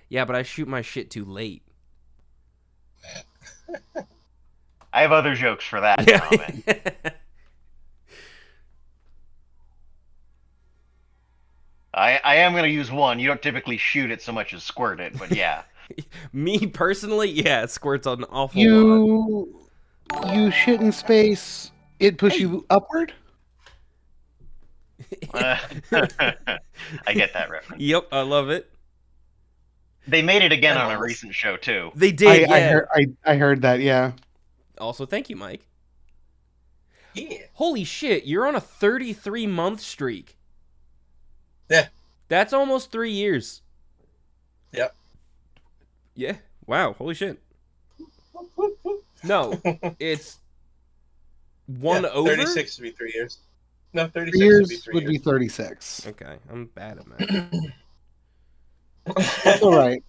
Yeah, but I shoot my shit too late. I have other jokes for that Yeah. comment. I am going to use one. You don't typically shoot it so much as squirt it, but yeah. Me personally, yeah, it squirts an awful lot. You shit in space, it push Hey. you upward? I get that reference. Yep, I love it. They made it again I on know a this. recent show too. They did, I yeah. heard I heard that, yeah. Also, thank you, Mike. Yeah. Holy shit, you're on a 33-month streak. Yeah. That's almost 3 years. Yep. Yeah. Wow, holy shit. No, it's one Yeah, over? 36 would be 3 years. No, 36 Years would be 3 would be years. 36. Okay, I'm bad at math. That's all right.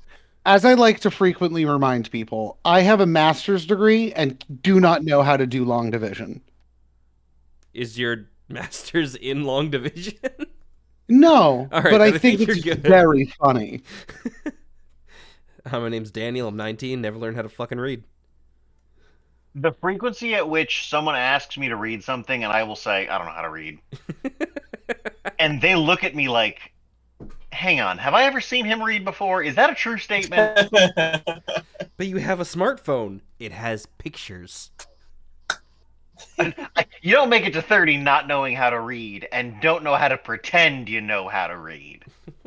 As I like to frequently remind people, I have a master's degree and do not know how to do long division. Is your master's in long division? No, All right, but I then I think think it's you're good. very funny. Hi, my name's Daniel. I'm 19. Never learned how to fucking read. The frequency at which someone asks me to read something and I will say, I don't know how to read. And they look at me like, hang on, have I ever seen him read before? Is that a true statement? But you have a smartphone. It has pictures. You don't make it to 30 not knowing how to read and don't know how to pretend you know how to read. It's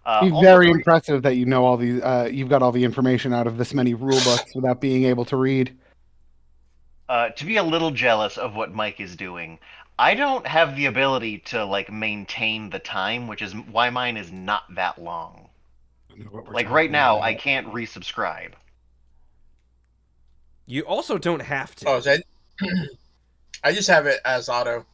Also, very impressive that you know all these. You've got all the information out of this many rule books without being able to read. to be a little jealous of what Mike is doing, I don't have the ability to like maintain the time, which is why mine is not that long. Like right now, I can't resubscribe. You also don't have to. Oh, is that? I just have it as auto.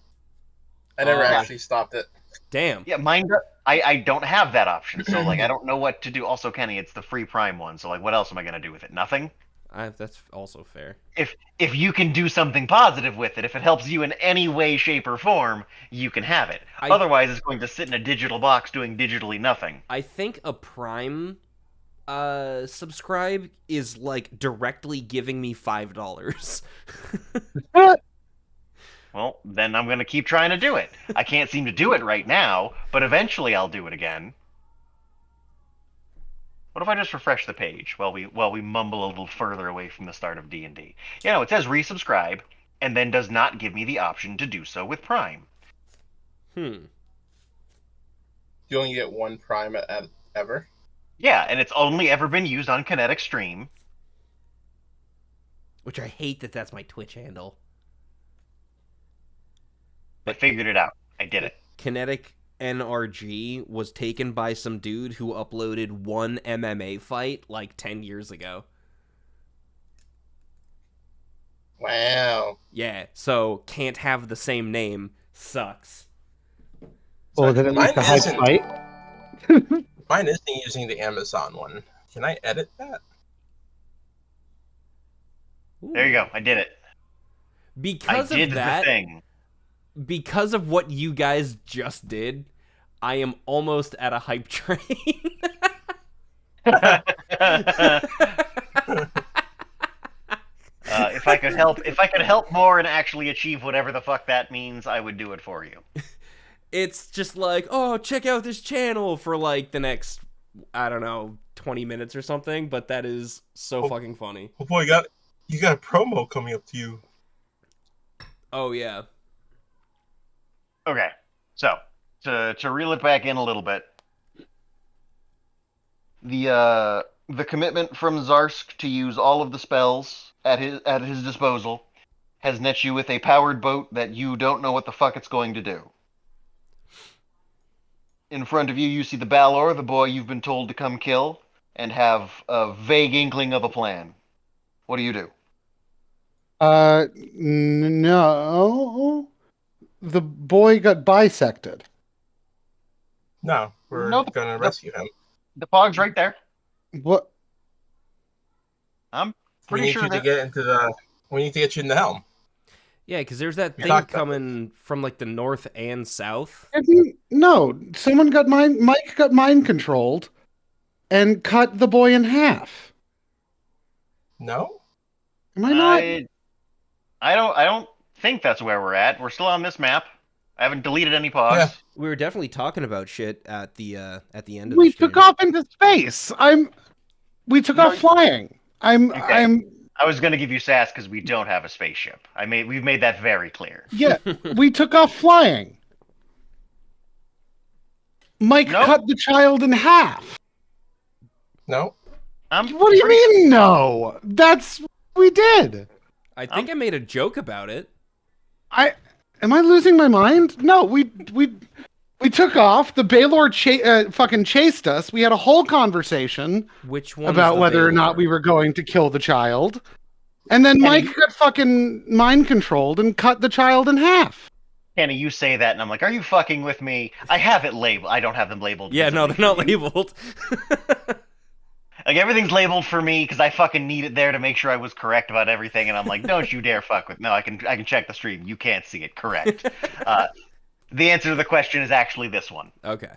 I never Ah. actually stopped it. Damn. Yeah, mine. I don't have that option, so like I don't know what to do. Also, Kenny, it's the free Prime one, so like what else am I gonna do with it? Nothing. That's also fair. If you can do something positive with it, if it helps you in any way, shape, or form, you can have it. Otherwise, it's going to sit in a digital box doing digitally nothing. I think a Prime subscribe is like directly giving me $5. Well, then I'm going to keep trying to do it. I can't seem to do it right now, but eventually I'll do it again. What if I just refresh the page while we mumble a little further away from the start of D&D? You know, it says resubscribe, and then does not give me the option to do so with Prime. You only get one Prime ever. Yeah, and it's only ever been used on Kinetic Stream. Which I hate that that's my Twitch handle. I figured it out. I did it. Kinetic NRG was taken by some dude who uploaded one MMA fight like 10 years ago. Wow. Yeah, so can't have the same name. Sucks. Well, then at least a hype fight. Mine isn't using the Amazon one. Can I edit that? Ooh. There you go. I did it. Because I did of that, the thing. because of what you guys just did, I am almost at a hype train. If I could help more and actually achieve whatever the fuck that means, I would do it for you. It's just like, oh, check out this channel for like the next, I don't know, 20 minutes or something, but that is so fucking funny. Oh boy, you got a promo coming up to you. Oh yeah. Okay, so to reel it back in a little bit, the commitment from Zarsk to use all of the spells at his disposal has net you with a powered boat that you don't know what the fuck it's going to do. In front of you, you see the Balor, the boy you've been told to come kill, and have a vague inkling of a plan. What do you do? No. The boy got bisected. No, we're No, gonna rescue him. The fog's right there. What? I'm We pretty need sure you to that... get into the. We need to get you in the helm. Yeah, because there's that We thing talked about coming from like the north and south. No, someone got Mike got mind controlled, and cut the boy in half. No? Am I not? I don't think that's where we're at. We're still on this map. I haven't deleted any Yeah. pogs. We were definitely talking about shit at the end of the We stream. took off into space. We took No, off flying. Okay. I'm I was gonna give you sass because we don't have a spaceship. We've made that very clear. yeah, we took off flying. Mike Nope. cut the child in half. No? What do you mean no? That's we did. I think I made a joke about it. Am I losing my mind? No, we took off. The Baylor fucking chased us. We had a whole conversation Which one? about whether or not we were going to kill the child. And then Kenny, Mike got fucking mind controlled and cut the child in half. Kenny, you say that, and I'm like, are you fucking with me? I have it labeled. I don't have them labeled. Yeah, no, they're not labeled. Like, everything's labeled for me because I fucking need it there to make sure I was correct about everything. And I'm like, don't you dare fuck with. No, I can check the stream. You can't see it. Correct. The answer to the question is actually this one. Okay.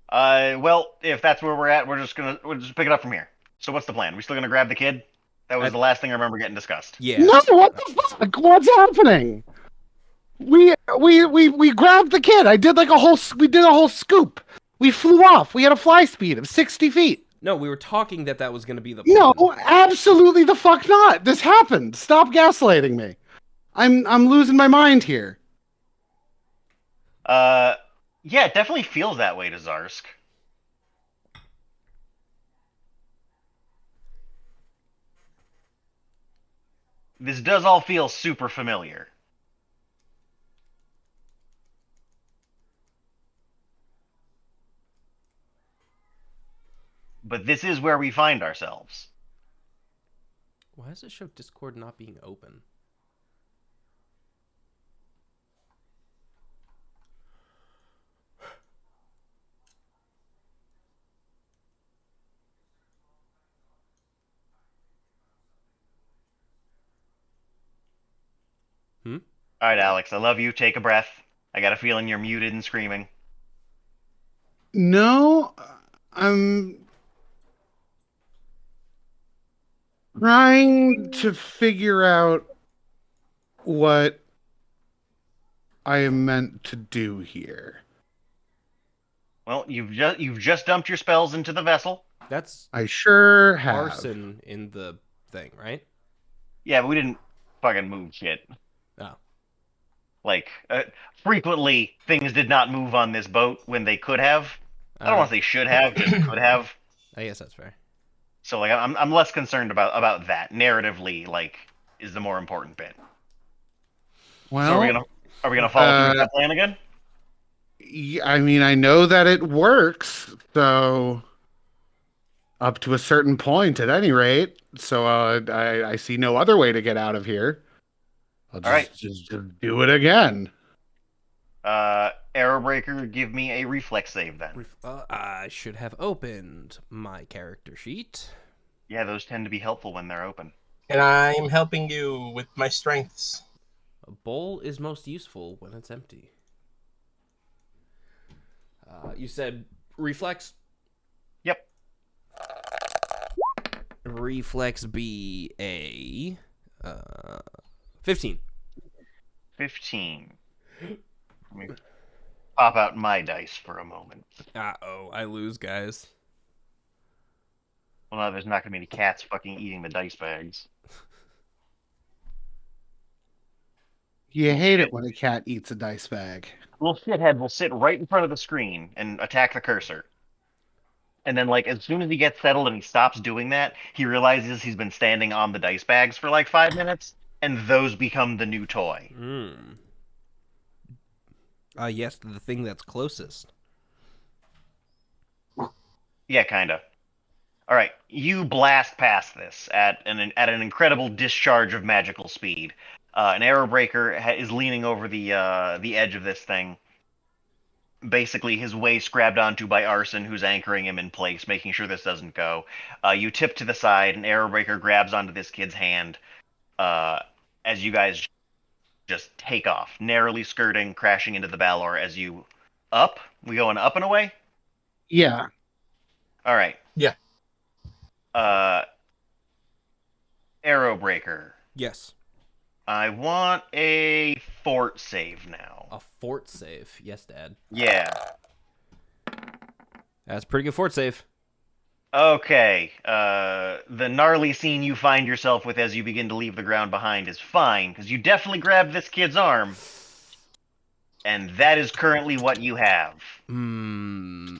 Well, if that's where we're at, we'll just pick it up from here. So what's the plan? We still gonna grab the kid? That was the last thing I remember getting discussed. Yeah. No, what the fuck? What's happening? We grabbed the kid. We did a whole scoop. We flew off. We had a fly speed of 60 feet. No, we were talking that was going to be the plan. No, absolutely the fuck not. This happened. Stop gaslighting me. I'm losing my mind here. Yeah, it definitely feels that way to Zarsk. This does all feel super familiar. But this is where we find ourselves. Why does it show Discord not being open? All right, Alex, I love you. Take a breath. I got a feeling you're muted and screaming. No, I'm trying to figure out what I am meant to do here. Well, you've just dumped your spells into the vessel. That's I sure have. arson in the thing, right? Yeah, but we didn't fucking move shit. Oh. Like, frequently things did not move on this boat when they could have. I don't want to say should have, just could have. I guess that's fair. So like, I'm less concerned about that. Narratively, like, is the more important bit. Well, so are we gonna follow through that plan again? I mean, I know that it works, so up to a certain point, at any rate. So I see no other way to get out of here. I'll just do it again. Arrowbreaker, give me a reflex save then. I should have opened my character sheet. Yeah, those tend to be helpful when they're open. And I'm helping you with my strengths. A bowl is most useful when it's empty. You said reflex? Yep. Reflex be a 15. 15. Let me pop out my dice for a moment. Uh-oh, I lose, guys. Well, no, there's not going to be any cats fucking eating the dice bags. You hate it when a cat eats a dice bag. Little shithead will sit right in front of the screen and attack the cursor. And then, like, as soon as he gets settled and he stops doing that, he realizes he's been standing on the dice bags for like 5 minutes, and those become the new toy. Yes, the thing that's closest. Yeah, kinda. All right, you blast past this at an incredible discharge of magical speed. An Arrowbreaker is leaning over the edge of this thing. Basically, his waist grabbed onto by Arson, who's anchoring him in place, making sure this doesn't go. You tip to the side, and Arrowbreaker grabs onto this kid's hand as you guys just take off, narrowly skirting, crashing into the Balor as you up. We going up and away? Yeah. All right. Yeah. Arrowbreaker. Yes. I want a fort save now. A fort save. Yes, Dad. Yeah. That's a pretty good fort save. Okay. The gnarly scene you find yourself with as you begin to leave the ground behind is fine, because you definitely grabbed this kid's arm, and that is currently what you have. Hmm.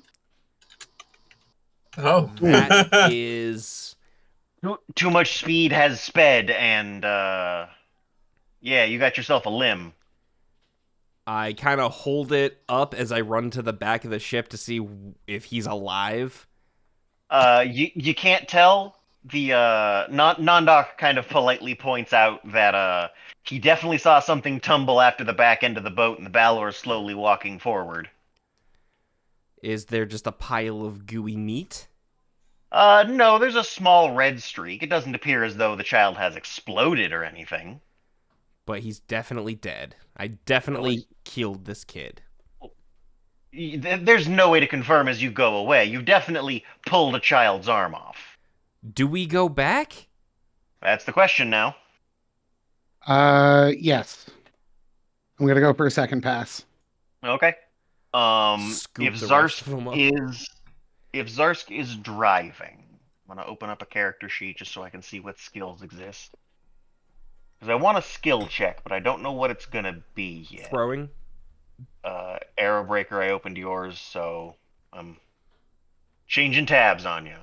Oh. That is. Too much speed has sped, and yeah, you got yourself a limb. I kind of hold it up as I run to the back of the ship to see if he's alive. You can't tell. The Nondok kind of politely points out that he definitely saw something tumble after the back end of the boat, and the Balor is slowly walking forward. Is there just a pile of gooey meat? No, there's a small red streak. It doesn't appear as though the child has exploded or anything. But he's definitely dead. I definitely killed this kid. There's no way to confirm as you go away. You definitely pulled a child's arm off. Do we go back? That's the question now. Yes. I'm gonna go for a second pass. Okay. Scoop If the rest of them up. Zarsk is driving, I'm gonna open up a character sheet just so I can see what skills exist. Because I want a skill check, but I don't know what it's gonna be yet. Throwing? Arrowbreaker, I opened yours, so I'm changing tabs on you.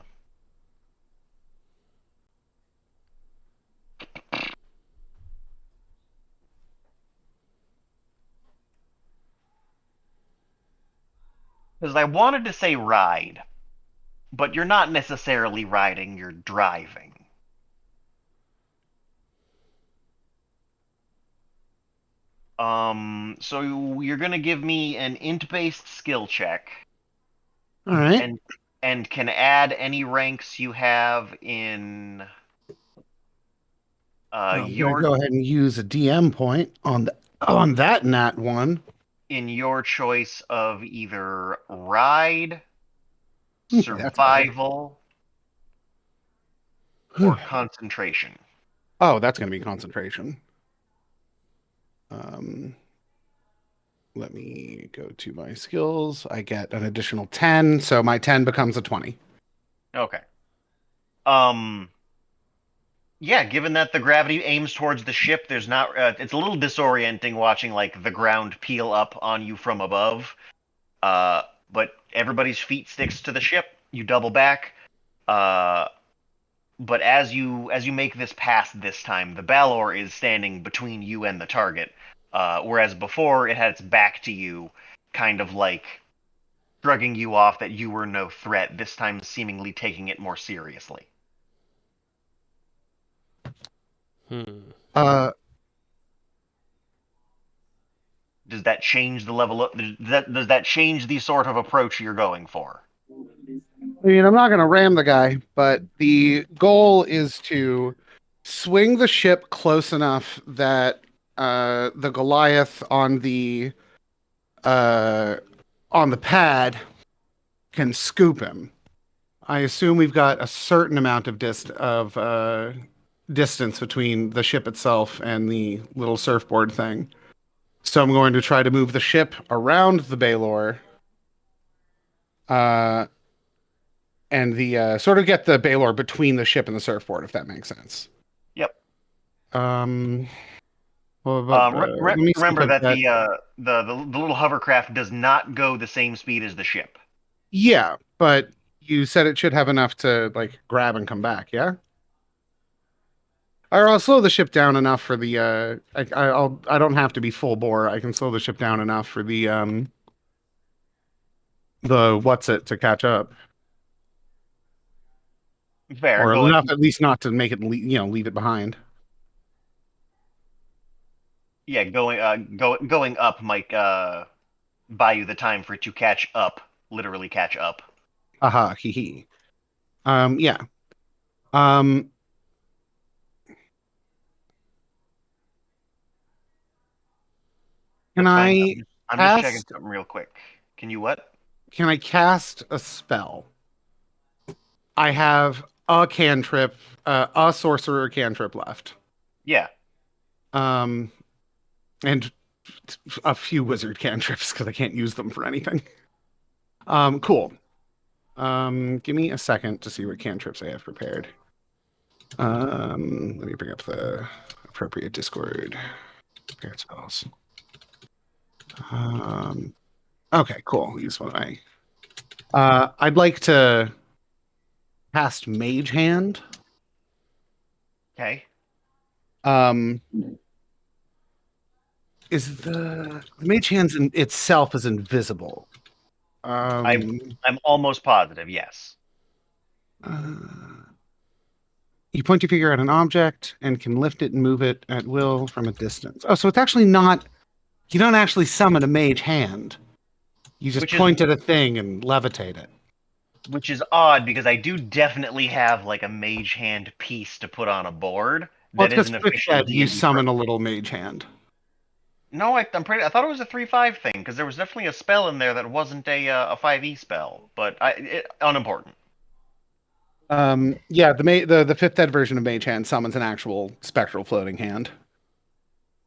Because I wanted to say ride, but you're not necessarily riding, you're driving. So you're gonna give me an int-based skill check. All right. And can add any ranks you have in I'm your gonna go ahead and use a DM point on that nat one. in your choice of either ride, Okay, that's better. survival, or concentration. Oh, that's gonna be concentration. Let me go to my skills. I get an additional 10, so my 10 becomes a 20. Okay. Yeah, given that the gravity aims towards the ship, there's not. It's a little disorienting watching like the ground peel up on you from above. But everybody's feet sticks to the ship. You double back. But as you make this pass this time, the Balor is standing between you and the target, whereas before it had its back to you, kind of like shrugging you off that you were no threat. This time, seemingly taking it more seriously. Uh, Does that change the level of does that change the sort of approach you're going for? I mean, I'm not gonna ram the guy, but the goal is to swing the ship close enough that the Goliath on the pad can scoop him. I assume we've got a certain amount of distance between the ship itself and the little surfboard thing. So I'm going to try to move the ship around the Balor, and the sort of get the Balor between the ship and the surfboard, if that makes sense. Yep. Well, but, let me see if Remember I've that got- the little hovercraft does not go the same speed as the ship. Yeah, but you said it should have enough to like grab and come back, yeah? Or I'll slow the ship down enough for the I don't have to be full bore. I can slow the ship down enough for the what's it to catch up. Fair. Or enough at least not to make it leave it behind. Yeah, going up might buy you the time for it to catch up, literally catch up. Aha, hee hee. Yeah. Um Can That's I fine. I'm just checking cast something real quick. Can you what? can I cast a spell? I have a cantrip, a sorcerer cantrip left. Yeah. And a few wizard cantrips because I can't use them for anything. Cool. Give me a second to see what cantrips I have prepared. Let me bring up the appropriate Discord. Prepared spells. Okay, cool. Use one of my. I'd like to cast Mage Hand. Okay. Is the Mage Hand itself is invisible? I'm almost positive. Yes. You point your finger at an object and can lift it and move it at will from a distance. Oh, so it's actually not. You don't actually summon a Mage Hand. You just point at a thing and levitate it. Which is odd because I do definitely have like a Mage Hand piece to put on a board. Well, That is an official you D&D summon a little Mage Hand. No, I thought it was a 3/5 thing because there was definitely a spell in there that wasn't a 5e spell, but unimportant. Yeah, the fifth ed version of Mage Hand summons an actual spectral floating hand.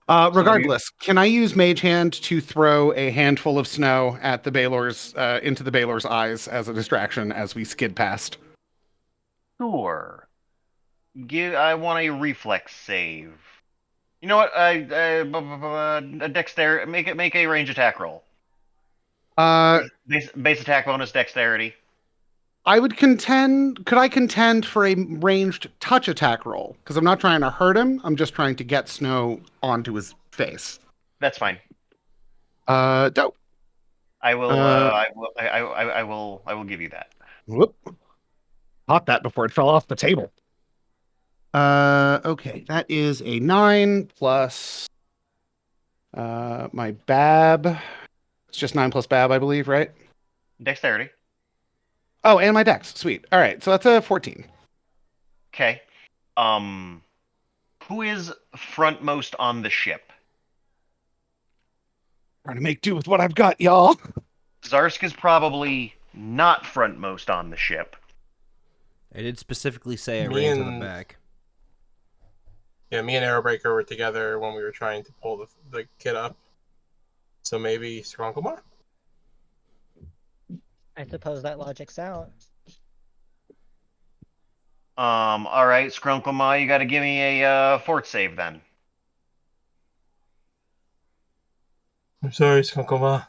Regardless, can I use Mage Hand to throw a handful of snow at the Baelor's into the Baelor's eyes as a distraction as we skid past? Sure. I want a reflex save. You know what? A dexterity. Make a range attack roll. Base attack bonus dexterity. I would contend. Could I contend for a ranged touch attack roll? Because I'm not trying to hurt him. I'm just trying to get snow onto his face. That's fine. Dope. I will. I will give you that. Whoop. Caught that before it fell off the table. Okay, that is a 9 plus my Bab. It's just 9 plus Bab, I believe, right? Dexterity. Oh, and my Dex. Sweet. All right, so that's a 14. Okay. Who is frontmost on the ship? Trying to make do with what I've got, y'all. Zarsk is probably not frontmost on the ship. I did specifically say I ran to the back. Yeah, me and Arrowbreaker were together when we were trying to pull the kid up. So maybe Skrunklemar? I suppose that logic's out. All right, Skrunklemar, you got to give me a fort save then. I'm sorry, Skrunklemar.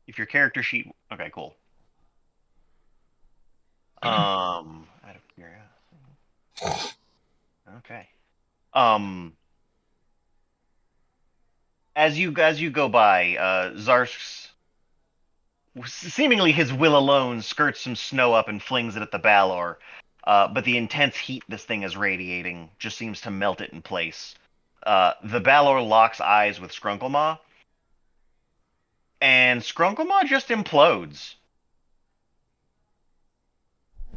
If your character sheet, okay, cool. Out of curiosity. Okay. As you go by, Zarsk's seemingly his will alone skirts some snow up and flings it at the Balor. But the intense heat this thing is radiating just seems to melt it in place. The Balor locks eyes with Skrunklemar, and Skrunklemar just implodes.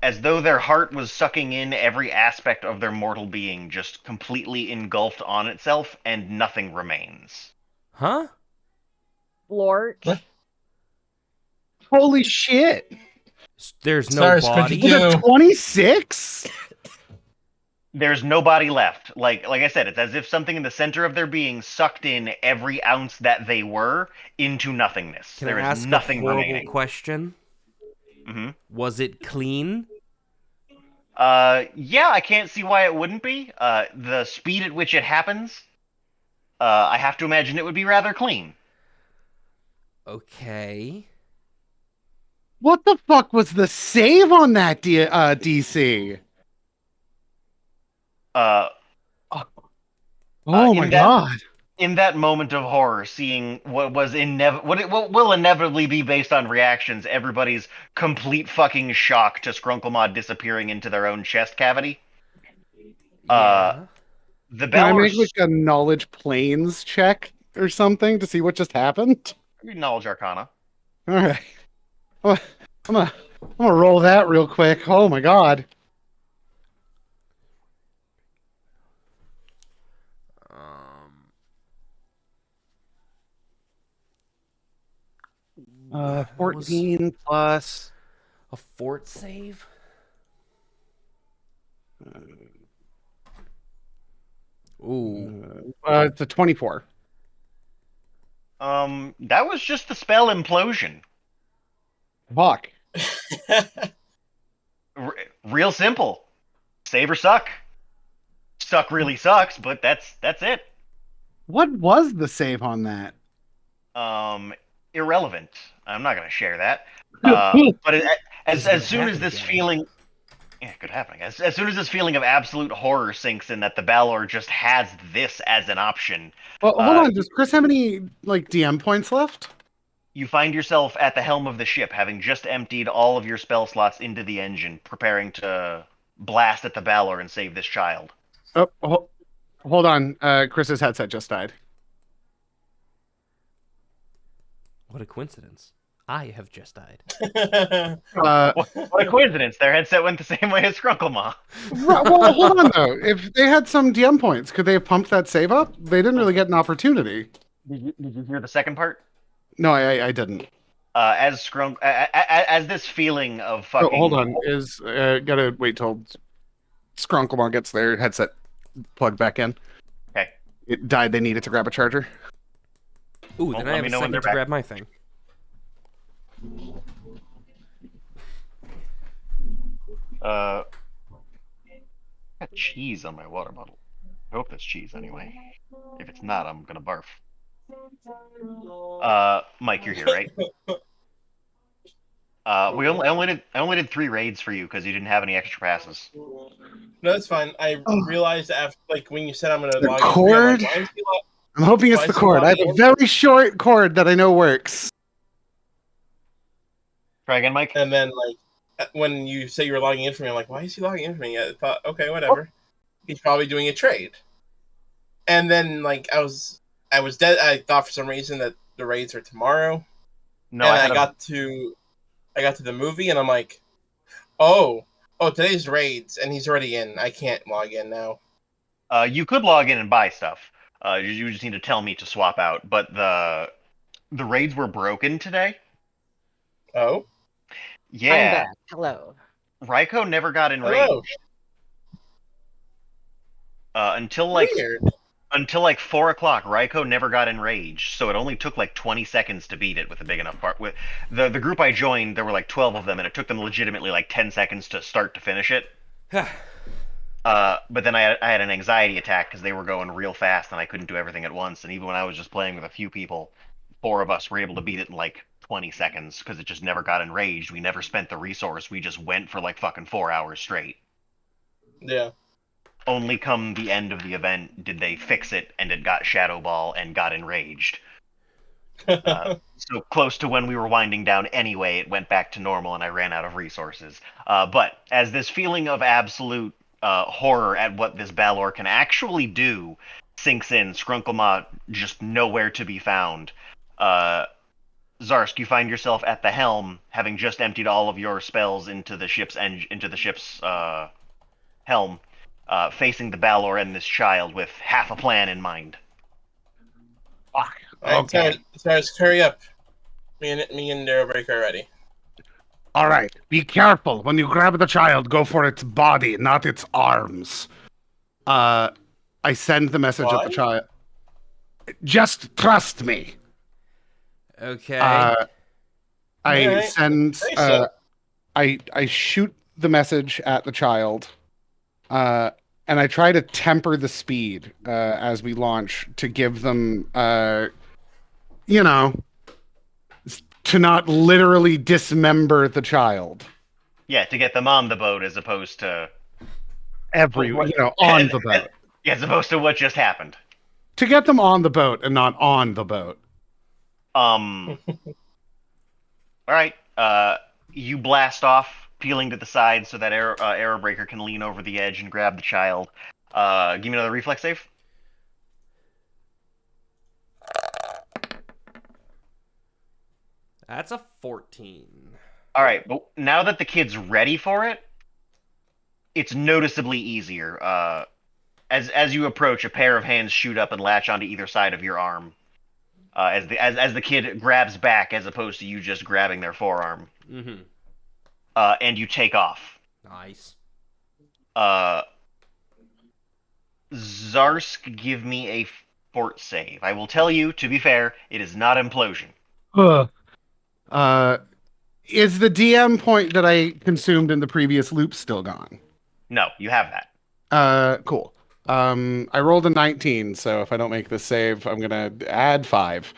As though their heart was sucking in every aspect of their mortal being, just completely engulfed on itself, and nothing remains. Huh? Lorch. What? Holy shit. There's no Sorry, body. Squidgy. Was it 26? There's no body left. Like I said, it's as if something in the center of their being sucked in every ounce that they were into nothingness. Can There I is ask nothing a horrible remaining. question? Mm-hmm. Was it clean? Yeah, I can't see why it wouldn't be. The speed at which it happens, I have to imagine it would be rather clean. Okay. What the fuck was the save on that DC? Oh my god. In that moment of horror, seeing what will inevitably be based on reactions, everybody's complete fucking shock to Skrunklemar disappearing into their own chest cavity. Yeah. The Can I make Balor like a knowledge planes check or something to see what just happened? knowledge arcana. All right. I'm gonna, I'm gonna, I'm gonna roll that real quick. Oh my god. That was 14 plus. a fort save. Ooh. It's a 24. That was just the spell implosion. Fuck. Real simple. Save or suck. Suck really sucks, but that's it. What was the save on that? Irrelevant. I'm not gonna share that. Cool. But This is gonna as soon as happen this again. feeling, yeah, it could happen. As soon as this feeling of absolute horror sinks in, that the Balor just has this as an option, Well, hold on. Does Chris have any like DM points left? you find yourself at the helm of the ship, having just emptied all of your spell slots into the engine, preparing to blast at the Balor and save this child. Oh, hold on. Chris's headset just died. What a coincidence. I have just died. What a coincidence! Their headset went the same way as Skrunklemah. Well, hold on though. If they had some DM points, could they have pumped that save up? They didn't really get an opportunity. Did you hear the second part? No, I didn't. As this feeling of Oh, fucking. hold on. Gotta wait till Skrunklemon gets their headset plugged back in. Okay. It died. They needed to grab a charger. Ooh, Well, then let I have me a know when second they're to back. grab my thing. Got cheese on my water bottle. I hope that's cheese anyway. If it's not, I'm gonna barf. Mike, you're here, right? I only did 3 raids for you because you didn't have any extra passes. No, that's fine. I realized after, like, when you said I'm gonna The log in, cord? I'm like, why is he I'm hoping it's Why the is he cord. I have logging a in? very short cord that I know works. Try again, Mike. And then, like, when you say you were logging in for me, I'm like, why is he logging in for me? I thought, okay, whatever. He's probably doing a trade. And then, like, I was dead. I thought for some reason that the raids are tomorrow. No, and I I had got to the movie, and I'm like, oh, today's raids, and he's already in. I can't log in now. you could log in and buy stuff. You just need to tell me to swap out. But the raids were broken today. Oh, I'm Yeah, back. Hello. Raiko never got hello. enraged. Until like Weird. 4 o'clock, Raiko never got enraged, so it only took like 20 seconds to beat it with a big enough part. With the group I joined, there were like 12 of them, and it took them legitimately like 10 seconds to start to finish it. But then I had an anxiety attack because they were going real fast, and I couldn't do everything at once. And even when I was just playing with a few people, 4 of us were able to beat it in like 20 seconds because it just never got enraged. We never spent the resource. We just went for like fucking 4 hours straight. Yeah. Only come the end of the event did they fix it, and it got Shadow Ball and got enraged. So close to when we were winding down anyway, it went back to normal, and I ran out of resources. But as this feeling of absolute horror at what this Balor can actually do sinks in, Skrunklemah just nowhere to be found. Zarsk, you find yourself at the helm, having just emptied all of your spells into the ship's helm. Facing the Balor and this child with half a plan in mind. Fuck. Okay. Sorry, hurry up. Me and Narrowbreaker are ready. All right. Be careful. When you grab the child, go for its body, not its arms. I send the message at Why? the child. Just trust me. Okay. I Alright. send. Say so. I shoot the message at the child. And I try to temper the speed as we launch to give them, to not literally dismember the child. Yeah, to get them on the boat as opposed to On the boat. Yeah, as opposed to what just happened. To get them on the boat and not on the boat. All right. You blast off, peeling to the side so that Arrowbreaker can lean over the edge and grab the child. Give me another reflex save. That's a 14. All right, but now that the kid's ready for it, it's noticeably easier. As you approach, a pair of hands shoot up and latch onto either side of your arm. As the kid grabs back, as opposed to you just grabbing their forearm. Mm-hmm. And you take off. Nice. Zarsk, give me a fort save. I will tell you, to be fair, it is not implosion. Is the DM point that I consumed in the previous loop still gone? No, you have that. Cool. I rolled a 19, so if I don't make this save, I'm gonna add 5.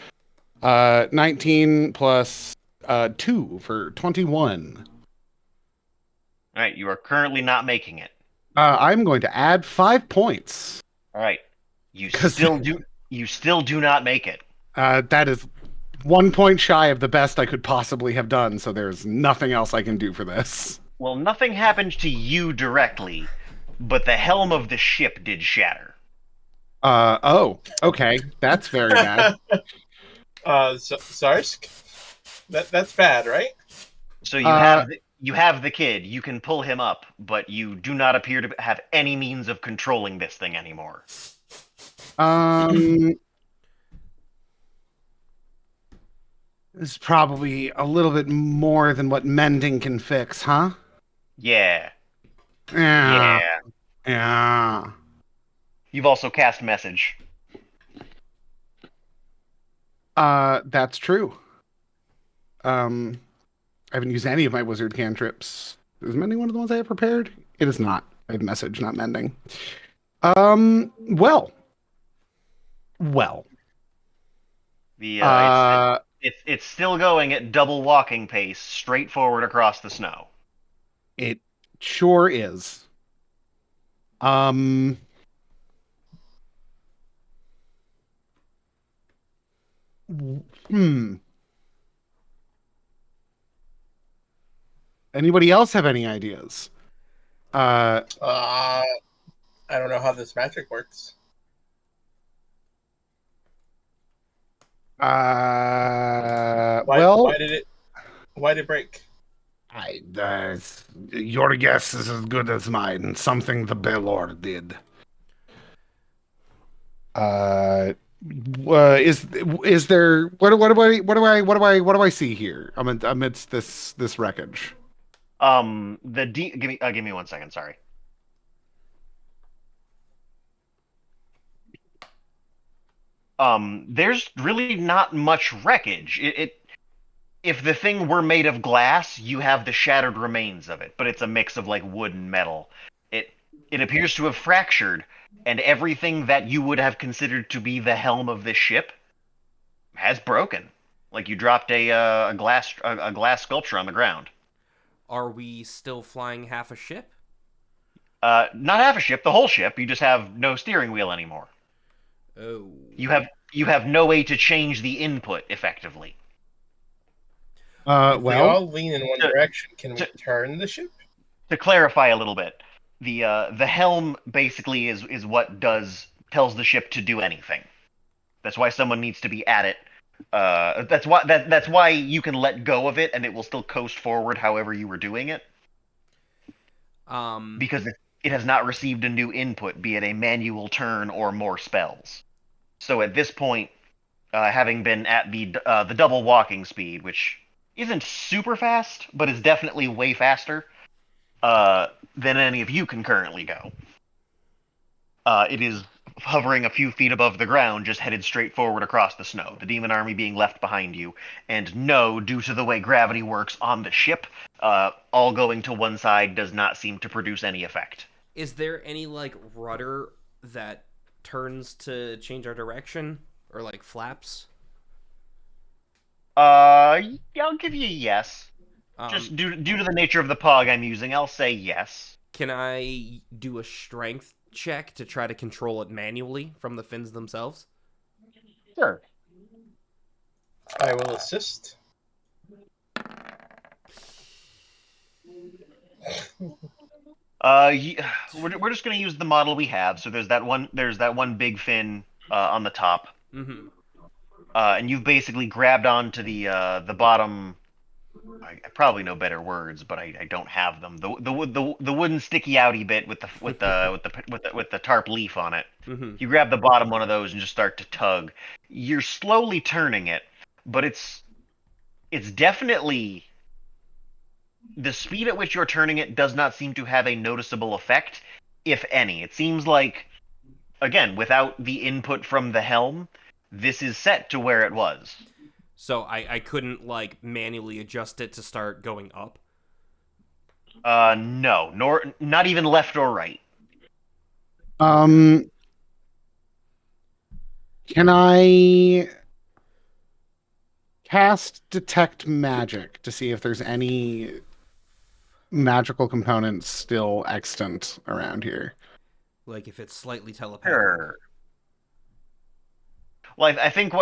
19 plus 2 for 21. All right, you are currently not making it. I'm going to add 5 points. All right, you 'Cause- still do. You still do not make it. That is 1 point shy of the best I could possibly have done, so there's nothing else I can do for this. Well, nothing happened to you directly, but the helm of the ship did shatter. Oh, okay. That's very bad. Sarsk? That's bad, right? So you have the kid. You can pull him up, but you do not appear to have any means of controlling this thing anymore. This is probably a little bit more than what mending can fix, huh? Yeah. Yeah. Yeah. Yeah. You've also cast message. That's true. I haven't used any of my wizard cantrips. Is mending one of the ones I have prepared? It is not. I have message, not mending. Well. It's still going at double walking pace, straight forward across the snow. It sure is. Anybody else have any ideas? I don't know how this magic works. Why did it break? Your guess is as good as mine. Something the Belor did. Is there what do I see here amidst this wreckage? Give me 1 second. Sorry. There's really not much wreckage. If the thing were made of glass, you have the shattered remains of it, but it's a mix of like wood and metal. It appears to have fractured, and everything that you would have considered to be the helm of this ship has broken. Like you dropped a glass sculpture on the ground. Are we still flying half a ship? Not half a ship, the whole ship. You just have no steering wheel anymore. Oh. You have no way to change the input effectively. If we all lean in one direction, can we turn the ship? To clarify a little bit, the helm basically is what tells the ship to do anything. That's why someone needs to be at it. That's why you can let go of it and it will still coast forward however you were doing it. Because it has not received a new input, be it a manual turn or more spells. So at this point, having been at the double walking speed, which isn't super fast, but is definitely way faster than any of you can currently go. It is hovering a few feet above the ground, just headed straight forward across the snow, the demon army being left behind you. And no, due to the way gravity works on the ship, all going to one side does not seem to produce any effect. Is there any, like, rudder that turns to change our direction? Or, like, flaps? Yeah, I'll give you a yes. Just due to the nature of the pug I'm using, I'll say yes. Can I do a strength check to try to control it manually from the fins themselves? Sure. I will assist. We're just gonna use the model we have. So there's that one big fin on the top, Mm-hmm. and you've basically grabbed onto the bottom. I probably know better words, but I don't have them. The wooden sticky outy bit with the tarp leaf on it. Mm-hmm. You grab the bottom one of those and just start to tug. You're slowly turning it, but it's definitely the speed at which you're turning it does not seem to have a noticeable effect, if any. It seems like, again, without the input from the helm, this is set to where it was. So I couldn't like manually adjust it to start going up. No, nor not even left or right. Can I cast detect magic to see if there's any magical components still extant around here? Like if it's slightly telepathic. Sure. Well, I think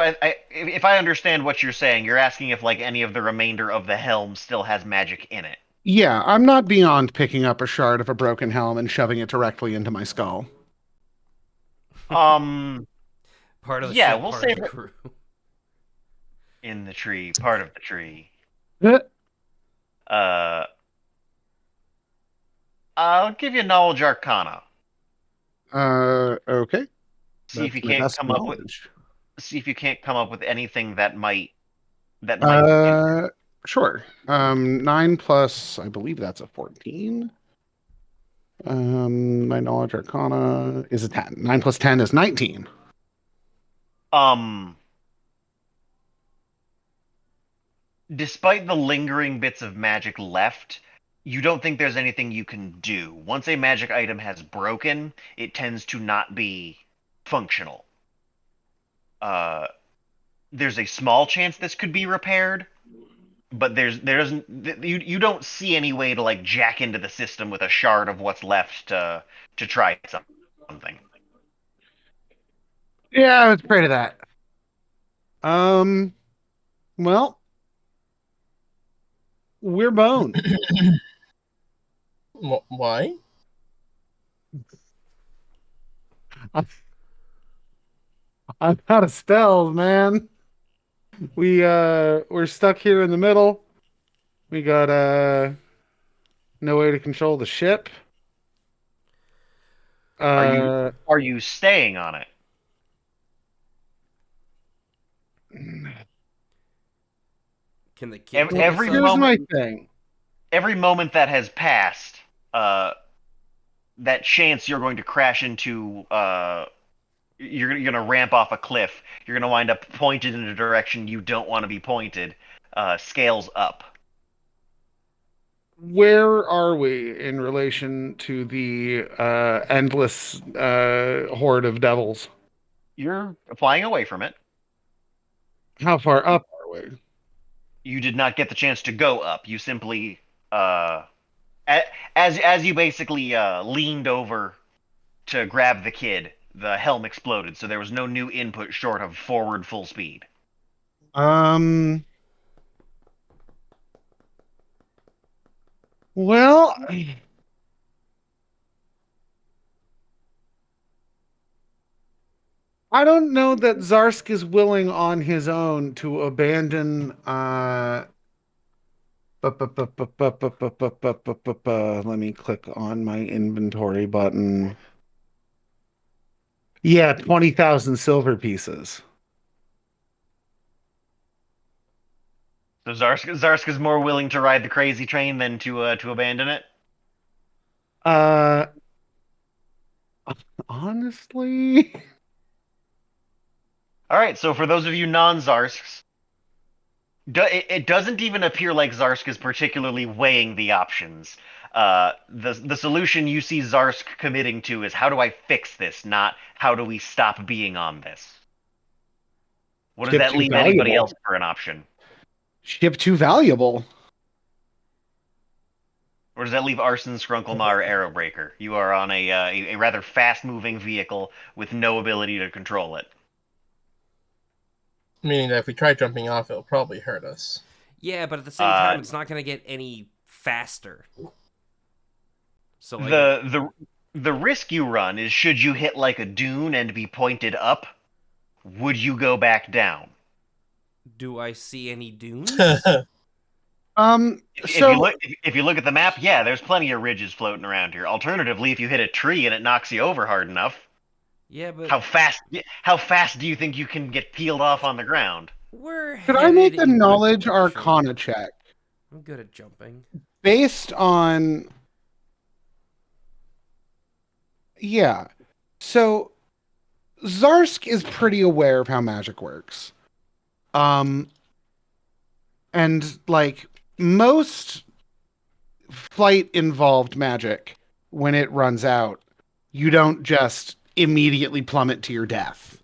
if I understand what you're saying, you're asking if like any of the remainder of the helm still has magic in it. Yeah, I'm not beyond picking up a shard of a broken helm and shoving it directly into my skull. Um, Part of the yeah, ship, we'll part say of the crew. in the tree, part of the tree. Uh, Uh, I'll give you knowledge arcana. Okay. See if That's you my can't best come up with knowledge. anything that might Uh, sure. 9 plus, I believe that's a 14. My knowledge arcana is a 10. 9 plus 10 is 19. um despite the lingering bits of magic left, you don't think there's anything you can do. Once a magic item has broken, it tends to not be functional. Uh, there's a small chance this could be repaired, but you don't see any way to like jack into the system with a shard of what's left to try something. Yeah, I was afraid of that. Um, well, we're boned. Why? I'm out of spells, man. We're stuck here in the middle. We got no way to control the ship. Are you Uh, are you staying on it? Can the kid take Every us up? here's my moment, thing. every moment that has passed, that chance you're going to crash into, you're gonna ramp off a cliff. You're gonna wind up pointed in a direction you don't want to be pointed. Scales up. Where are we in relation to the endless horde of devils? You're flying away from it. How far up are we? You did not get the chance to go up. You simply, uh, as you basically leaned over to grab the kid, the helm exploded. So there was no new input short of forward full speed. Um, well, I don't know that Zarsk is willing on his own to abandon let me click on my inventory button. Yeah, 20,000 silver pieces. So Zarsk is more willing to ride the crazy train than to abandon it. Uh honestly, All right. So for those of you non-Zarsks, it doesn't even appear like Zarsk is particularly weighing the options. The solution you see Zarsk committing to is how do I fix this, not how do we stop being on this. What does ship that too leave anybody valuable. else for an option? Ship too valuable. Or does that leave Arson, Skrunklemar, Arrowbreaker? You are on a rather fast-moving vehicle with no ability to control it. Meaning that if we try jumping off, it'll probably hurt us. Yeah, but at the same time, it's not gonna get any faster. So like, The risk you run is should you hit like a dune and be pointed up, would you go back down? do I see any dunes? So If you look at the map, yeah, there's plenty of ridges floating around here. Alternatively, if you hit a tree and it knocks you over hard enough, Yeah, but how fast do you think you can get peeled off on the ground? we're could I make headed a in good knowledge direction. arcana check I'm good at jumping. based on? Yeah. So Zarsk is pretty aware of how magic works. And like most flight involved magic, when it runs out, you don't just immediately plummet to your death.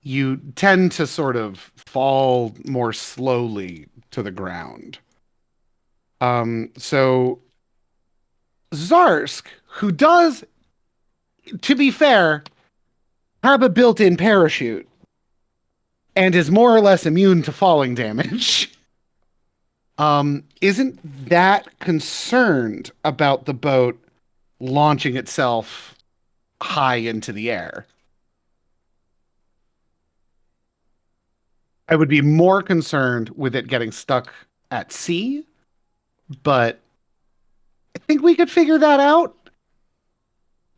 You tend to sort of fall more slowly to the ground. So Zarsk, who does, to be fair, have a built-in parachute and is more or less immune to falling damage, isn't that concerned about the boat launching itself high into the air. I would be more concerned with it getting stuck at sea, but I think we could figure that out.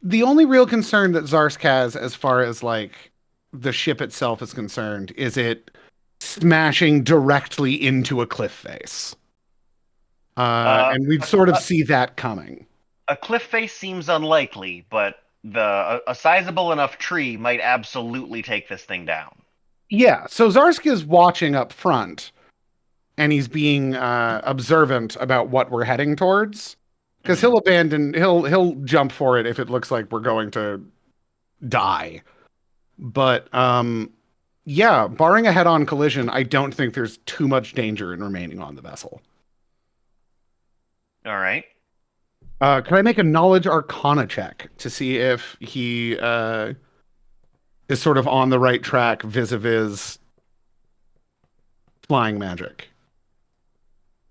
The only real concern that Zarsk has, as far as like the ship itself is concerned, is it smashing directly into a cliff face. And we'd sort of see that coming. A cliff face seems unlikely, but a sizable enough tree might absolutely take this thing down. Yeah, so Zarsk is watching up front, and he's being observant about what we're heading towards. Because he'll jump for it if it looks like we're going to die. But yeah, barring a head-on collision, I don't think there's too much danger in remaining on the vessel. All right. Can I make a knowledge arcana check to see if he is sort of on the right track vis-a-vis flying magic?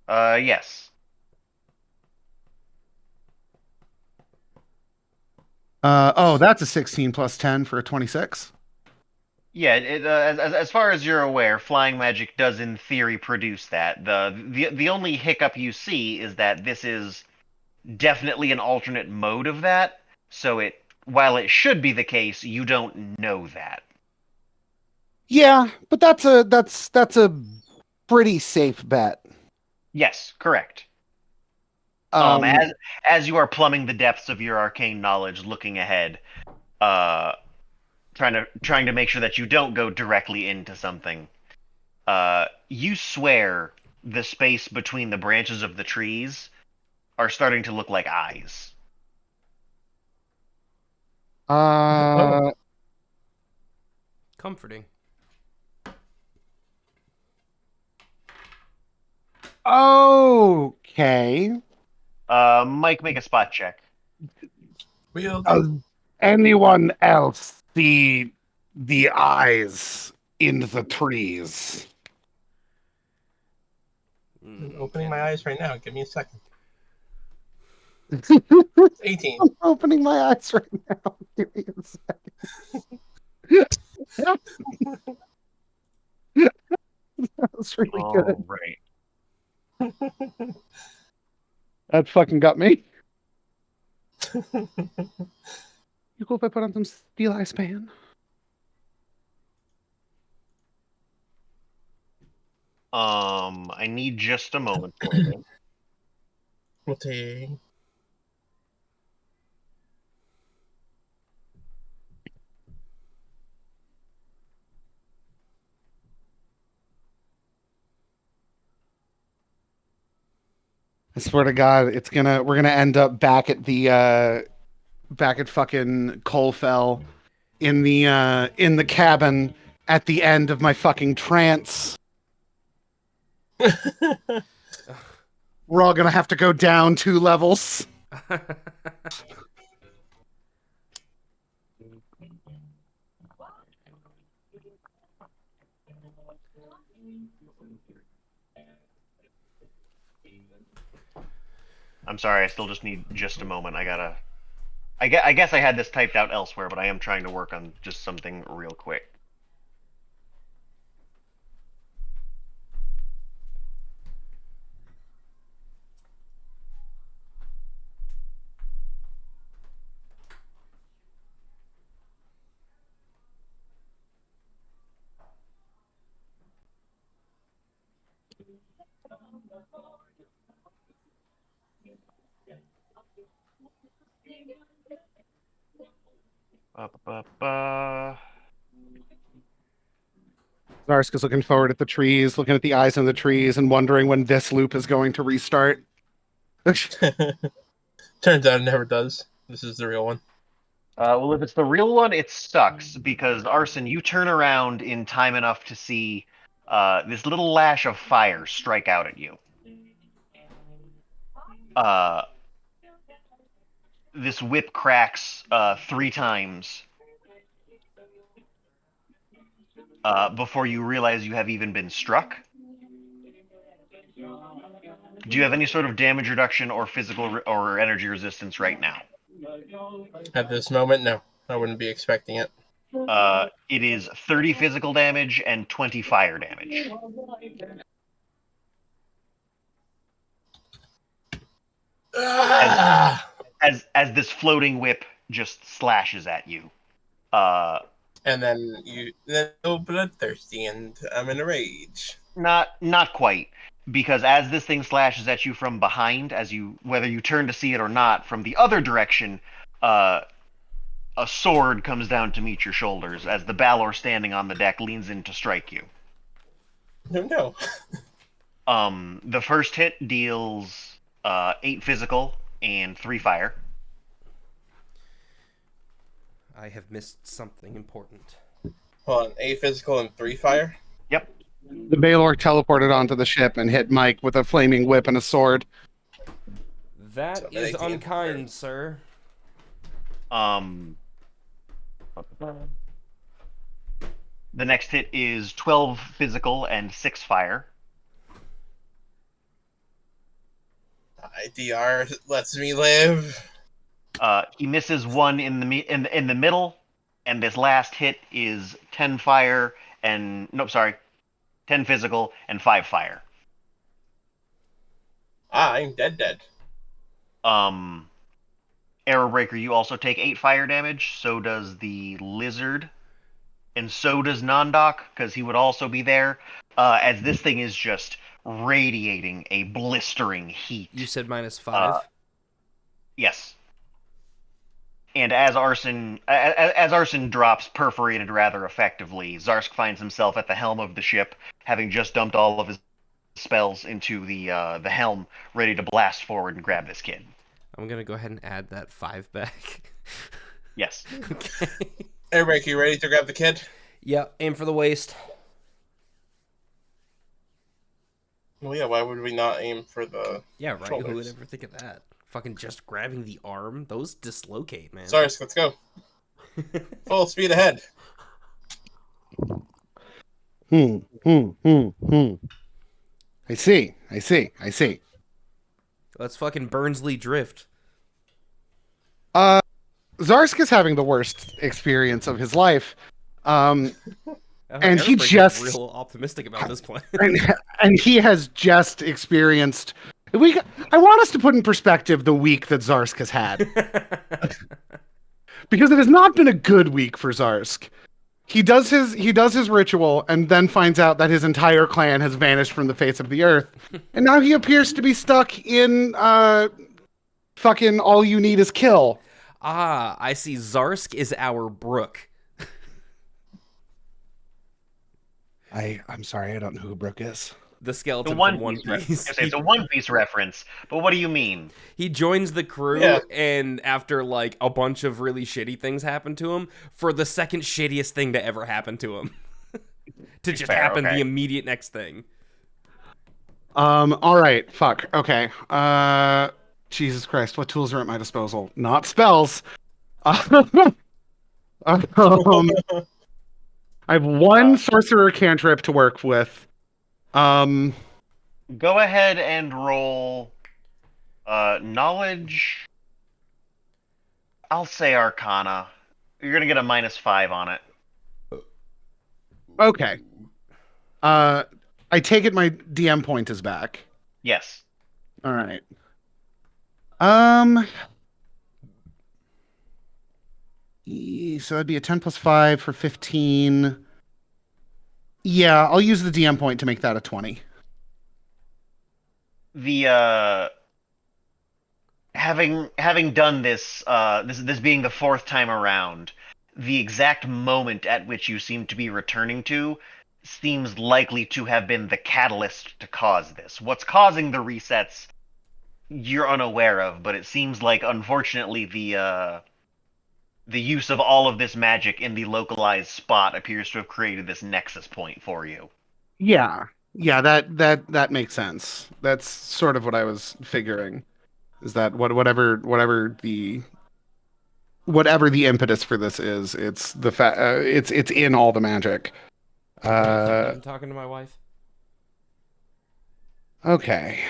Yes. That's a 16 plus 10 for a 26. Yeah, as far as you're aware, flying magic does in theory produce that. The only hiccup you see is that this is definitely an alternate mode of that. So while it should be the case, you don't know that. Yeah, but that's a pretty safe bet. Yes, correct. Um, As you are plumbing the depths of your arcane knowledge, looking ahead, trying to make sure that you don't go directly into something. You swear the space between the branches of the trees are starting to look like eyes. Comforting. Okay. Mike, make a spot check. Does anyone else see the eyes in the trees? I'm opening my eyes right now. Give me a second. 18. I'm opening my eyes right now. Give me a second. That was really good. Right. That fucking got me. You cool if I put on some Steel Eye Span? I need just a moment for you. Okay. I swear to God, we're gonna end up back at the back at fucking Colfell in the cabin at the end of my fucking trance. We're all gonna have to go down 2 levels. I'm sorry, I still just need just a moment. I guess I had this typed out elsewhere, but I am trying to work on just something real quick. Ba-ba-ba. Zarsk is looking forward at the trees, looking at the eyes in the trees, and wondering when this loop is going to restart. Turns out it never does. This is the real one. Well, if it's the real one, it sucks because Arson, you turn around in time enough to see this little lash of fire strike out at you. This whip cracks 3 times before you realize you have even been struck. Do you have any sort of damage reduction or physical or energy resistance right now? At this moment, no. I wouldn't be expecting it. It is 30 physical damage and 20 fire damage. As this floating whip just slashes at you. And then you go bloodthirsty, and I'm in a rage. Not quite, because as this thing slashes at you from behind, whether you turn to see it or not, from the other direction, a sword comes down to meet your shoulders as the Balor standing on the deck leans in to strike you. No. The first hit deals 8 physical and 3 fire. I have missed something important. Hold on, 8 physical and 3 fire? Yep. The Balor teleported onto the ship and hit Mike with a flaming whip and a sword. That So is 18. unkind, sir. The next hit is 12 physical and 6 fire. IDR lets me live. He misses 1 in the middle, and this last hit is 10 fire and 10 physical and 5 fire. I'm dead. Arrowbreaker, you also take 8 fire damage. So does the lizard, and so does Nondok, because he would also be there. As this thing is just radiating a blistering heat. You said -5? Yes. And as Arson drops perforated rather effectively, Zarsk finds himself at the helm of the ship, having just dumped all of his spells into the helm, ready to blast forward and grab this kid. I'm gonna go ahead and add that 5 back. Yes. Okay. Airbreak, you ready to grab the kid? Yeah, aim for the waist. Well, yeah, why would we not aim for the... Yeah, right. shoulders? Who would ever think of that? Fucking just grabbing the arm? Those dislocate, man. Sorry, let's go. Full speed ahead. I see. Let's fucking Burnsley drift. Zarsk is having the worst experience of his life. And he Airbreaker's just real optimistic about this plan. and he has just experienced. I want us to put in perspective the week that Zarsk has had, because it has not been a good week for Zarsk. He does his ritual and then finds out that his entire clan has vanished from the face of the earth, and now he appears to be stuck in fucking all you need is kill. Ah, I see. Zarsk is our Brook. I'm sorry, I don't know who Brooke is. The skeleton The from One Piece. It's a One Piece reference, but what do you mean? He joins the crew, Yeah. and after like a bunch of really shitty things happen to him, for the second shittiest thing to ever happen to him, to just Fair, happen okay. the immediate next thing. All right, fuck. Okay. Jesus Christ, what tools are at my disposal? Not spells. I have 1 sorcerer cantrip to work with. Go ahead and roll Knowledge. I'll say Arcana. You're gonna get a -5 on it. Okay. I take it my DM point is back. Yes. All right. So that'd be a 10 plus 5 for 15. Yeah, I'll use the DM point to make that a 20. The having done this, this being the 4th time around, the exact moment at which you seem to be returning to seems likely to have been the catalyst to cause this. What's causing the resets, you're unaware of, but it seems like, unfortunately, the use of all of this magic in the localized spot appears to have created this nexus point for you. Yeah. Yeah, that makes sense. That's sort of what I was figuring. Is that whatever the impetus for this is, it's the it's in all the magic. I'm talking to my wife. Okay.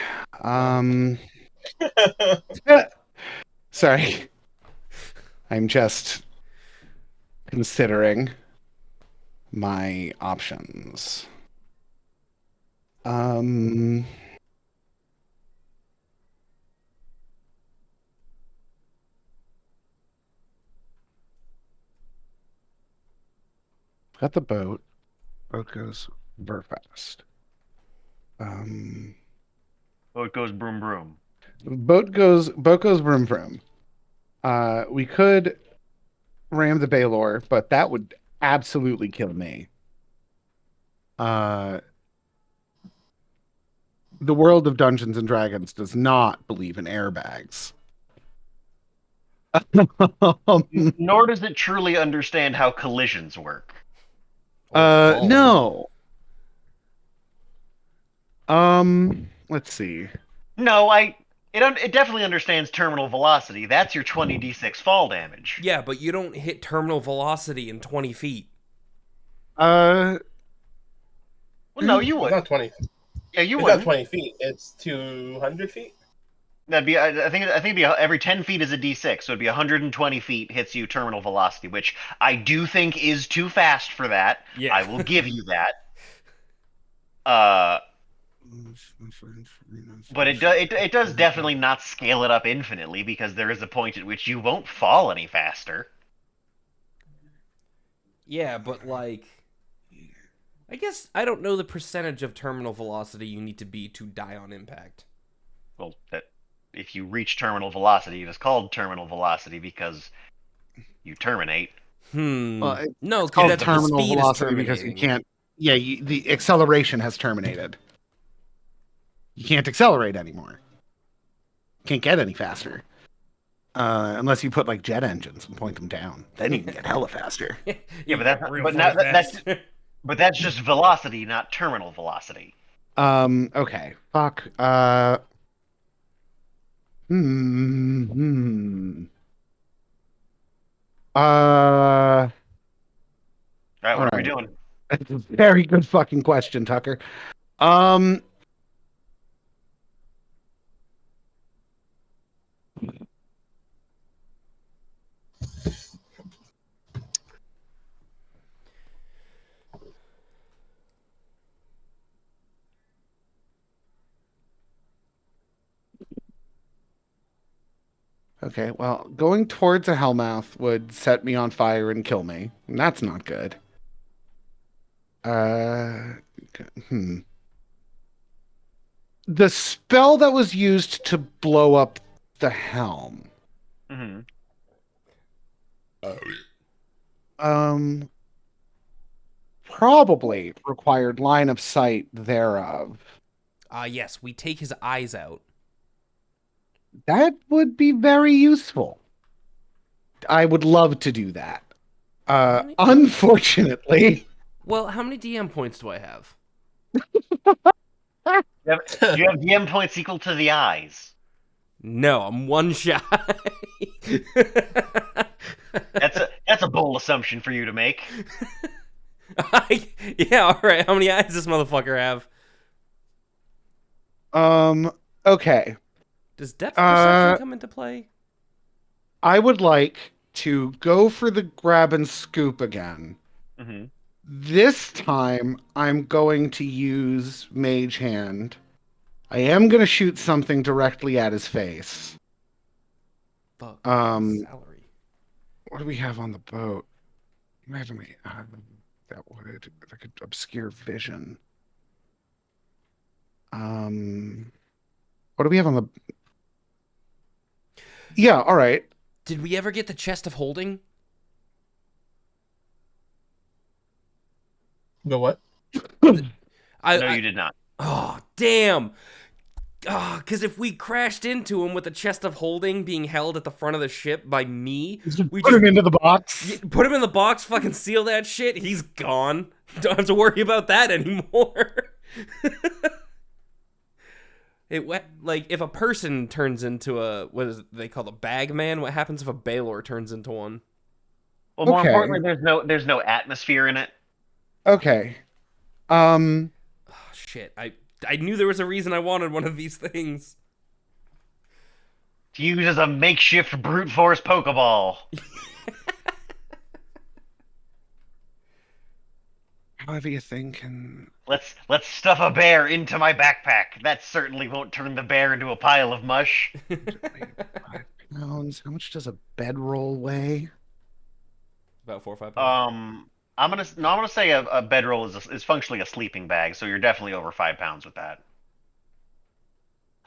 Sorry. I'm just considering my options. Got the boat. Boat goes very fast. Boat goes broom broom. Boat goes vroom vroom. We could ram the Baylor, but that would absolutely kill me. The world of Dungeons and Dragons does not believe in airbags. Nor does it truly understand how collisions work. No. Let's see. No, it definitely understands terminal velocity. That's your 20d6 fall damage. Yeah, but you don't hit terminal velocity in 20 feet. Well, no, you It's would. not 20. Yeah, you It's would. not 20 feet. It's 200 feet. That'd be. I think it'd be every 10 feet is a d6, so it'd be 120 feet hits you terminal velocity, which I do think is too fast for that. Yeah. I will give you that. But it does definitely not scale it up infinitely, because there is a point at which you won't fall any faster. Yeah, but like, I guess I don't know the percentage of terminal velocity you need to be to die on impact. Well, that if you reach terminal velocity, it is called terminal velocity because you terminate. Well, No, it's called because the terminal speed velocity is because you terminating. can't. Yeah, the acceleration has terminated. You can't accelerate anymore. Can't get any faster. Unless you put like jet engines and point them down. Then you can get hella faster. Yeah, but that's just velocity, not terminal velocity. Okay. Fuck. All All right, what are we right. doing? That's a very good fucking question, Tucker. Okay, well, going towards a Hellmouth would set me on fire and kill me. And that's not good. The spell that was used to blow up the helm. Mm-hmm. Probably required line of sight thereof. Yes, we take his eyes out. That would be very useful. I would love to do that. Unfortunately. Well, how many DM points do I have? You have DM points equal to the eyes. No, I'm one shy. That's a bold assumption for you to make. Yeah, all right. How many eyes does this motherfucker have? Okay. Does depth perception Uh, come into play? I would like to go for the grab and scoop again. Hmm. This time, I'm going to use Mage Hand. I am going to shoot something directly at his face. Fuck. Um, Salary. What do we have on the boat? Imagine me. That could obscure vision. What do we have on the? Yeah, all right. Did we ever get the chest of holding? The what? No, you did not. Oh, damn. Because if we crashed into him with a chest of holding being held at the front of the ship by me, we Put just him into the box. put him in the box, fucking seal that shit, he's gone. Don't have to worry about that anymore. Like, if a person turns into what is it they call a bag man, what happens if a Baylor turns into one? Well, more Okay. importantly, there's no atmosphere in it. Okay. Oh, shit. I knew there was a reason I wanted one of these things. To use as a makeshift brute force Pokeball. How heavy a thing can? Let's stuff a bear into my backpack. That certainly won't turn the bear into a pile of mush. 5 pounds. How much does a bedroll weigh? About 4 or 5 pounds. I'm gonna say a bedroll is functionally a sleeping bag, so you're definitely over 5 pounds with that.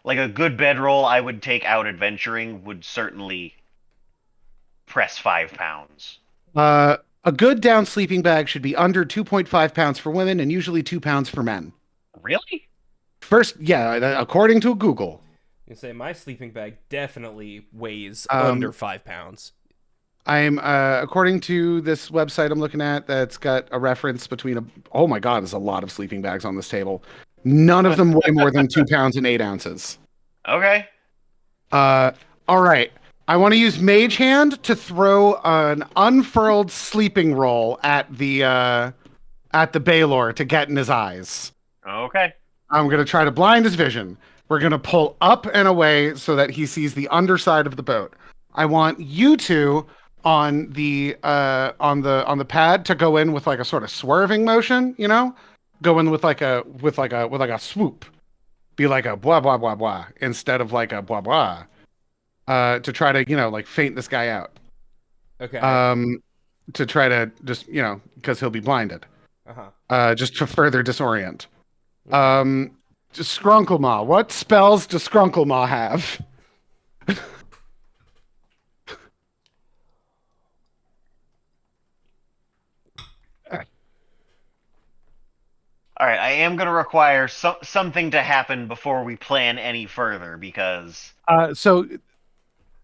Like a good bedroll, I would take out adventuring would certainly press 5 pounds. A good down sleeping bag should be under 2.5 pounds for women and usually 2 pounds for men. Really? First, yeah, according to Google. You say my sleeping bag definitely weighs Um, under 5 pounds. I'm according to this website I'm looking at that's got a reference between oh my god, there's a lot of sleeping bags on this table. None of them weigh more than 2 pounds and 8 ounces. Okay. All right. I want to use Mage Hand to throw an unfurled sleeping roll at the Baylor to get in his eyes. Okay. I'm gonna try to blind his vision. We're gonna pull up and away so that he sees the underside of the boat. I want you two on the pad to go in with like a sort of swerving motion, you know? Go in with like a swoop. Be like a blah blah blah blah instead of like a blah blah. To try to, like faint this guy out. Okay. To try to just, because he'll be blinded. Uh-huh. Just to further disorient. Just Skrunkle What spells does Skrunkle have? All right, I am going to require something to happen before we plan any further because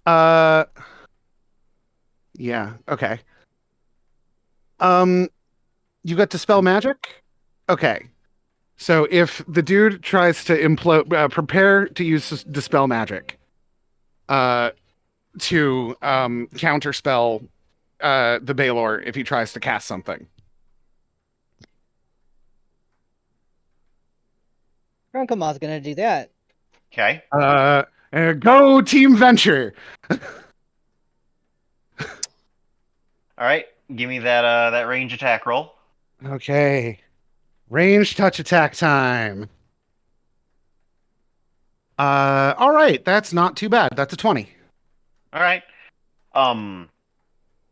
Yeah, okay. You got Dispel Magic? Okay. So if the dude tries to implode, prepare to use Dispel Magic to counterspell the Baylor if he tries to cast something. Grunkama's gonna do that. Okay. Go Team Venture. All right, give me that range attack roll. Okay. Range touch attack time. All right, that's not too bad. That's a 20. All right.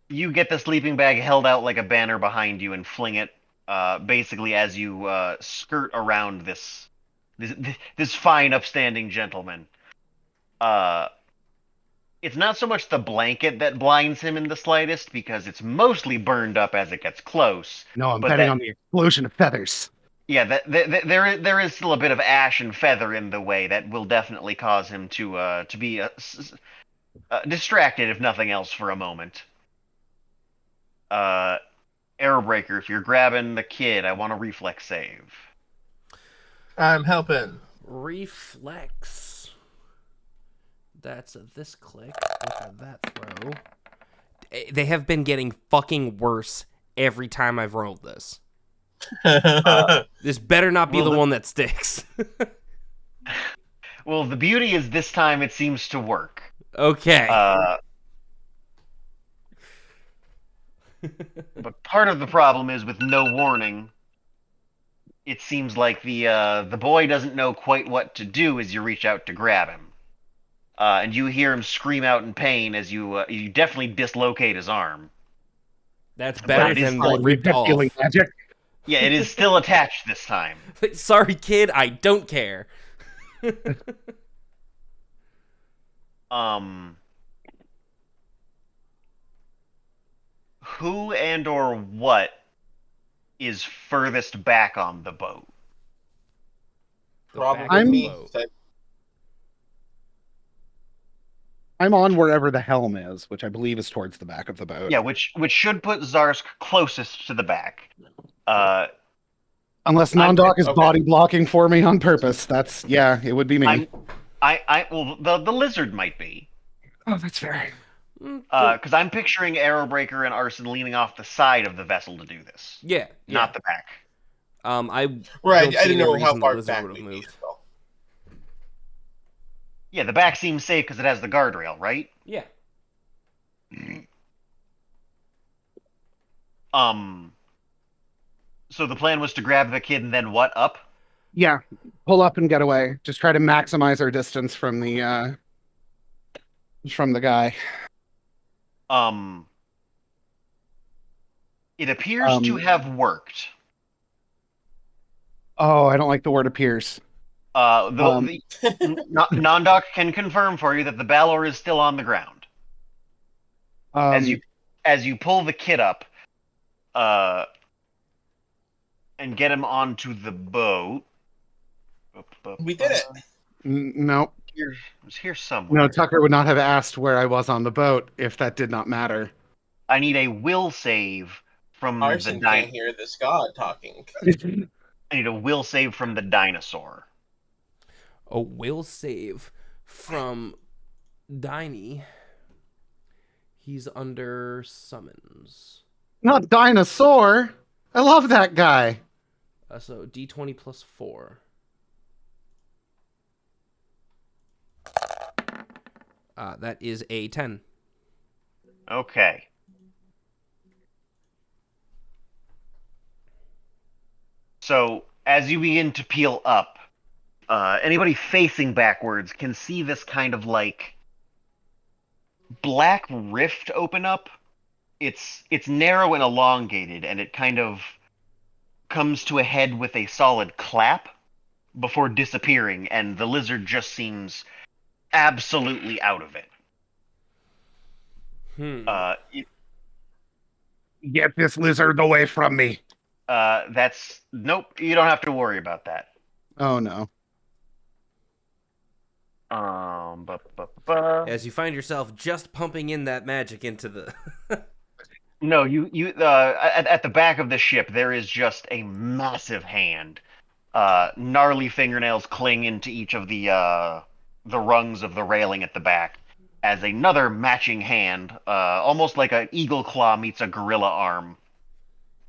You get the sleeping bag held out like a banner behind you and fling it basically as you skirt around this fine upstanding gentleman. It's not so much the blanket that blinds him in the slightest because it's mostly burned up as it gets close. No, I'm But betting that- on the explosion of feathers. Yeah, there is still a bit of ash and feather in the way that will definitely cause him to be distracted, if nothing else, for a moment. Arrowbreaker, if you're grabbing the kid, I want a reflex save. I'm helping. Reflex. That's this click. Look at that throw. They have been getting fucking worse every time I've rolled this. This better not be Well, the one that sticks. Well, the beauty is this time it seems to work. Okay. But part of the problem is with no warning. It seems like the boy doesn't know quite what to do as you reach out to grab him, and you hear him scream out in pain as you definitely dislocate his arm. That's But better it is than still- ripped off. Healing magic. Yeah, it is still attached this time. Sorry, kid. I don't care. Who and or what is furthest back on the boat? The back of Probably the me. boat. I'm on wherever the helm is, which I believe is towards the back of the boat. Yeah, which should put Zarsk closest to the back. Unless I'm- Nondok is okay. body blocking for me on purpose. It would be me. Well, the lizard might be. Oh, that's fair. Because I'm picturing Arrowbreaker and Arson leaning off the side of the vessel to do this, Yeah. not the back. I Right, don't I see didn't any know how reason the far lizard back would we'd have be. moved. So. Yeah, the back seems safe because it has the guardrail, right? Yeah. So the plan was to grab the kid and then what? Up? Yeah, pull up and get away. Just try to maximize our distance from the guy. It appears to have worked. Oh, I don't like the word appears. Nondok can confirm for you that the Balor is still on the ground. As you pull the kid up, and get him onto the boat. We did it. No, It was here somewhere. no, Tucker would not have asked where I was on the boat if that did not matter. I need a will save from Arson the can't hear this god talking. I need a will save from the dinosaur. A will save from Diney. He's under summons. Not dinosaur. I love that guy. So D20 plus 4. That is a 10. Okay. So as you begin to peel up, anybody facing backwards can see this kind of like black rift open up. It's narrow and elongated, and it kind of comes to a head with a solid clap before disappearing, and the lizard just seems absolutely out of it. Get this lizard away from me. That's nope. You don't have to worry about that. Oh no. As you find yourself just pumping in that magic into the... No, at the back of the ship there is just a massive hand. Gnarly fingernails cling into each of the rungs of the railing at the back, as another matching hand, almost like an eagle claw meets a gorilla arm,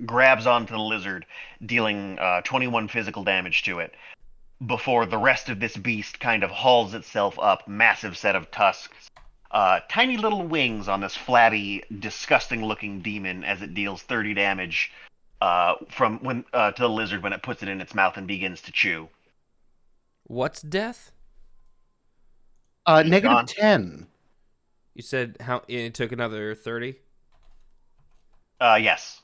grabs onto the lizard, dealing 21 physical damage to it, before the rest of this beast kind of hauls itself up, massive set of tusks, tiny little wings on this flabby, disgusting-looking demon as it deals 30 damage to the lizard when it puts it in its mouth and begins to chew. What's death? Negative Gone. 10. You said how it took another 30? Yes.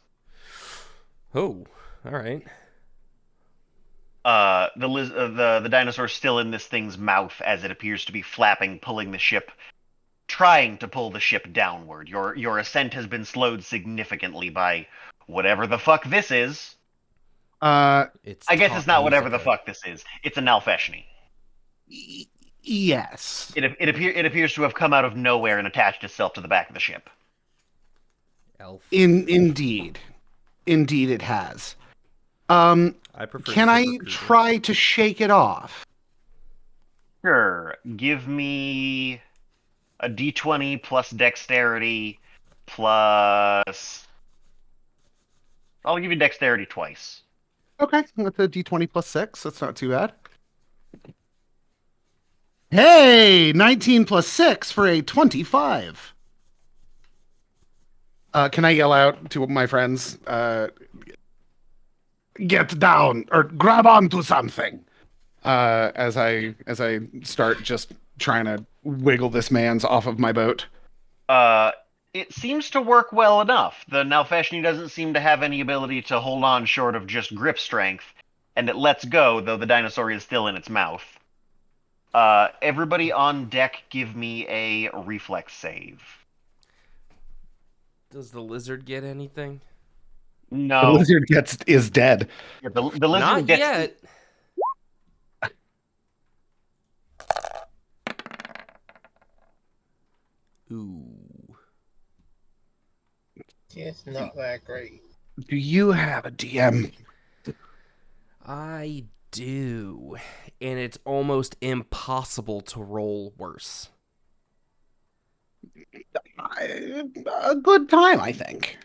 Oh, all right. The dinosaur's still in this thing's mouth as it appears to be flapping, trying to pull the ship downward. Your ascent has been slowed significantly by whatever the fuck this is. I guess it's not whatever the fuck this is. It's a Nalfeshni. Yes. It appears to have come out of nowhere and attached itself to the back of the ship. Elf. Indeed it has. I prefer Can I Zipper Creeper. try to shake it off? Sure. Give me a d20 plus dexterity plus... I'll give you dexterity twice. Okay, with a d20 plus 6. That's not too bad. Hey, 19 plus 6 for a 25. Can I yell out to my friends? Get down or grab onto something. As I start just trying to wiggle this man's off of my boat. It seems to work well enough. The Nalfeshni doesn't seem to have any ability to hold on short of just grip strength, and it lets go, though the dinosaur is still in its mouth. Everybody on deck give me a reflex save. Does the lizard get anything? No. The lizard is dead. Yeah, the lizard Not gets yet. Ooh. It's not that great. Do you have a DM? I do. And it's almost impossible to roll worse. A good time, I think.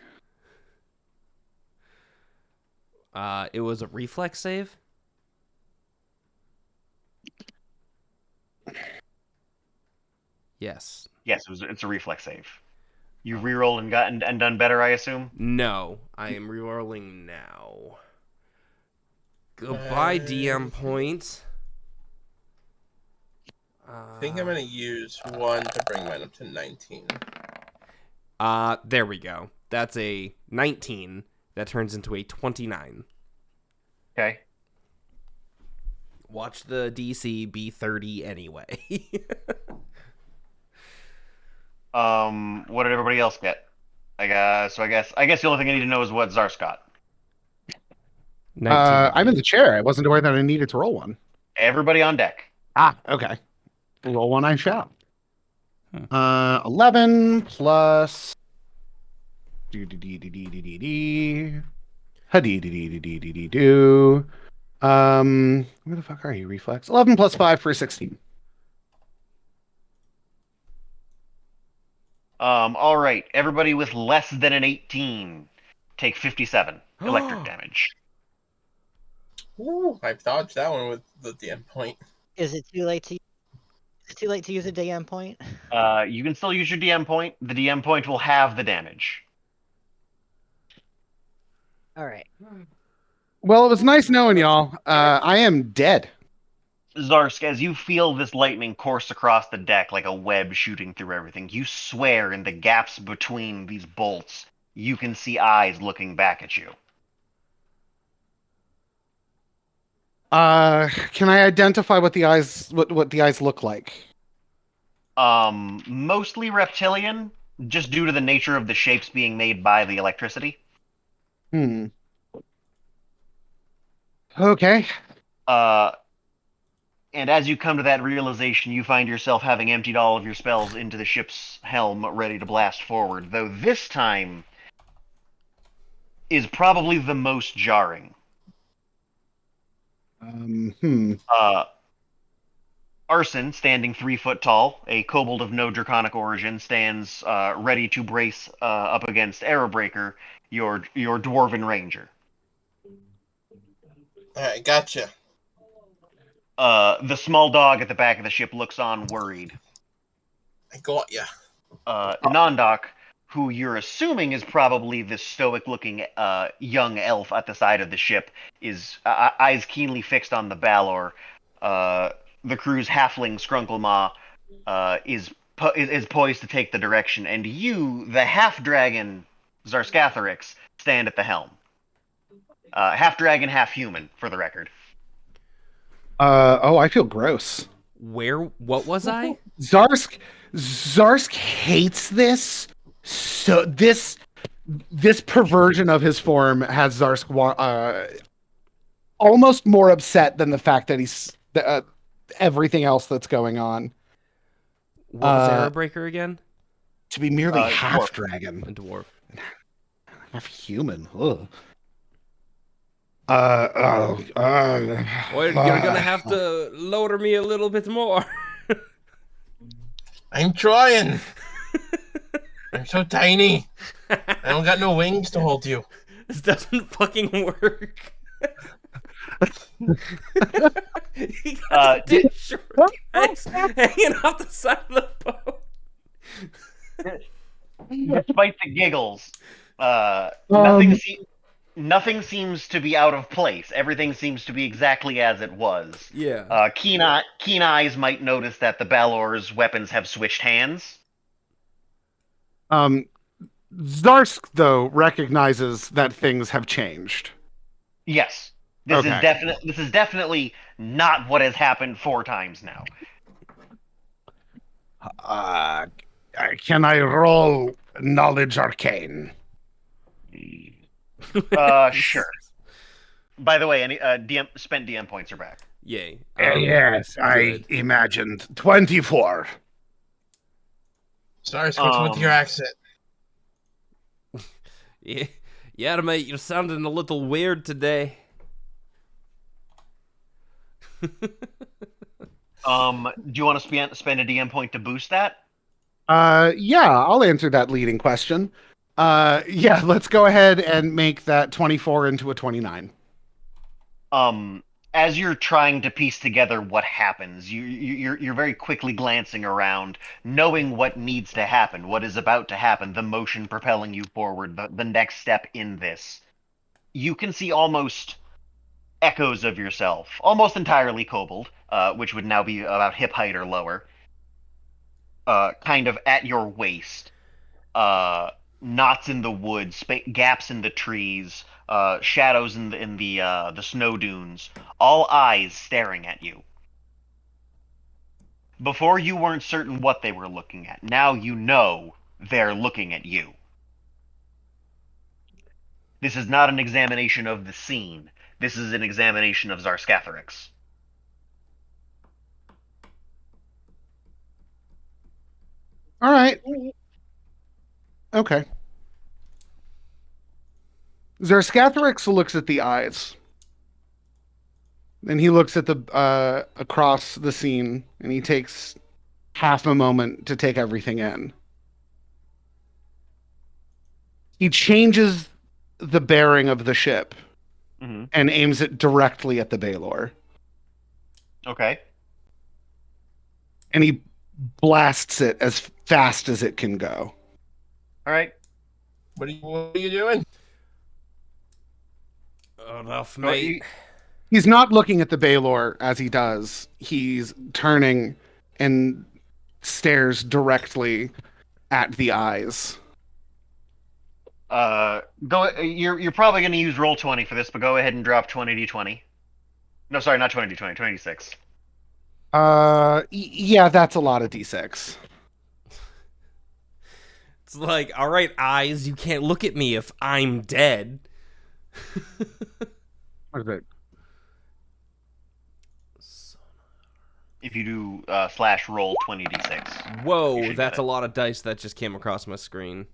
It was a reflex save? Yes. Yes, it's a reflex save. You rerolled and got and done better, I assume? No, I am rerolling now. Goodbye, DM points. I think I'm going to use 1 to bring mine up to 19. There we go. That's a 19 that turns into a 29. Okay. Watch the DC be 30 anyway. What did everybody else get? I guess the only thing I need to know is what Zarsk got. 19. I'm in the chair. I wasn't aware that I needed to roll one. Everybody on deck. Okay. Roll one I shall. 11 plus. Where the fuck are you, Reflex? 11 plus 5 for 16. All right. Everybody with less than an 18 take 57 electric damage. Ooh, I dodged that one with the DM point. Is it too late to? Is it too late to use a DM point? You can still use your DM point. The DM point will have the damage. All right. Well, it was nice knowing y'all. I am dead. Zarsk, as you feel this lightning course across the deck like a web shooting through everything, you swear in the gaps between these bolts, you can see eyes looking back at you. Can I identify what the eyes look like? Mostly reptilian, just due to the nature of the shapes being made by the electricity. Okay. And as you come to that realization, you find yourself having emptied all of your spells into the ship's helm, ready to blast forward, though this time is probably the most jarring. Arson, standing 3 foot tall, a kobold of no draconic origin, stands ready to brace up against Arrowbreaker, your dwarven ranger. Alright, gotcha. The small dog at the back of the ship looks on, worried. I got ya. Nondok, who you're assuming is probably this stoic-looking young elf at the side of the ship, is eyes keenly fixed on the Balor. The crew's halfling Skrunkle is poised to take the direction, and you, the half-dragon Zarskatharix, stand at the helm. Half-dragon, half-human, for the record. I feel gross. What was I? Zarsk hates this. So this perversion of his form has Zarsk almost more upset than the fact that he's everything else that's going on. What was Arrowbreaker again? To be merely half dragon, A dwarf. half human. Well, you're gonna have to lower me a little bit more. I'm trying. I'm so tiny. I don't got no wings to hold you. This doesn't fucking work. guys hanging off the side of the boat. Despite the giggles, Um, nothing seems to be out of place. Everything seems to be exactly as it was. Yeah. Keen eyes might notice that the Balor's weapons have switched hands. Zarsk, though, recognizes that things have changed. Yes, this Okay. is definitely not what has happened 4 times now. Can I roll knowledge arcane? Sure. By the way, any spent DM points are back. Yay. Yes, I good. imagined 24. Sorry, what's with your accent? Yeah, mate, you're sounding a little weird today. Do you want to spend a DM point to boost that? Yeah, I'll answer that leading question. Yeah, let's go ahead and make that 24 into a 29. As you're trying to piece together what happens, you're very quickly glancing around, knowing what needs to happen, what is about to happen, the motion propelling you forward, the next step in this. You can see almost echoes of yourself, almost entirely kobold, which would now be about hip height or lower, kind of at your waist. Knots in the woods, gaps in the trees, shadows in the snow dunes, all eyes staring at you. Before you weren't certain what they were looking at. Now you know they're looking at you. This is not an examination of the scene. This is an examination of Zarskathrix. All right. Okay. Zarskathrix looks at the eyes. And he looks at the across the scene, and he takes half a moment to take everything in. He changes the bearing of the ship and aims it directly at the Balor. Okay. And he blasts it as fast as it can go. All right. What are you doing? Enough, mate. He's not looking at the Balor as he does. He's turning and stares directly at the eyes. You're probably going to use roll 20 for this, but go ahead and drop 20d20. No, sorry, not 20d20, 20d6. Yeah, that's a lot of d6. It's like, all right, eyes, you can't look at me if I'm dead. What is it? If you do slash roll 20d6. Whoa, that's a lot of dice that just came across my screen.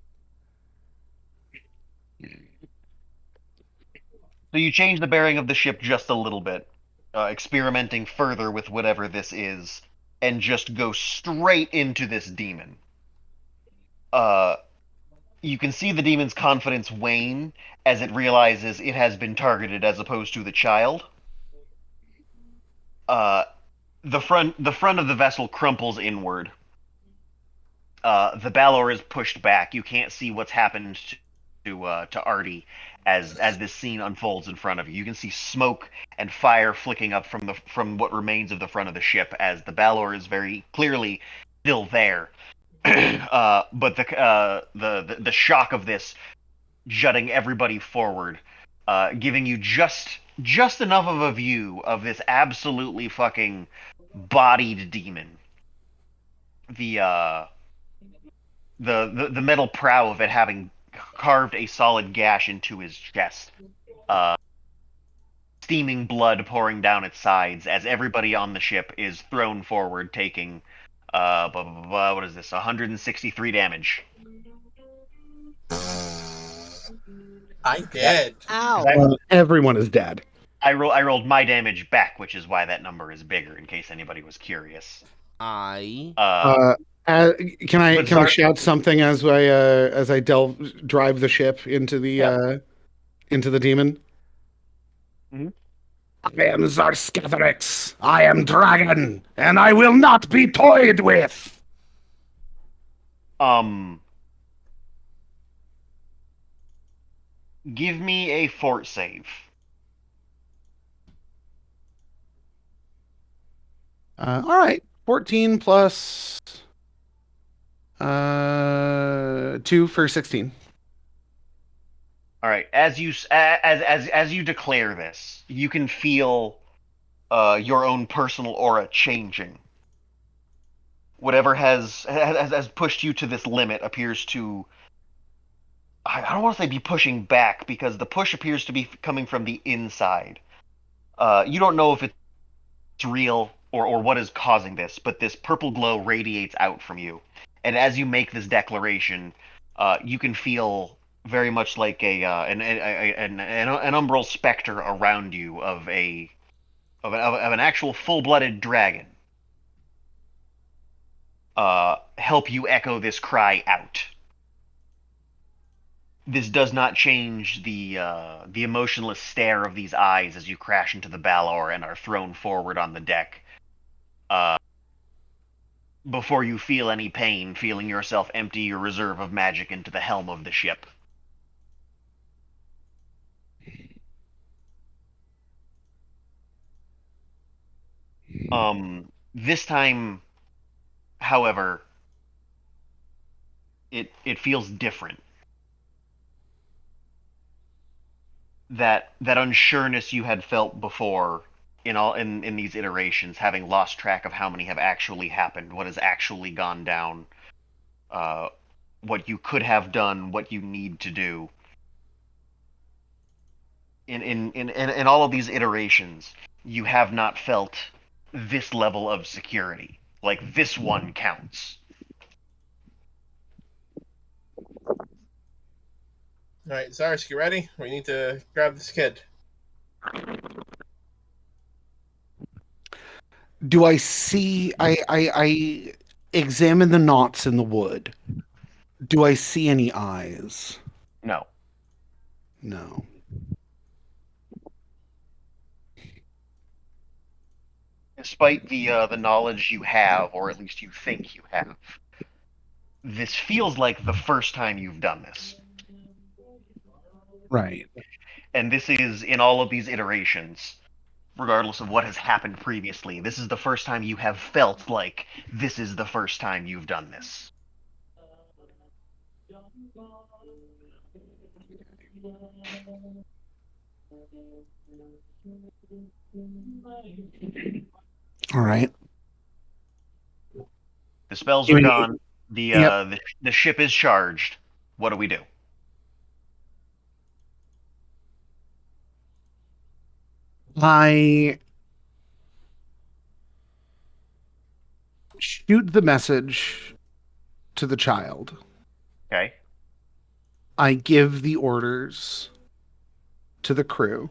So you change the bearing of the ship just a little bit, experimenting further with whatever this is, and just go straight into this demon. You can see the demon's confidence wane as it realizes it has been targeted as opposed to the child. The front of the vessel crumples inward. The Balor is pushed back. You can't see what's happened to Artie as this scene unfolds in front of you. You can see smoke and fire flicking up from what remains of the front of the ship as the Balor is very clearly still there. But the shock of this jutting everybody forward, giving you just enough of a view of this absolutely fucking bodied demon. The metal prow of it having carved a solid gash into his chest. Steaming blood pouring down its sides as everybody on the ship is thrown forward, taking what is this? 163 damage. I'm dead. Ow. Everyone is dead. I rolled my damage back, which is why that number is bigger, in case anybody was curious. I Can I shout something as I drive the ship into the demon? Mm-hmm. I am Zarskathrix. I am dragon, and I will not be toyed with. Give me a fort save. All right, 14 plus 2 for 16. All right. As you declare this, you can feel your own personal aura changing. Whatever has pushed you to this limit appears to. I don't want to say be pushing back because the push appears to be coming from the inside. You don't know if it's real or what is causing this, but this purple glow radiates out from you. And as you make this declaration, you can feel very much like an umbral specter around you of an actual full-blooded dragon. Help you echo this cry out. This does not change the emotionless stare of these eyes as you crash into the Balor and are thrown forward on the deck. Before you feel any pain, feeling yourself empty your reserve of magic into the helm of the ship. This time, however, it feels different. That unsureness you had felt before in these iterations, having lost track of how many have actually happened, what has actually gone down, what you could have done, what you need to do. In all of these iterations, you have not felt this level of security. Like, this one counts. All right, Zarsk, you ready? We need to grab this kid. Do I see? I examine the knots in the wood. Do I see any eyes? No. No. Despite the knowledge you have, or at least you think you have, this feels like the first time you've done this. Right. And this is, in all of these iterations, regardless of what has happened previously, this is the first time you have felt like this is the first time you've done this. All right. The spells are gone. The ship is charged. What do we do? I shoot the message to the child. Okay. I give the orders to the crew,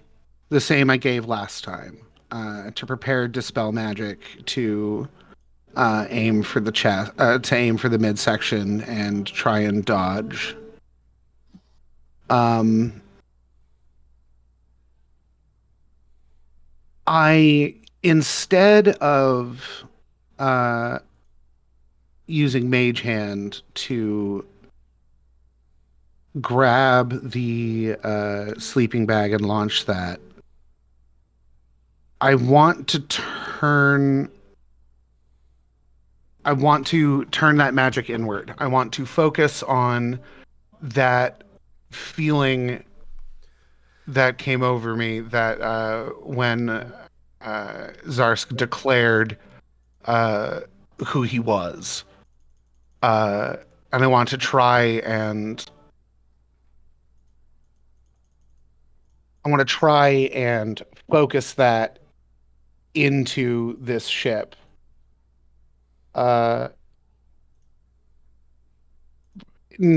the same I gave last time, to prepare dispel magic, to aim for the chest, to aim for the midsection, and try and dodge. I, instead of using Mage Hand to grab the sleeping bag and launch that, I want to turn that magic inward. I want to focus on that feeling that came over me that when Zarsk declared who he was. And I want to try and focus that into this ship.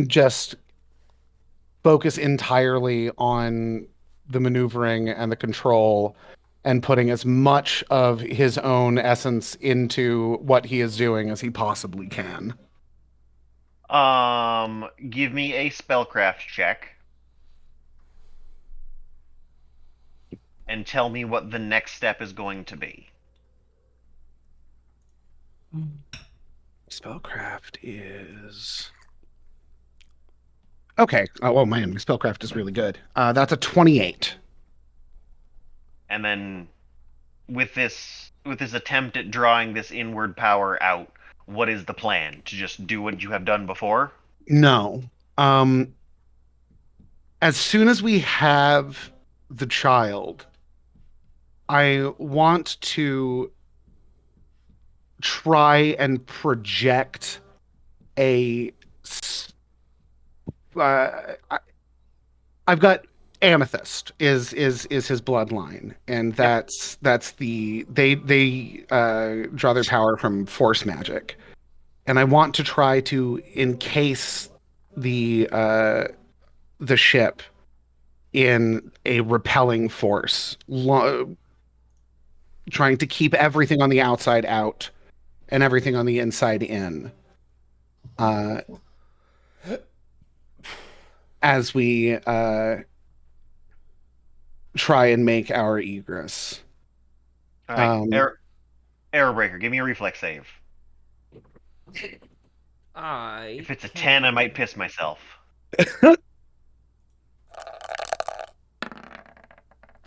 Just focus entirely on the maneuvering and the control and putting as much of his own essence into what he is doing as he possibly can. Give me a spellcraft check. and tell me what the next step is going to be. Spellcraft is okay. Oh, well, man, my spellcraft is really good. That's a 28. And then with this attempt at drawing this inward power out, what is the plan? To just do what you have done before? No. As soon as we have the child, I want to try and project a. I've got Amethyst is his bloodline, and that's they draw their power from force magic, and I want to try to encase the ship in a repelling force, trying to keep everything on the outside out and everything on the inside in. As we try and make our egress. All right, Arrow Breaker, give me a reflex save. If it's a 10, I might piss myself. It's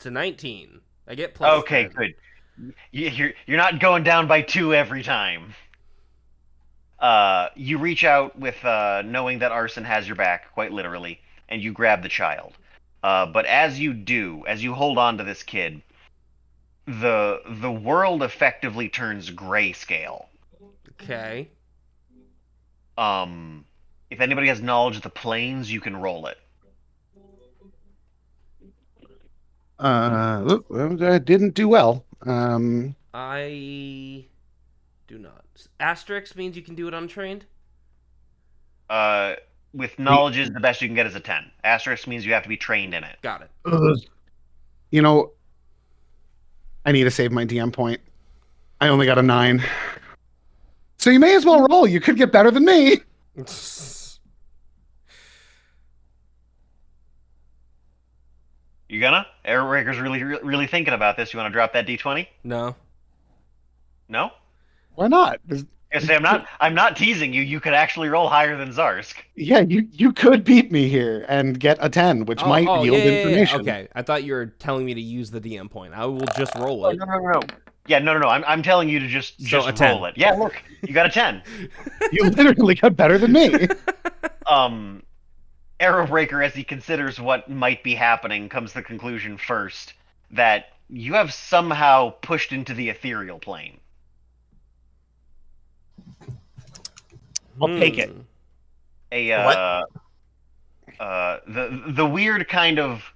a 19. I get plus. Okay, 10. good. You're not going down by 2 every time. You reach out with knowing that Arson has your back, quite literally, and you grab the child. But as you do, as you hold on to this kid, the world effectively turns grayscale. Okay. If anybody has knowledge of the planes, you can roll it. I didn't do well. I do not. Asterisk means you can do it untrained? With knowledge is the best you can get is a 10. Asterisk means you have to be trained in it. Got it. You know, I need to save my DM point. I only got a 9. So you may as well roll. You could get better than me. You gonna? Airbreaker's really thinking about this. You want to drop that D20? No. No? Why not? I say I'm not teasing you. You could actually roll higher than Zarsk. Yeah, you could beat me here and get a 10, which might yield information. Okay, I thought you were telling me to use the DM point. I will just roll it. No. Yeah, no. I'm telling you to just roll it. Yeah, look, you got a 10. You literally got better than me. Arrowbreaker, as he considers what might be happening, comes to the conclusion first that you have somehow pushed into the ethereal plane. I'll take it. The weird kind of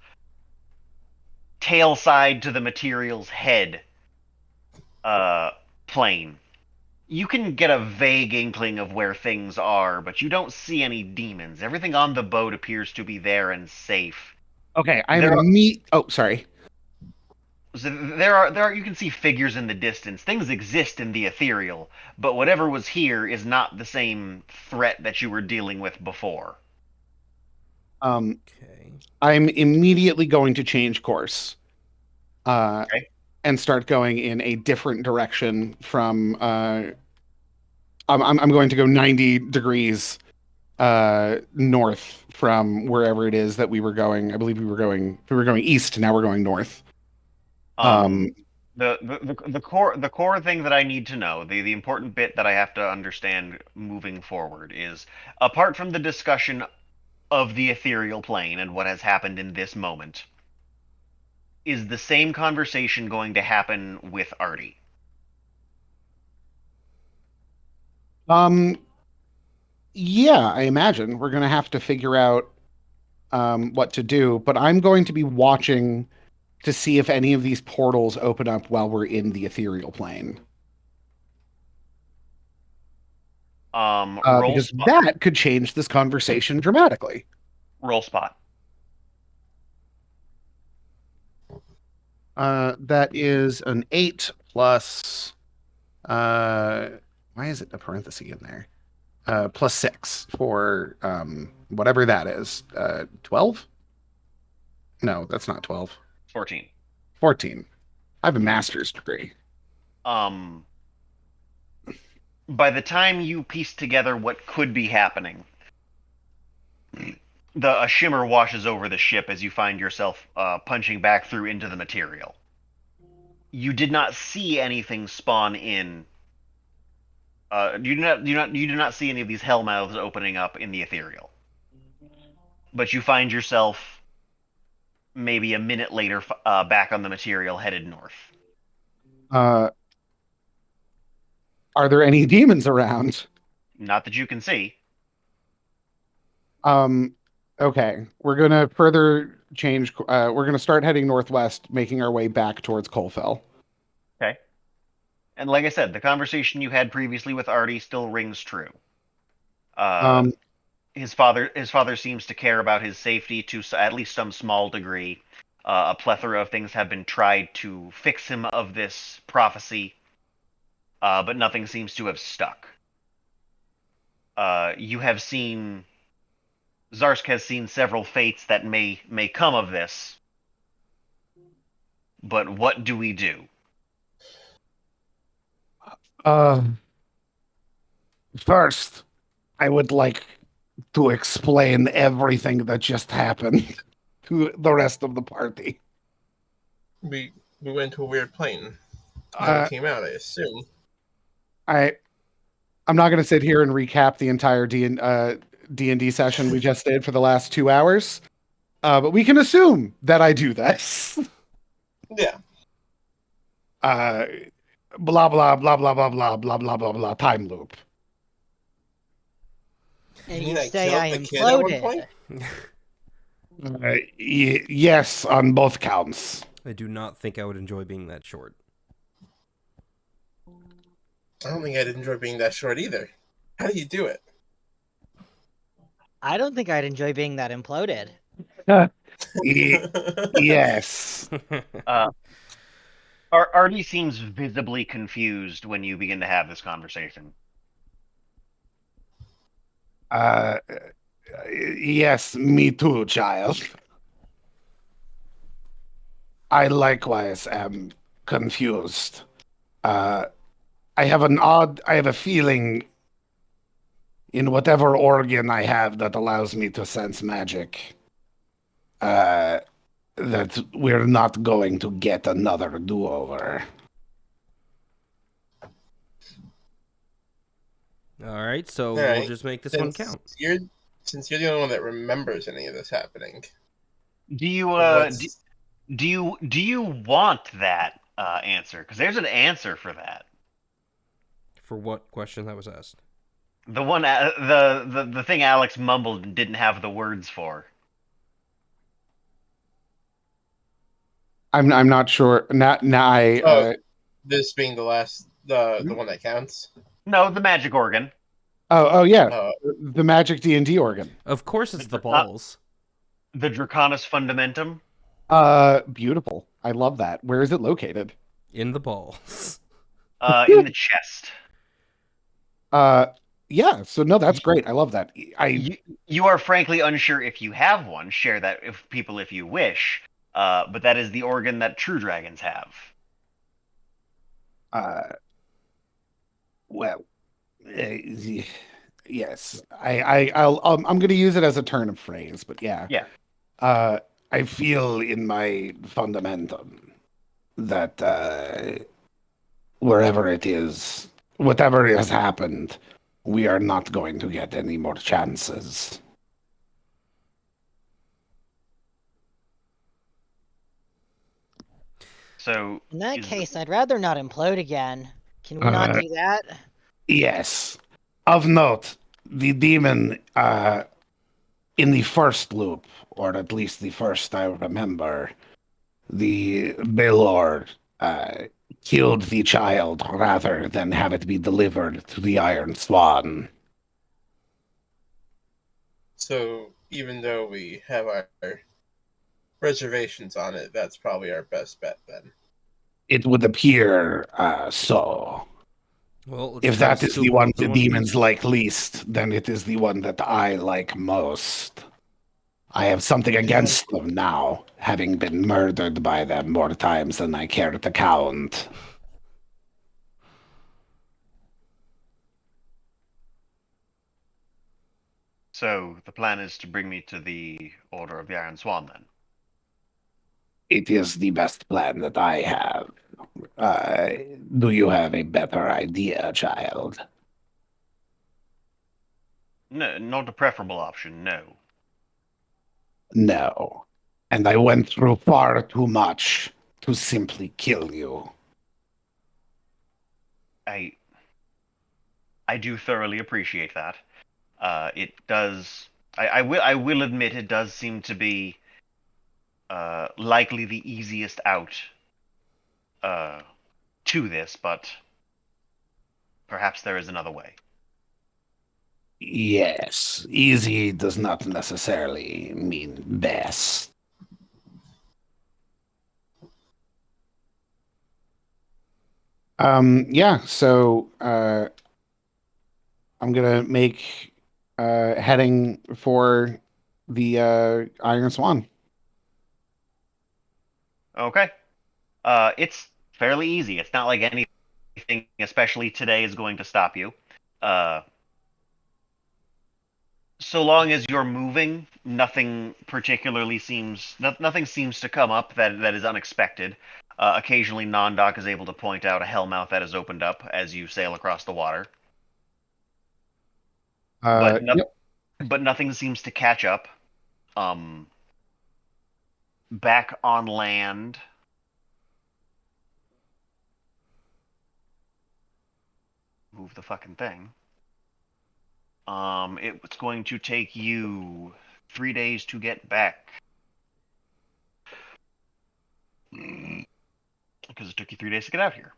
tail side to the material's head plane. You can get a vague inkling of where things are, but you don't see any demons. Everything on the boat appears to be there and safe. Okay, sorry. So there are you can see figures in the distance. Things exist in the ethereal, but whatever was here is not the same threat that you were dealing with before. Okay. I'm immediately going to change course. Okay. And start going in a different direction from I'm going to go 90 degrees north from wherever it is that we were going. I believe we were going east, now we're going north. The core thing that I need to know, the important bit that I have to understand moving forward is, apart from the discussion of the ethereal plane and what has happened in this moment, is the same conversation going to happen with Artie? Yeah, I imagine we're going to have to figure out what to do, but I'm going to be watching to see if any of these portals open up while we're in the ethereal plane. Because that could change this conversation dramatically. Roll spot. That is an 8 plus. Why is it a parenthesis in there? Plus 6 for whatever that is. 12? No, that's not 12. 14. 14. I have a master's degree. By the time you piece together what could be happening, a shimmer washes over the ship as you find yourself punching back through into the material. You did not see anything spawn in. You do not see any of these hell mouths opening up in the ethereal. But you find yourself maybe a minute later back on the material, headed north. Are there any demons around? Not that you can see. Okay. We're gonna further change. We're gonna start heading northwest, making our way back towards Colfell. Okay. And like I said, the conversation you had previously with Artie still rings true. His father seems to care about his safety to at least some small degree. A plethora of things have been tried to fix him of this prophecy, but nothing seems to have stuck. You have seen... Zarsk has seen several fates that may come of this. But what do we do? First, I would like to explain everything that just happened to the rest of the party. We went to a weird plane. We came out, I assume. I'm not going to sit here and recap the entire D&D session we just did for the last 2 hours, but we can assume that I do this. Yeah. Blah blah blah blah blah blah blah blah blah blah time loop. And You you mean I say killed I the kid at one imploded. point? Yes, on both counts. I do not think I would enjoy being that short. I don't think I'd enjoy being that short either. How do you do it? I don't think I'd enjoy being that imploded. Yes. Artie seems visibly confused when you begin to have this conversation. Yes, me too, child. I likewise am confused. I have a feeling in whatever organ I have that allows me to sense magic, that we're not going to get another do-over. All right, so All we'll right. just make this one count. Since you're the only one that remembers any of this happening. Do you what's- do you want that answer? Because there's an answer for that. For what question that was asked? The one the thing Alex mumbled and didn't have the words for. I'm not sure. This being the last, the one that counts. No, the magic organ. Oh yeah, Uh, the magic D&D organ. Of course, it's the balls. The Draconis Fundamentum. Beautiful. I love that. Where is it located? In the balls. In the chest. Yeah. So no, that's great. I love that. You are frankly unsure if you have one. Share that if you wish. But that is the organ that true dragons have. Well, yes. I'm going to use it as a turn of phrase, but yeah. Yeah. I feel in my fundamentum that wherever it is, whatever has happened, we are not going to get any more chances. So In that case, I'd rather not implode again. Can we not do that? Yes. Of note, the demon in the first loop, or at least the first I remember, the Baylord killed the child rather than have it be delivered to the Iron Swan. So even though we have our reservations on it, that's probably our best bet then. It would appear so. Well, If that is the one the demons like least, then it is the one that I like most. I have something against them now, having been murdered by them more times than I care to count. So the plan is to bring me to the Order of the Iron Swan, then. It is the best plan that I have. Uh, do you have a better idea, child? No, not a preferable option. No. No. And I went through far too much to simply kill you. I do thoroughly appreciate that. It does. I will admit it does seem to be likely the easiest out to this, but perhaps there is another way. Yes, easy does not necessarily mean best. Yeah, so I'm gonna make heading for the Iron Swan. Okay. It's fairly easy. It's not like anything, especially today, is going to stop you. Uh, so long as you're moving, nothing particularly seems nothing seems to come up that is unexpected. Occasionally, Nondoc is able to point out a hellmouth that has opened up as you sail across the water, but Yep. but nothing seems to catch up. Um, Back on land, move the fucking thing. It's going to take you 3 days to get back. Because it took you 3 days to get out here.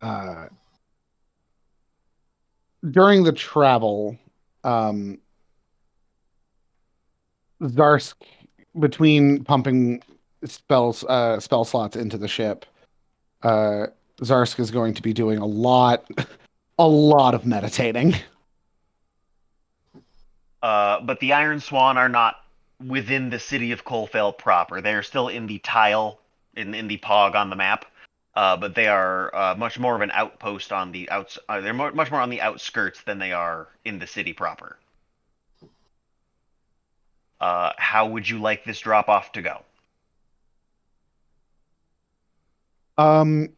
Uh, During the travel, um, Zarsk, between pumping spell slots into the ship, Zarsk is going to be doing a lot of meditating. But the Iron Swan are not within the city of Colfell proper. They are still in the tile, in the pog on the map. But they are much more of an outpost on the outs. They're much more on the outskirts than they are in the city proper. How would you like this drop off to go? Um,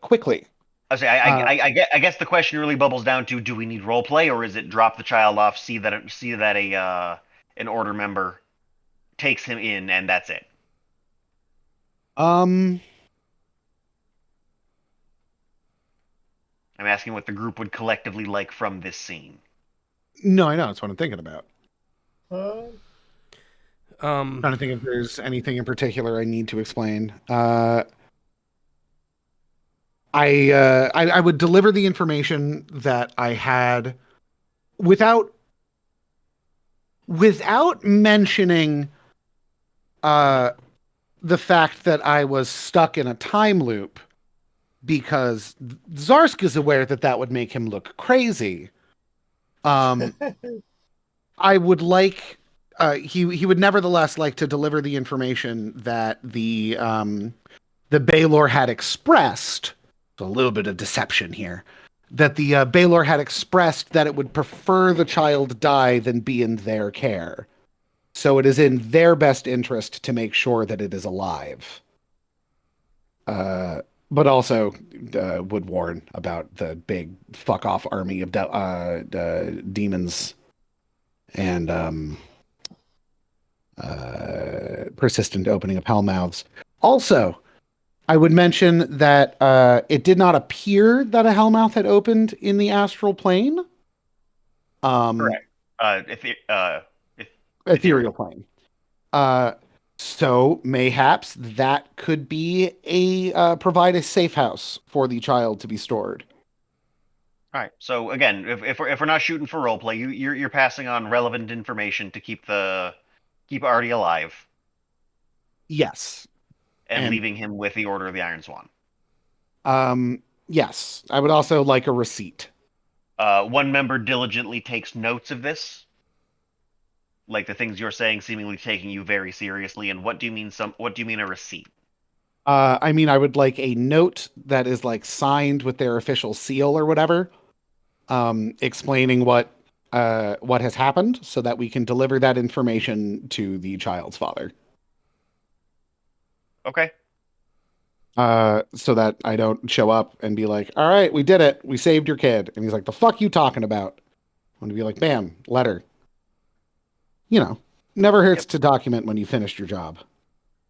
Quickly. I guess the question really bubbles down to: do we need role play, or is it drop the child off, see that an order member takes him in, and that's it? Um, I'm asking what the group would collectively like from this scene. no, I know. That's what I'm thinking about. Um, Trying to think if there's anything in particular I need to explain. I would deliver the information that I had without mentioning uh the fact that I was stuck in a time loop, because Zarsk is aware that that would make him look crazy. Um, I would like he would nevertheless like to deliver the information that the Baylor had expressed. So a little bit of deception here. That the Baylor had expressed that it would prefer the child die than be in their care. So it is in their best interest to make sure that it is alive. But also would warn about the big fuck off army of demons and persistent opening of hellmouths. Also, I would mention that it did not appear that a hellmouth had opened in the astral plane. Correct. Ethereal plane. So mayhaps that could be provide a safe house for the child to be stored. All right. So again, if we're not shooting for roleplay, you're passing on relevant information to keep Artie alive Yes, and and leaving him with the Order of the Iron Swan. Yes, I would also like a receipt. One member diligently takes notes of this, like the things you're saying, seemingly taking you very seriously. And what do you mean? What do you mean a receipt? I mean, I would like a note that is like signed with their official seal or whatever, explaining what has happened, so that we can deliver that information to the child's father. Okay. So that I don't show up and be like, "All right, we did it. We saved your kid." And he's like, "The fuck you talking about?" I'm gonna be like, "Bam, letter." You know, never hurts Yep. to document when you finished your job.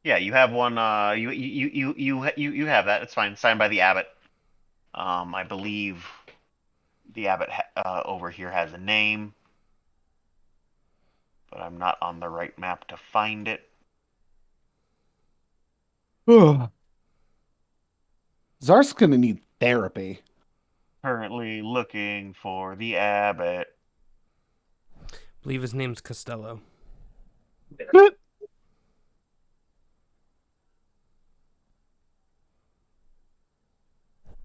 Yeah, you have one. You have that. It's fine. Signed by the abbot. I believe the abbot over here has a name, but I'm not on the right map to find it. Zar's gonna need therapy. Currently looking for the abbot. I believe his name's Costello.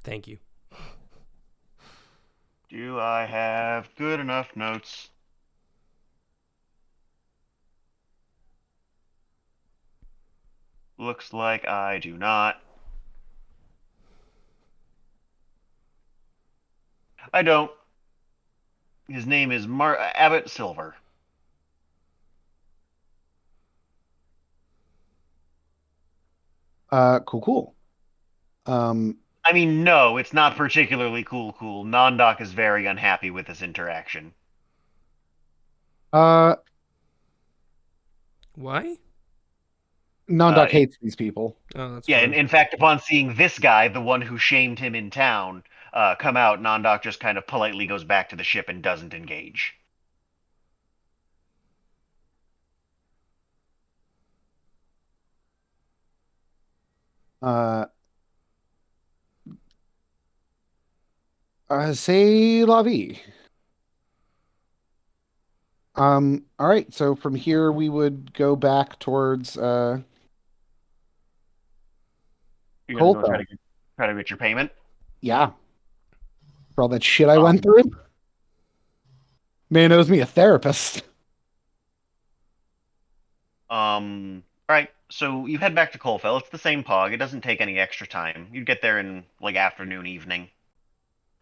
Thank you. Do I have good enough notes? Looks like I do not. I don't. His name is Abbot Silver. Cool. I mean, no, it's not particularly cool. Nondoc is very unhappy with this interaction. Uh, Why? Nondoc In, hates these people. Oh, that's yeah, fine. in fact, upon seeing this guy, the one who shamed him in town, come out, Nondoc just kind of politely goes back to the ship and doesn't engage. Uh, say la vie. All right, so from here we would go back towards You're gonna go Colville. try to get your payment. Yeah, for all that shit I went Um, through. Man owes me a therapist. All right. So you head back to Colfell. It's the same pog. It doesn't take any extra time. You'd get there in like afternoon, evening.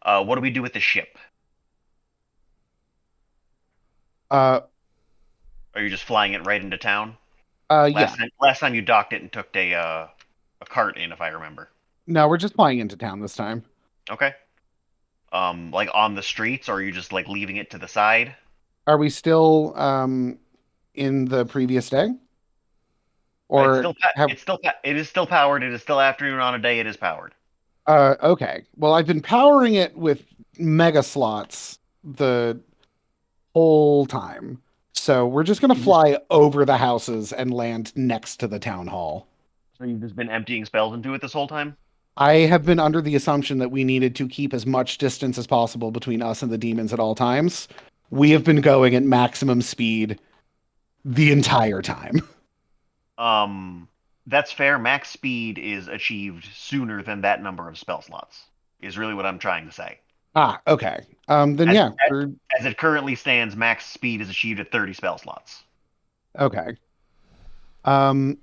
What do we do with the ship? Uh, Are you just flying it right into town? yeah. Last time you docked it and took a cart in, if I remember. No, we're just flying into town this time. Okay. Like on the streets, or are you just like leaving it to the side? Are we still in the previous day? It's Or have it is still powered. It is still afternoon on a day. It is powered. okay. Well, I've been powering it with mega slots the whole time. So we're just gonna fly over the houses and land next to the town hall. So you've just been emptying spells into it this whole time? I have been under the assumption that we needed to keep as much distance as possible between us and the demons at all times. We have been going at maximum speed the entire time. That's fair. Max speed is achieved sooner than that number of spell slots, is really what I'm trying to say. Ah, okay. Then As, yeah, we're as it currently stands, max speed is achieved at 30 spell slots. okay. All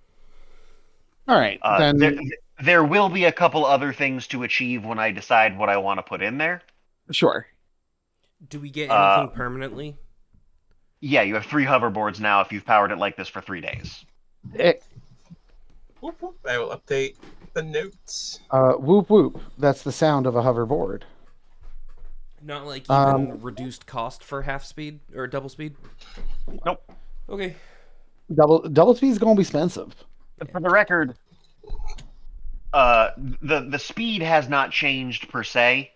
right, then There will be a couple other things to achieve when I decide what I want to put in there. sure. Do we get Uh, anything permanently? Yeah, you have 3 hoverboards now if you've powered it like this for 3 days. Whoop, whoop. I will update the notes. Whoop whoop. That's the sound of a hoverboard. Not like even reduced cost for half speed or double speed? Nope. Okay. Double speed is gonna be expensive. For the record, the speed has not changed per se.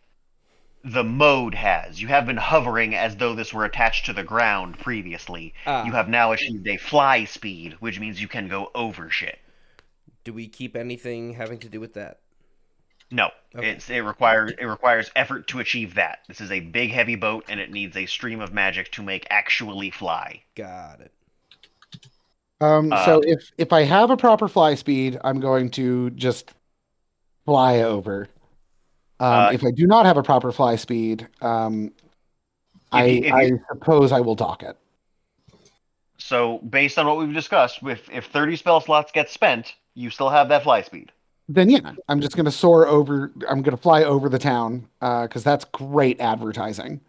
The mode has. You have been hovering as though this were attached to the ground previously. Ah. You have now achieved a fly speed, which means you can go over shit. Do we keep anything having to do with that? No, Okay. it requires effort to achieve that. This is a big heavy boat, and it needs a stream of magic to make actually fly. Got it. So if I have a proper fly speed, I'm going to just fly over. If I do not have a proper fly speed, if I you suppose I will dock it. so based on what we've discussed, if 30 spell slots get spent, you still have that fly speed. Then yeah, I'm just gonna soar over. I'm gonna fly over the town because that's great advertising.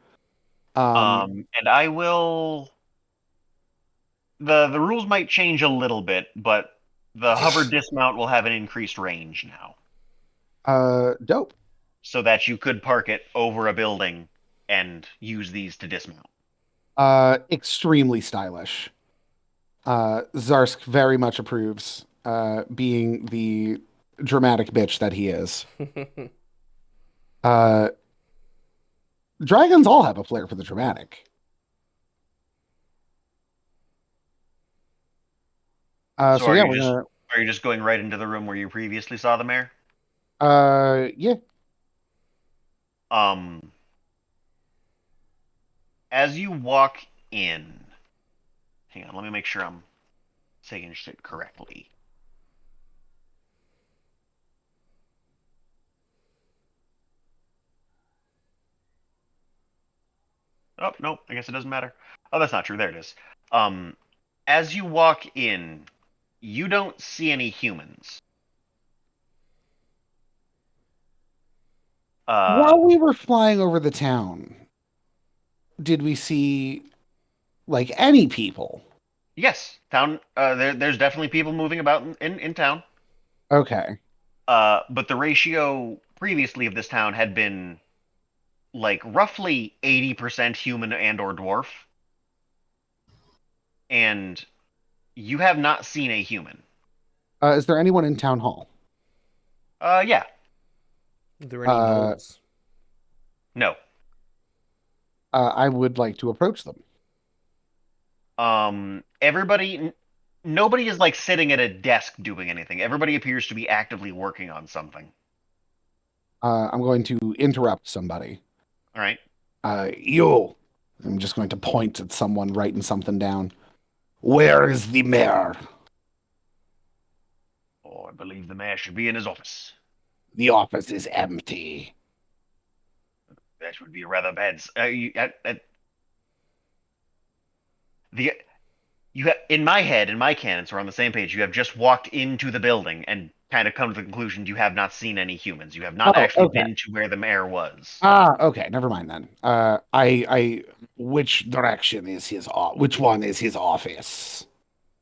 And I will. The rules might change a little bit, but the hover dismount will have an increased range now, Dope. so that you could park it over a building and use these to dismount. Extremely stylish. Zarsk very much approves, being the dramatic bitch that he is. Uh, Dragons all have a flair for the dramatic. So So yeah, we're gonna. are you just going right into the room where you previously saw the mayor? Yeah. Um, as you walk in, hang on, let me make sure I'm saying shit correctly. Oh, nope, I guess it doesn't matter. Oh, that's not true. There it is. Um, as you walk in, you don't see any humans. While we were flying over the town, did we see like any people? Yes, town. There's definitely people moving about in town. Okay. But the ratio previously of this town had been like roughly 80% human and or dwarf, and you have not seen a human. Is there anyone in town hall? Yeah, Are there any Uh, moles? no. I would like to approach them. Nobody is like sitting at a desk doing anything. Everybody appears to be actively working on something. I'm going to interrupt somebody. All right. You. I'm just going to point at someone writing something down. Where is the mayor? Oh, I believe the mayor should be in his office. The office is empty. That would be a rather bad. The you have in my head, in my canon, so we're on the same page. You have just walked into the building and kind of come to the conclusion you have not seen any humans. You have not Oh, actually okay. been to where the mayor was. Okay. Never mind then. Which direction is his? Which one is his office?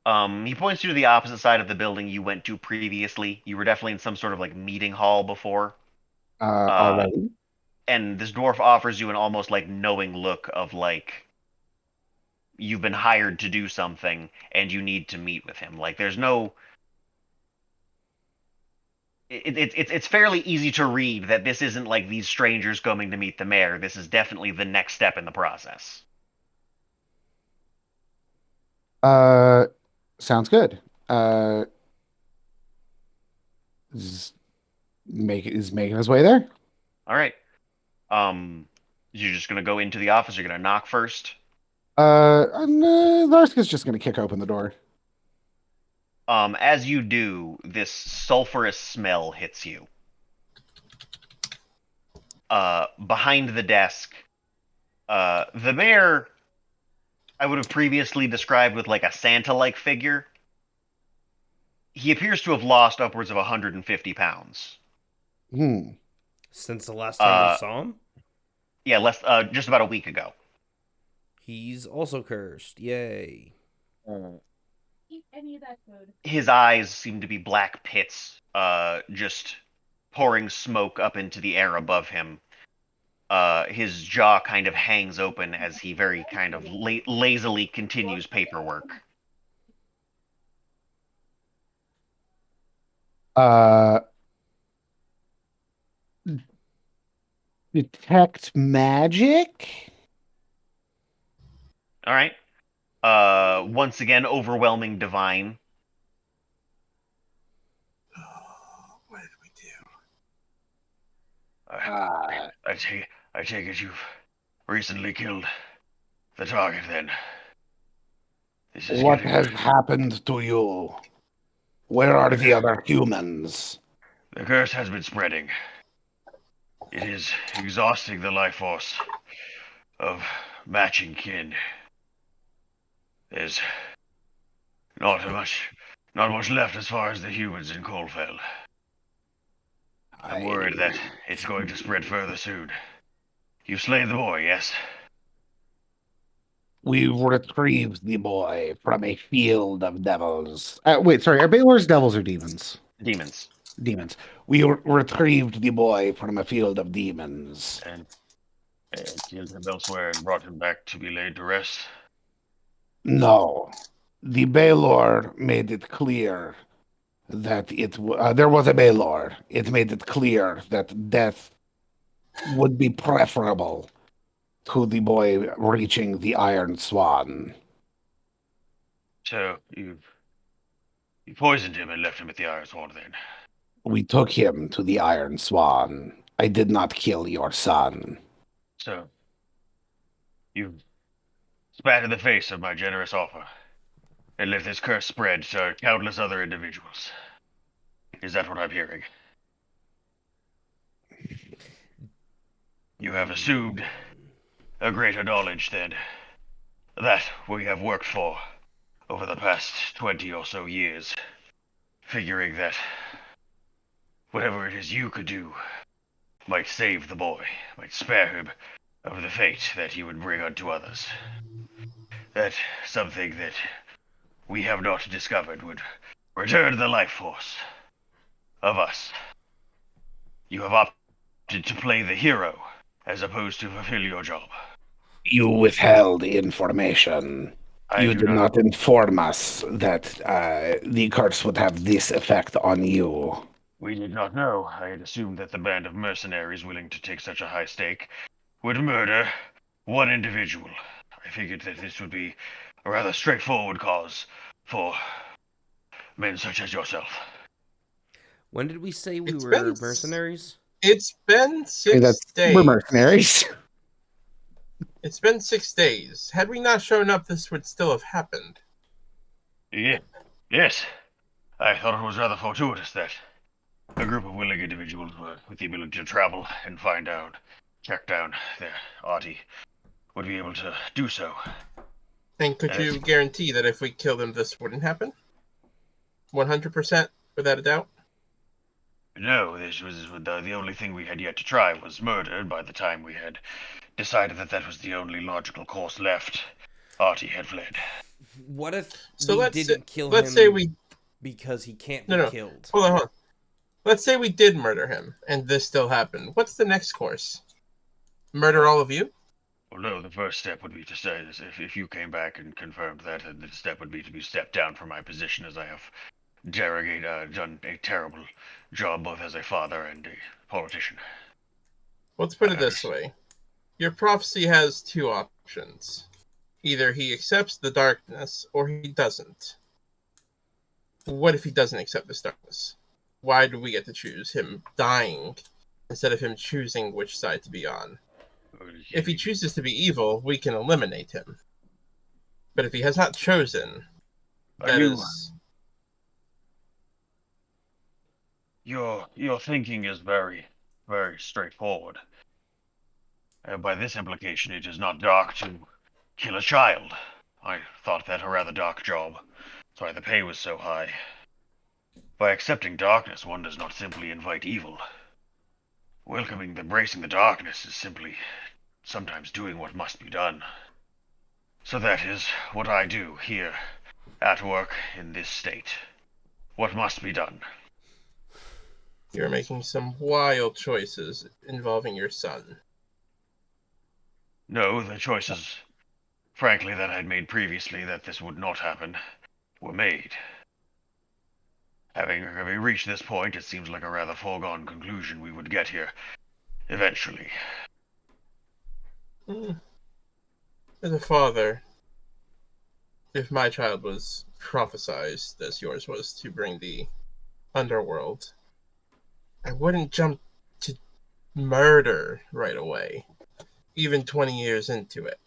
He points you to the opposite side of the building you went to previously. You were definitely in some sort of like meeting hall before. Already. And this dwarf offers you an almost like knowing look of like you've been hired to do something and you need to meet with him. Like there's no it's fairly easy to read that this isn't like these strangers coming to meet the mayor. This is definitely the next step in the process. Uh, Sounds good. Uh, is making his way there. All right. You're just gonna go into the office. You're gonna knock first. Larska's just gonna kick open the door. As you do, this sulfurous smell hits you. Behind the desk, the mayor I would have previously described with like a Santa-like figure. He appears to have lost upwards of 150 pounds. Since the last time we Uh, saw him, yeah, just about a week ago. he's also cursed. Yay. Eat any of that food. His eyes seem to be black pits, just pouring smoke up into the air above him. His jaw kind of hangs open as he very kind of lazily continues paperwork. Uh, Detect magic. All right. Once again, overwhelming divine. Oh, what did we do? I take it you've recently killed the target. Then this is What getting has happened to you? Where are the other humans? The curse has been spreading. It is exhausting the life force of matching kin. There's not much left as far as the humans in Coalfell. I'm worried that it's going to spread further soon. You slayed the boy, yes? We retrieved the boy from a field of devils. Wait, sorry. Are Baylor's devils or demons? Demons. Demons. We retrieved the boy from a field of demons. And killed him elsewhere and brought him back to be laid to rest. No. The Baylor made it clear that there was a Baylor. It made it clear that death would be preferable to the boy reaching the Iron Swan. So you poisoned him and left him at the Iron Swan then? We took him to the Iron Swan. I did not kill your son. So you spat in the face of my generous offer and let this curse spread to countless other individuals. Is that what I'm hearing? You have assumed a greater knowledge than that we have worked for over the past 20 or so years, figuring that whatever it is you could do might save the boy, might spare him of the fate that he would bring unto others. That something that we have not discovered would return the life force of us. You have opted to play the hero as opposed to fulfill your job. You withheld information. You did not inform us that the curse would have this effect on you. We did not know. I had assumed that the band of mercenaries willing to take such a high stake would murder one individual. I figured that this would be a rather straightforward cause for men such as yourself. When did we say we It's were been- mercenaries? It's been 6 days. We're mercenaries. It's been 6 days. Had we not shown up, this would still have happened. Yeah. Yes. I thought it was rather fortuitous that a group of willing individuals with the ability to travel and track down their Artie would be able to do so. And could you guarantee that if we killed him, this wouldn't happen? 100%, without a doubt? No, this was the only thing we had yet to try was murder. By the time we had decided that that was the only logical course left, Artie had fled. What if So we let's didn't kill him let's say we because he can't No, be no. killed? hold on. Let's say we did murder him, and this still happened. What's the next course? Murder all of you? Well, no, the first step would be to say this. If you came back and confirmed that, the step would be to be stepped down from my position, as I have done a terrible job both as a father and a politician. Let's put it this way. Your prophecy has two options. Either he accepts the darkness, or he doesn't. What if he doesn't accept this darkness? Why do we get to choose him dying instead of him choosing which side to be on? If he chooses to be evil, we can eliminate him. But if he has not chosen, that is... Your thinking is very, very straightforward. And by this implication, it is not dark to kill a child. I thought that a rather dark job. That's why the pay was so high. By accepting darkness, one does not simply invite evil. Embracing the darkness is simply sometimes doing what must be done. So that is what I do here, at work in this state. What must be done. You're making some wild choices involving your son. No, the choices, frankly, that I'd made previously that this would not happen, were made. Having reached this point, it seems like a rather foregone conclusion we would get here, eventually. As a father, if my child was prophesized as yours was to bring the underworld, I wouldn't jump to murder right away, even 20 years into it.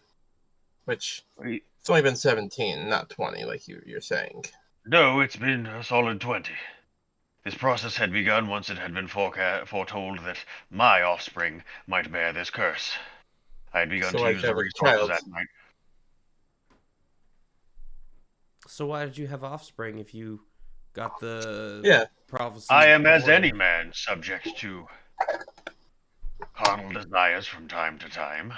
Which, it's only been 17, not 20, like you're saying. No, it's been a solid 20. This process had begun once it had been foretold that my offspring might bear this curse. I had begun So to I use the have a resources child. at night. So why did you have offspring if you got the Yeah. prophecy? I am as beforehand? any man, subject to carnal desires from time to time.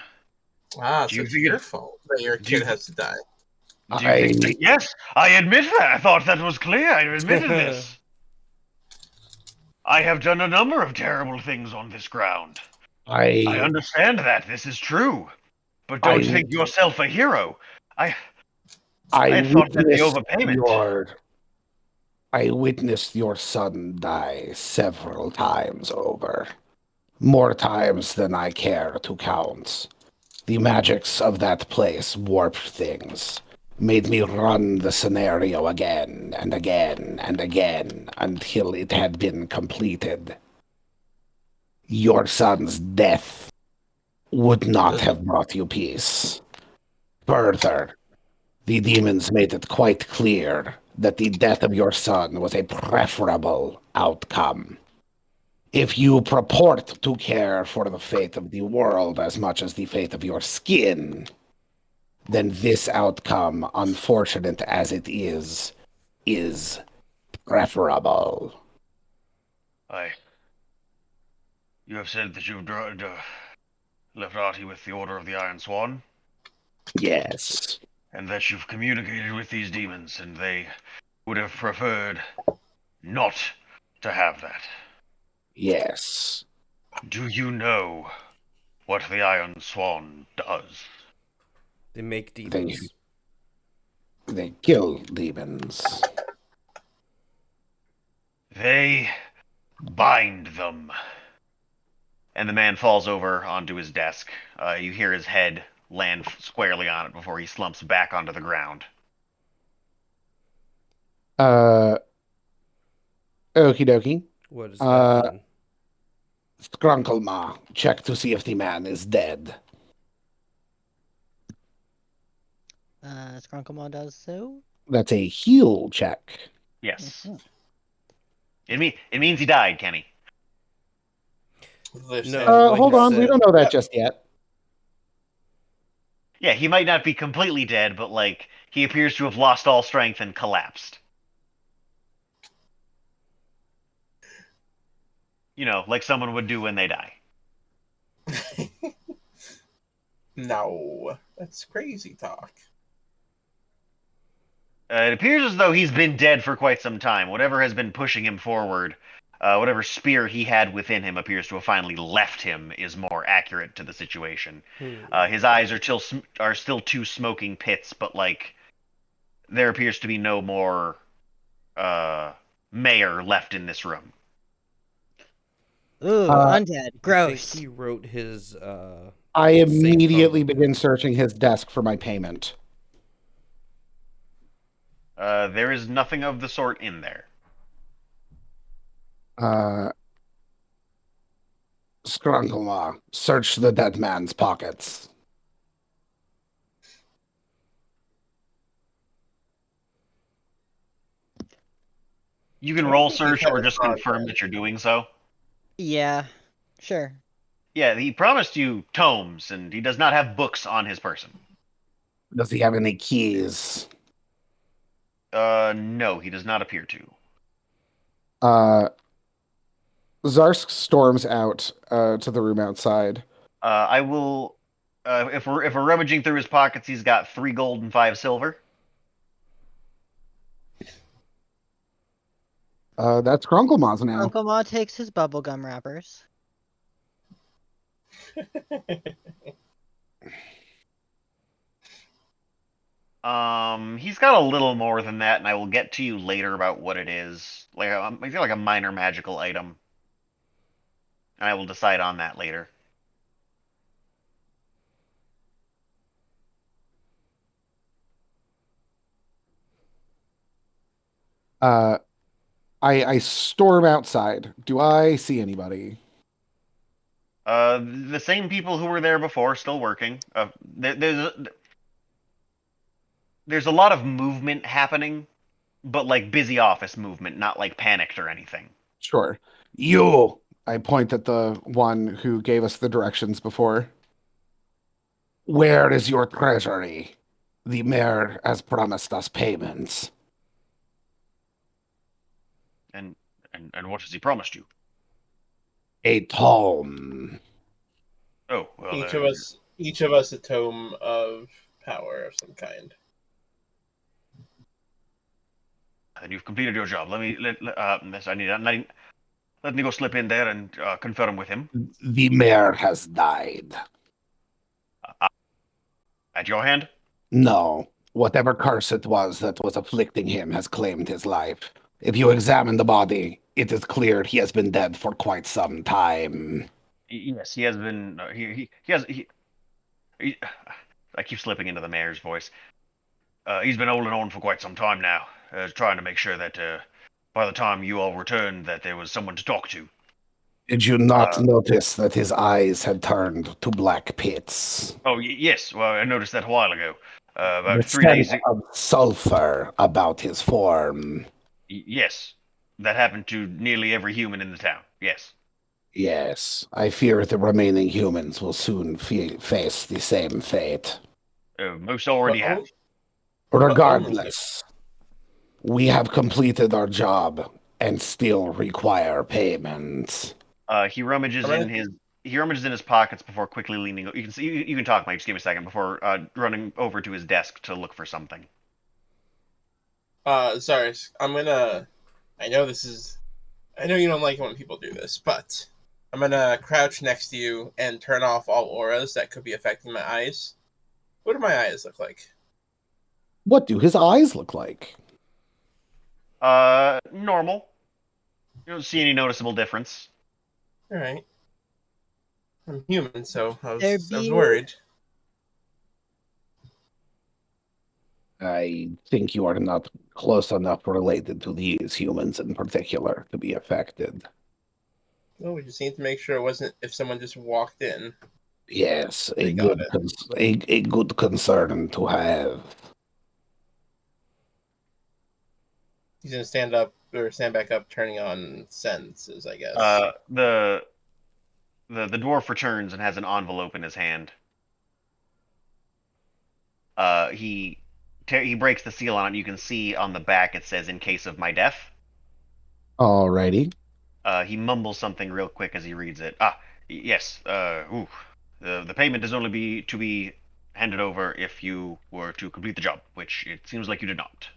Ah, Do so you it's think your it? fault that your Do you? kid has to die. Do you think? I Yes, I admit that. I thought that was clear. I admitted this. I have done a number of terrible things on this ground. I I understand that. This is true. But don't I think yourself a hero. I I I thought that the witnessed overpayment. I witnessed your son die several times over. More times than I care to count. The magics of that place warped things, made me run the scenario again and again and again until it had been completed. Your son's death would not have brought you peace. Further, the demons made it quite clear that the death of your son was a preferable outcome. If you purport to care for the fate of the world as much as the fate of your skin, then this outcome, unfortunate as it is preferable. I. You have said that you've left Artie with the Order of the Iron Swan, Yes, and that you've communicated with these demons, and they would have preferred not to have that. yes. Do you know what the Iron Swan does? They make They demons. they kill demons. They bind them. And the man falls over onto his desk. You hear his head land squarely on it before he slumps back onto the ground. Uh, Okie dokie. What does that Uh, mean? Skrunkle check to see if the man is dead. Skrunklemon does so. That's a heal check. Yes. Mhm. It means he died, Kenny. No, what Hold he on, we said. don't know that just yet. Yeah, he might not be completely dead, but like he appears to have lost all strength and collapsed. You know, like someone would do when they die. No, that's crazy talk. It appears as though he's been dead for quite some time. Whatever has been pushing him forward, whatever spear he had within him appears to have finally left him, is more accurate to the situation. His eyes are still two smoking pits, but like there appears to be no more mayor left in this room. Ooh, Uh, undead. I think Gross. he wrote his I safe immediately phone. begin searching his desk for my payment. There is nothing of the sort in there. Skrunkle search the dead man's pockets. You can I roll think you've search had or a just thought confirm there. that you're doing so. Yeah, sure. Yeah, he promised you tomes, and he does not have books on his person. Does he have any keys? No, he does not appear to. Zarsk storms out to the room outside. I will. If we're rummaging through his pockets, he's got 3 gold and 5 silver. That's Grunklemaw's now. Skrunklemon takes his bubblegum wrappers. He's got a little more than that, and I will get to you later about what it is. Like I feel like a minor magical item, and I will decide on that later. I storm outside. Do I see anybody? The same people who were there before still working. There's a lot of movement happening, but like busy office movement, not like panicked or anything. Sure. You, I point at the one who gave us the directions before. Where is your treasury? The mayor has promised us payments. And what has he promised you? A tome. Oh, well, Each of us a tome of power of some kind. and you've completed your job. Let me go slip in there and confirm with him. The mayor has died. At your hand? No, whatever curse it was that was afflicting him has claimed his life. If you examine the body, it is clear he has been dead for quite some time. Yes, he has been. He, I keep slipping into the mayor's voice. He's been holding on for quite some time now, trying to make sure that by the time you all returned, that there was someone to talk to. Did you not notice that his eyes had turned to black pits? Oh, yes. Well, I noticed that a while ago. About The 3 days scent ago. of sulfur about his form. Yes, that happened to nearly every human in the town. Yes. Yes, I fear the remaining humans will soon face the same fate. Most already have. Regardless, we have completed our job and still require payment. He rummages in his pockets before quickly leaning. You can see. You can talk, Mike. Just give me a second before running over to his desk to look for something. Sorry, I know you don't like it when people do this, but I'm gonna crouch next to you and turn off all auras that could be affecting my eyes. What do my eyes look like? What do his eyes look like? Normal. You don't see any noticeable difference. All right. I'm human, so I There was be- worried. I think you are not close enough related to these humans in particular to be affected. Well, we just need to make sure it wasn't if someone just walked in. Yes, They got a good concern to have. He's gonna stand back up, turning on senses, I guess. The dwarf returns and has an envelope in his hand. He breaks the seal on it. You can see on the back it says "In case of my death." Alrighty. He mumbles something real quick as he reads it. Yes. The payment is only to be handed over if you were to complete the job, which it seems like you did not.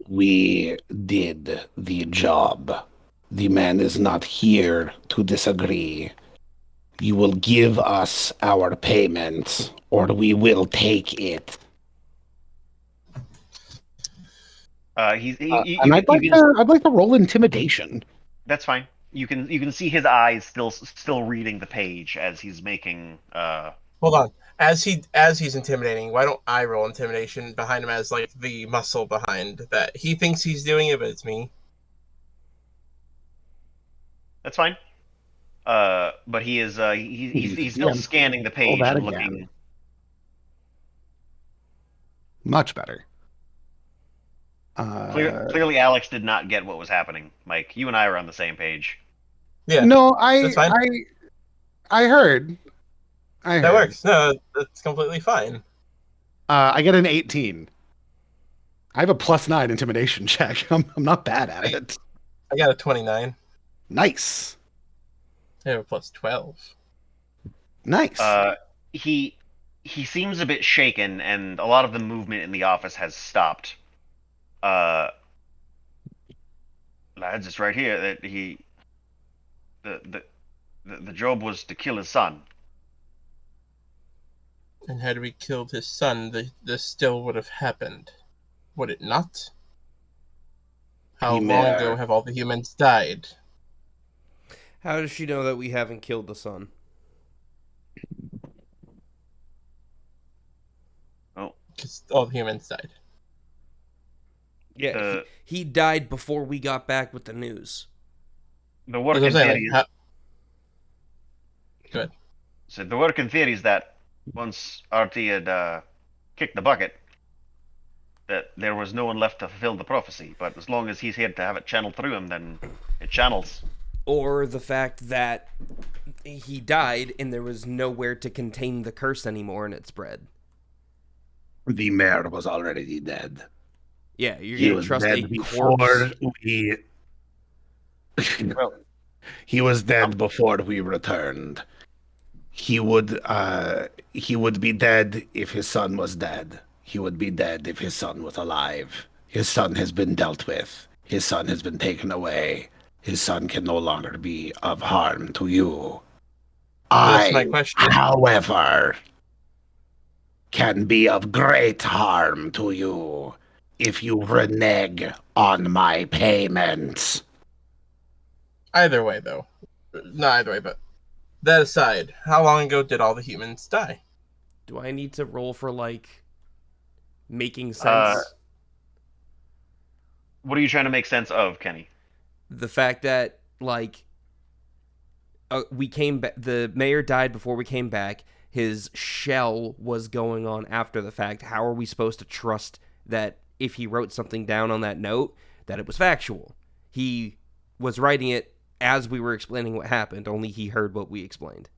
We did the job. The man is not here to disagree. You will give us our payment, or we will take it. And I'd like to roll intimidation. That's fine. You can see his eyes still reading the page as he's making. Hold on. As he's intimidating, why don't I roll intimidation behind him as like the muscle behind that? He thinks he's doing it, but it's me. That's fine. But he is he's still scanning the page and looking. Much better. Clearly, Alex did not get what was happening. Mike, you and I are on the same page. Yeah. No, that's fine. I heard. That works. No, that's completely fine. I get an 18. I have a +9 intimidation check. I'm not bad at it. I got a 29. Nice. I have a +12. Nice. He seems a bit shaken, and a lot of the movement in the office has stopped. Lads, it's right here that the job was to kill his son. And had we killed his son, this still would have happened, would it not? How long ago have all the humans died? How does she know that we haven't killed the son? Oh, because all the humans died. Yeah, he died before we got back with the news. The working theory is... Good. So the working theory is that once RT had kicked the bucket, that there was no one left to fulfill the prophecy. But as long as he's here to have it channeled through him, then it channels. Or the fact that he died and there was nowhere to contain the curse anymore and it spread. The mayor was already dead. Yeah, you're He gonna was trust a dead before corpse. we. Well, He was dead before we returned. He would be dead if his son was dead. He would be dead if his son was alive. His son has been dealt with. His son has been taken away. His son can no longer be of harm to you. That's my question. However, can be of great harm to you if you renege on my payments. Either way, though. Not either way, but that aside, how long ago did all the humans die? Do I need to roll for like making sense? What are you trying to make sense of, Kenny? The fact that like we came back, the mayor died before we came back. His shell was going on after the fact. How are we supposed to trust that if he wrote something down on that note, that it was factual? He was writing it as we were explaining what happened, only he heard what we explained.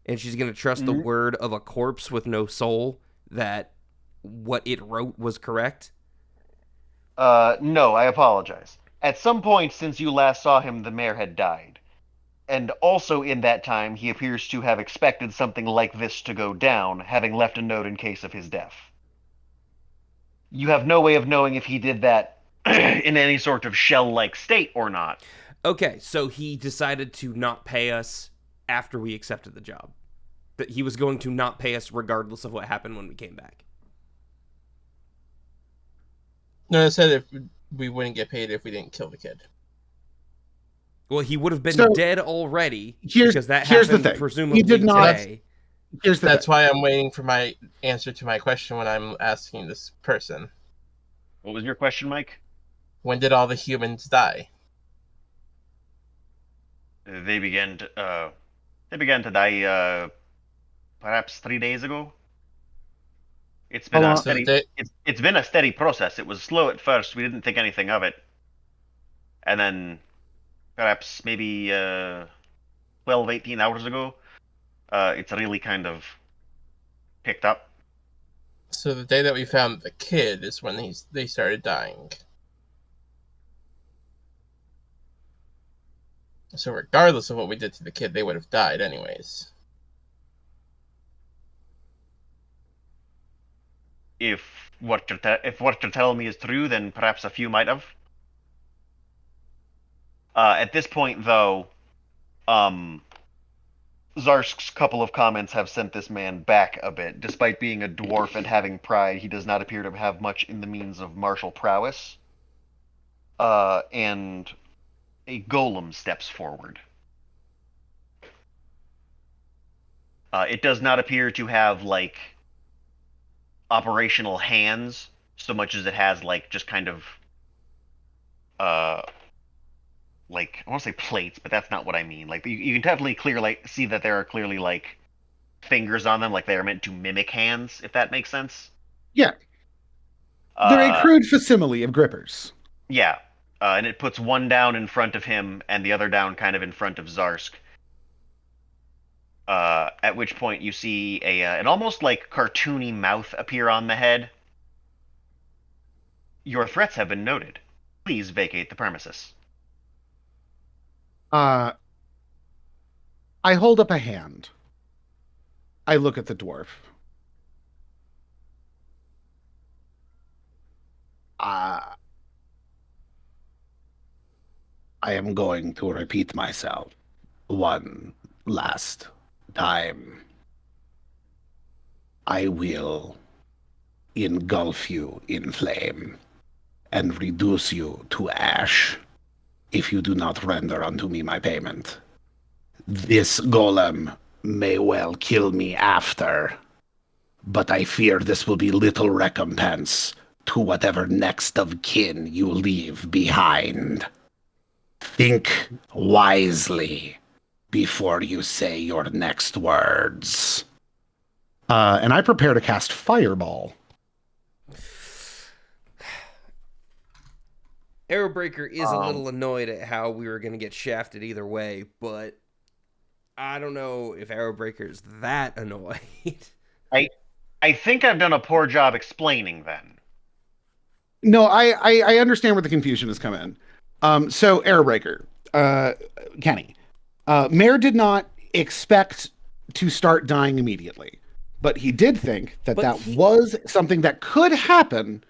And she's going to trust the word of a corpse with no soul that what it wrote was correct? No, I apologize. At some point since you last saw him, the mayor had died. And also in that time, he appears to have expected something like this to go down, having left a note in case of his death. You have no way of knowing if he did that in any sort of shell-like state or not. Okay, so he decided to not pay us after we accepted the job. That he was going to not pay us regardless of what happened when we came back. No, I said if we wouldn't get paid if we didn't kill the kid. Well, he would have been So, dead already here's because that the happened thing. presumably He did not. today. Here's the That's thing. why I'm waiting for my answer to my question when I'm asking this person. What was your question, Mike? When did all the humans die? They began to die perhaps 3 days ago. It's been Hold a on. steady it's been a steady process. It was slow at first. We didn't think anything of it. And then perhaps maybe 12, 18 hours ago, it's really kind of picked up. So the day that we found the kid is when they started dying. So regardless of what we did to the kid, they would have died anyways. If what you're telling me is true, then perhaps a few might have. At this point, though, Zarsk's couple of comments have sent this man back a bit. Despite being a dwarf and having pride, he does not appear to have much in the means of martial prowess. And a golem steps forward. It does not appear to have, like, operational hands so much as it has, like, just kind of, like, I want to say plates, but that's not what I mean. Like, you can definitely see that there are clearly, like, fingers on them, like they are meant to mimic hands, if that makes sense. Yeah. They're a crude facsimile of grippers. Yeah. And it puts one down in front of him and the other down kind of in front of Zarsk. At which point you see an almost like cartoony mouth appear on the head. Your threats have been noted. Please vacate the premises. I hold up a hand. I look at the dwarf. I am going to repeat myself one last time. I will engulf you in flame and reduce you to ash if you do not render unto me my payment. This golem may well kill me after, but I fear this will be little recompense to whatever next of kin you leave behind. Think wisely before you say your next words. And I prepare to cast Fireball. Arrowbreaker is a little annoyed at how we were going to get shafted either way, but I don't know if Arrowbreaker's that annoyed. I think I've done a poor job explaining then. No, I understand where the confusion has come in. So Airbreaker, Kenny, Mayor did not expect to start dying immediately, but he did think that was something that could happen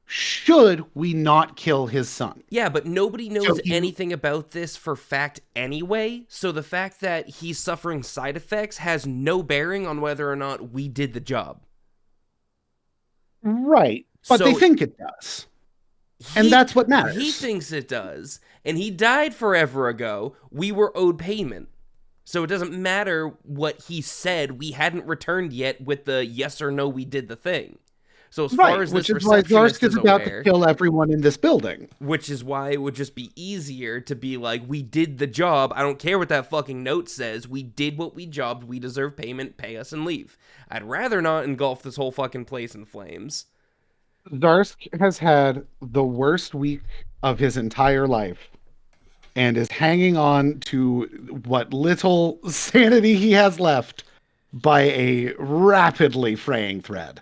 should we not kill his son. Yeah, but nobody knows anything about this for fact anyway, so the fact that he's suffering side effects has no bearing on whether or not we did the job. Right, but they think it does. And that's what matters. He thinks it does, and he died forever ago. We were owed payment. So it doesn't matter what he said. We hadn't returned yet with the yes or no we did the thing. So as far as which this is why receptionist Zarsk is about to kill everyone in this building. Which is why it would just be easier to be like, we did the job. I don't care what that fucking note says. We did what we jobbed. We deserve payment. Pay us and leave. I'd rather not engulf this whole fucking place in flames. Zarsk has had the worst week of his entire life and is hanging on to what little sanity he has left by a rapidly fraying thread.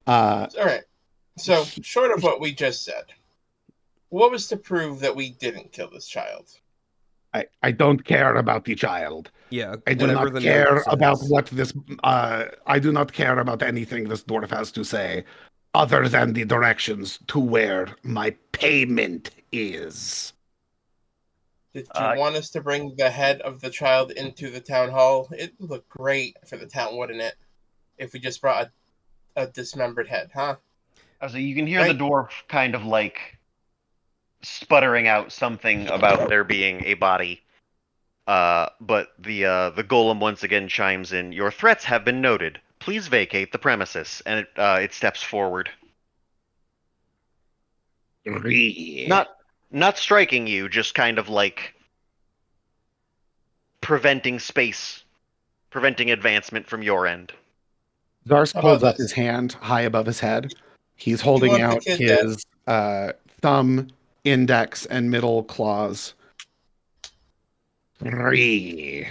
All right. So, short of what we just said, what was to prove that we didn't kill this child? I don't care about the child. Yeah, I do not care about what this. I do not care about anything this dwarf has to say, other than the directions to where my payment is. Did you want us to bring the head of the child into the town hall? It would look great for the town, wouldn't it? If we just brought a dismembered head, huh? So you can hear the dwarf kind of like sputtering out something about there being a body. But the golem once again chimes in. Your threats have been noted. Please vacate the premises. And it steps forward. Not striking you, just kind of like preventing advancement from your end. Zarsk holds up his hand high above his head. He's holding out his thumb, index, and middle claws. You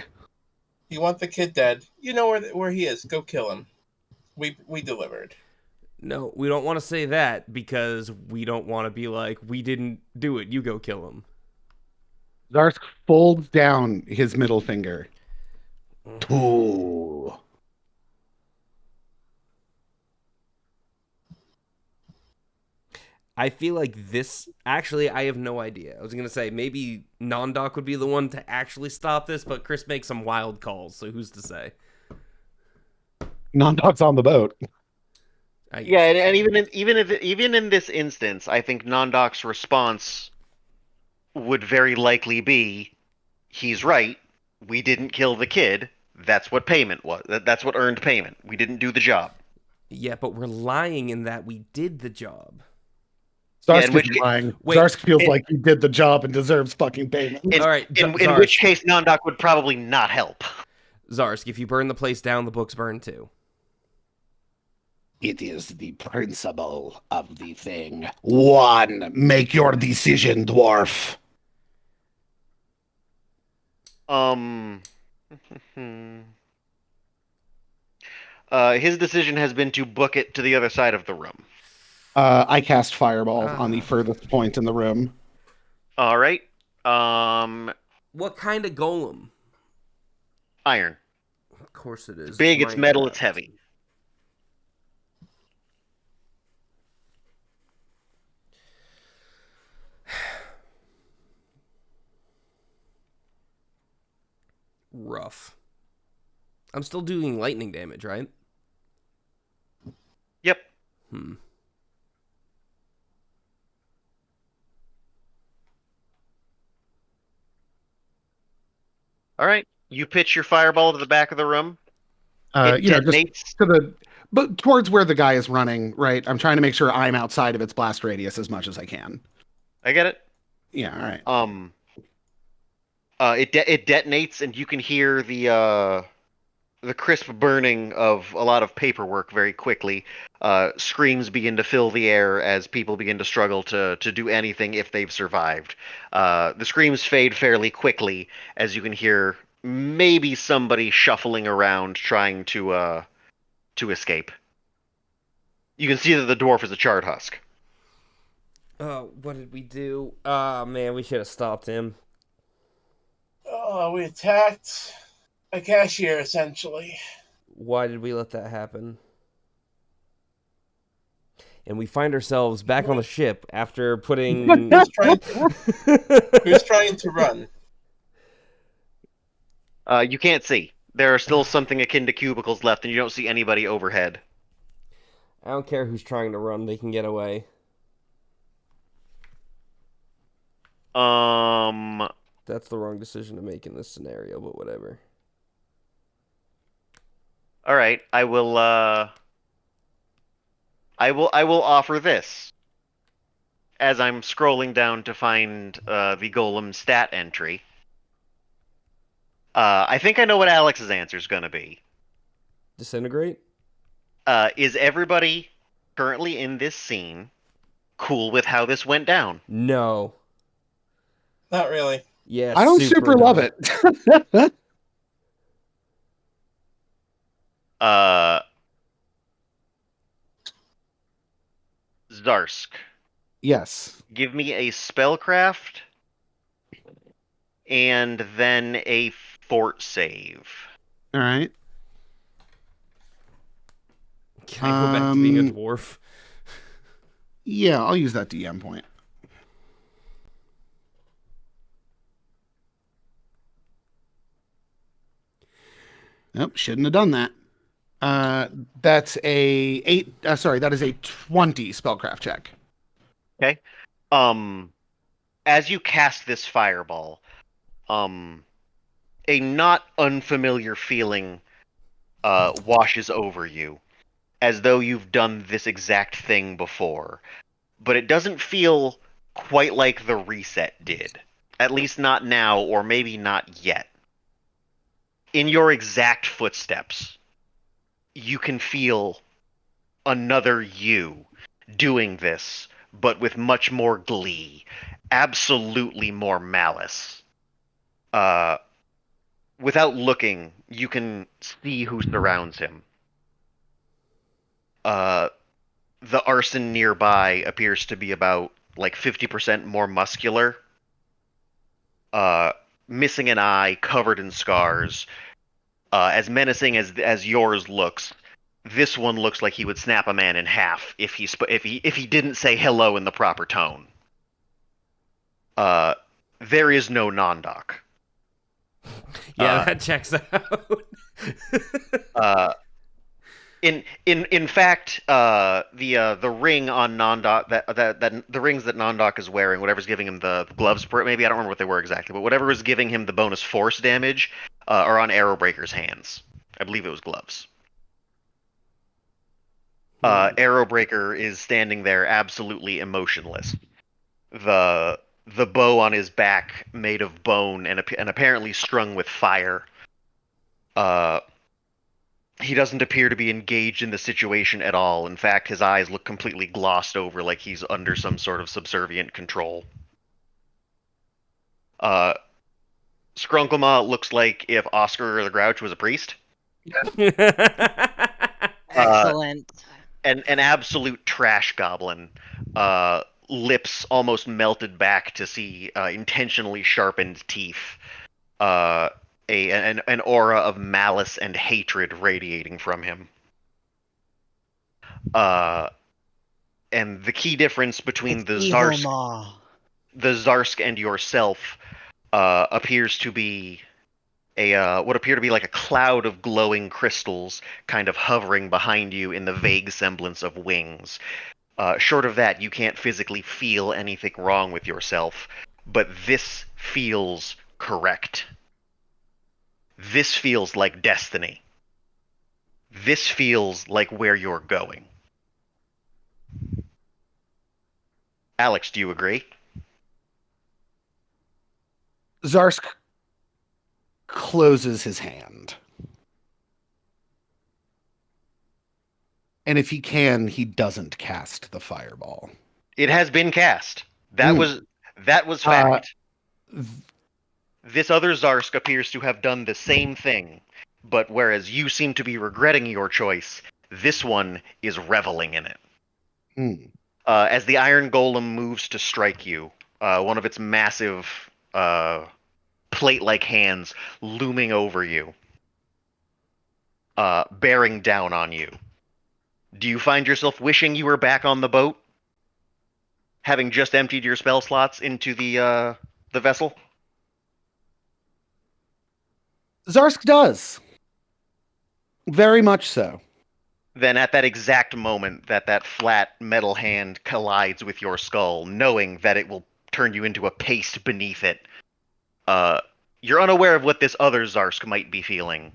want the kid dead. You know where he is. Go kill him. We delivered. No, we don't want to say that because we don't want to be like, we didn't do it. You go kill him. Zarsk folds down his middle finger. Two. I feel like this... Actually, I have no idea. I was going to say, maybe Nondoc would be the one to actually stop this, but Chris makes some wild calls, so who's to say? Nondoc's on the boat. Yeah, and even in this instance, I think Nondoc's response would very likely be, he's right, we didn't kill the kid, that's what payment was. That's what earned payment. We didn't do the job. Yeah, but we're lying in that we did the job. Zarsk is lying. Zarsk feels like he did the job and deserves fucking payment. All right, in which case, Nondoc would probably not help. Zarsk, if you burn the place down, the books burn too. It is the principle of the thing. One, make your decision, dwarf. His decision has been to book it to the other side of the room. I cast Fireball on the furthest point in the room. All right. What kind of golem? Iron. Of course it is. It's big, it's metal, it's heavy. Rough. I'm still doing lightning damage, right? Yep. All right. You pitch your fireball to the back of the room. It detonates. Just to the, but towards where the guy is running, right? I'm trying to make sure I'm outside of its blast radius as much as I can. I get it. Yeah, all right. It detonates, and you can hear the crisp burning of a lot of paperwork very quickly. Screams begin to fill the air as people begin to struggle to do anything if they've survived. The screams fade fairly quickly as you can hear maybe somebody shuffling around trying to escape. You can see that the dwarf is a charred husk. Oh, what did we do? Ah, man, we should have stopped him. Oh, we attacked a cashier, essentially. Why did we let that happen? And we find ourselves back on the ship after putting... Who's trying to run? You can't see. There are still something akin to cubicles left, and you don't see anybody overhead. I don't care who's trying to run, they can get away. That's the wrong decision to make in this scenario, but whatever. All right, I will offer this. As I'm scrolling down to find the golem stat entry. I think I know what Alex's answer is going to be. Disintegrate? Is everybody currently in this scene cool with how this went down? No. Not really. Yeah, I don't super no. love it. Zarsk, Yes. give me a spellcraft and then a fort save. All right. Can I go back to being a dwarf? Yeah, I'll use that DM point. Nope, shouldn't have done that. That's a 8. That is a 20 spellcraft check. Okay. As you cast this fireball, a not unfamiliar feeling washes over you, as though you've done this exact thing before. But it doesn't feel quite like the reset did. At least not now, or maybe not yet. In your exact footsteps, you can feel another you doing this, but with much more glee, absolutely more malice. Without looking, you can see who surrounds him. The arson nearby appears to be about like 50% more muscular. Missing an eye, covered in scars. As menacing as yours looks, this one looks like he would snap a man in half if he didn't say hello in the proper tone. There is no Nondoc. Yeah, that checks out. In fact, the ring on Nondoc that the rings that Nondoc is wearing, whatever's giving him the gloves, maybe I don't remember what they were exactly, but whatever was giving him the bonus force damage, are on Arrowbreaker's hands. I believe it was gloves. Arrowbreaker is standing there absolutely emotionless. The bow on his back made of bone and apparently strung with fire. He doesn't appear to be engaged in the situation at all. In fact, his eyes look completely glossed over, like he's under some sort of subservient control. Scrunklema looks like if Oscar the Grouch was a priest. Excellent. An absolute trash goblin. Lips almost melted back to see intentionally sharpened teeth. An aura of malice and hatred radiating from him. And the key difference between It's the evil Zarsk, Maw. the Zarsk and yourself appears to be what appear to be like a cloud of glowing crystals kind of hovering behind you in the vague semblance of wings. Short of that, you can't physically feel anything wrong with yourself, but this feels correct. This feels like destiny. This feels like where you're going. Alex, do you agree? Zarsk closes his hand. And if he can, he doesn't cast the fireball. It has been cast. That was Uh, fact. This other Zarsk appears to have done the same thing, but whereas you seem to be regretting your choice, this one is reveling in it. As the Iron Golem moves to strike you, one of its massive plate-like hands looming over you, bearing down on you. Do you find yourself wishing you were back on the boat, having just emptied your spell slots into the vessel? Zarsk does. Very much so. Then at that exact moment that flat metal hand collides with your skull, knowing that it will turn you into a paste beneath it, you're unaware of what this other Zarsk might be feeling.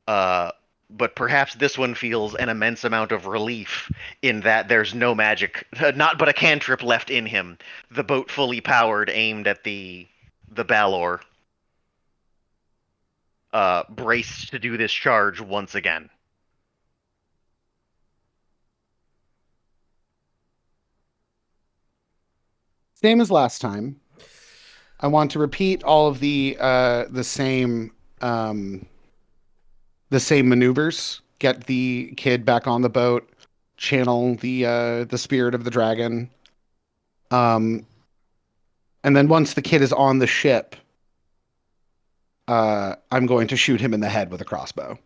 But perhaps this one feels an immense amount of relief in that there's no magic, not but a cantrip left in him. The boat fully powered, aimed at the Balor, braced to do this charge once again. Same as last time. I want to repeat all of the same maneuvers. Get the kid back on the boat. Channel the spirit of the dragon. And then once the kid is on the ship, I'm going to shoot him in the head with a crossbow.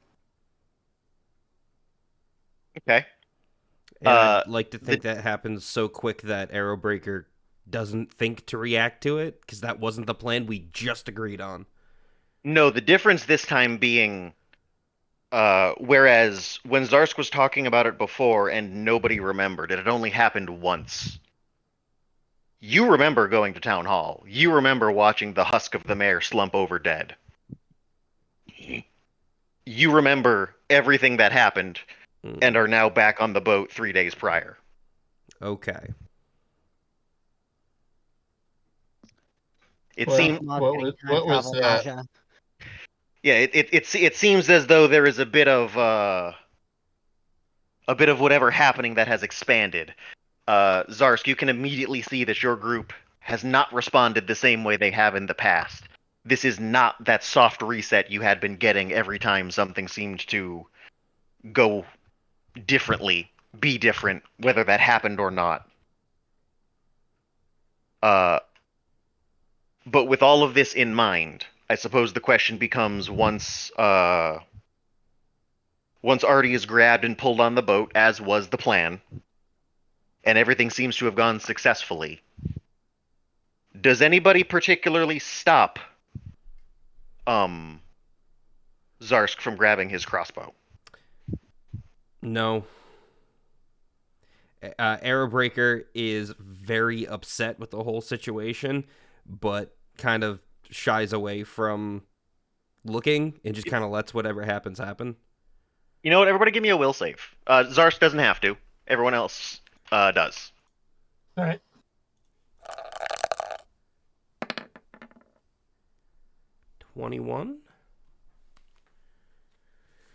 Okay. And I'd like to think that happens so quick that Arrowbreaker doesn't think to react to it, because that wasn't the plan we just agreed on. No, the difference this time being, whereas when Zarsk was talking about it before and nobody remembered, it had only happened once. You remember going to Town Hall. You remember watching the husk of the mayor slump over dead. You remember everything that happened and are now back on the boat 3 days prior. Okay. It Well, seems. what was that? Yeah, it seems as though there is a bit of whatever happening that has expanded. Zarsk, you can immediately see that your group has not responded the same way they have in the past. This is not that soft reset you had been getting every time something seemed to go differently, be different, whether that happened or not. But with all of this in mind, I suppose the question becomes, once Artie is grabbed and pulled on the boat, as was the plan, and everything seems to have gone successfully, does anybody particularly stop Zarsk from grabbing his crossbow? No. Arrowbreaker is very upset with the whole situation, but kind of shies away from looking and just kind of lets whatever happens happen. You know what? Everybody give me a will save. Zarsk doesn't have to. Everyone else does. All right. 21?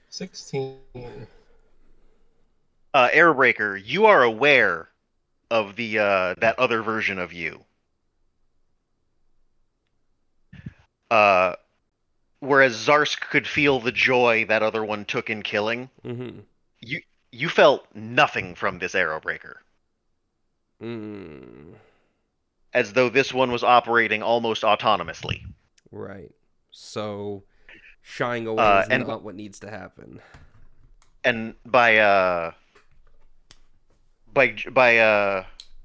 16. Airbreaker, you are aware of the that other version of you. Whereas Zarsk could feel the joy that other one took in killing, you felt nothing from this Arrowbreaker. As though this one was operating almost autonomously. Right. So, shying away is not what needs to happen. And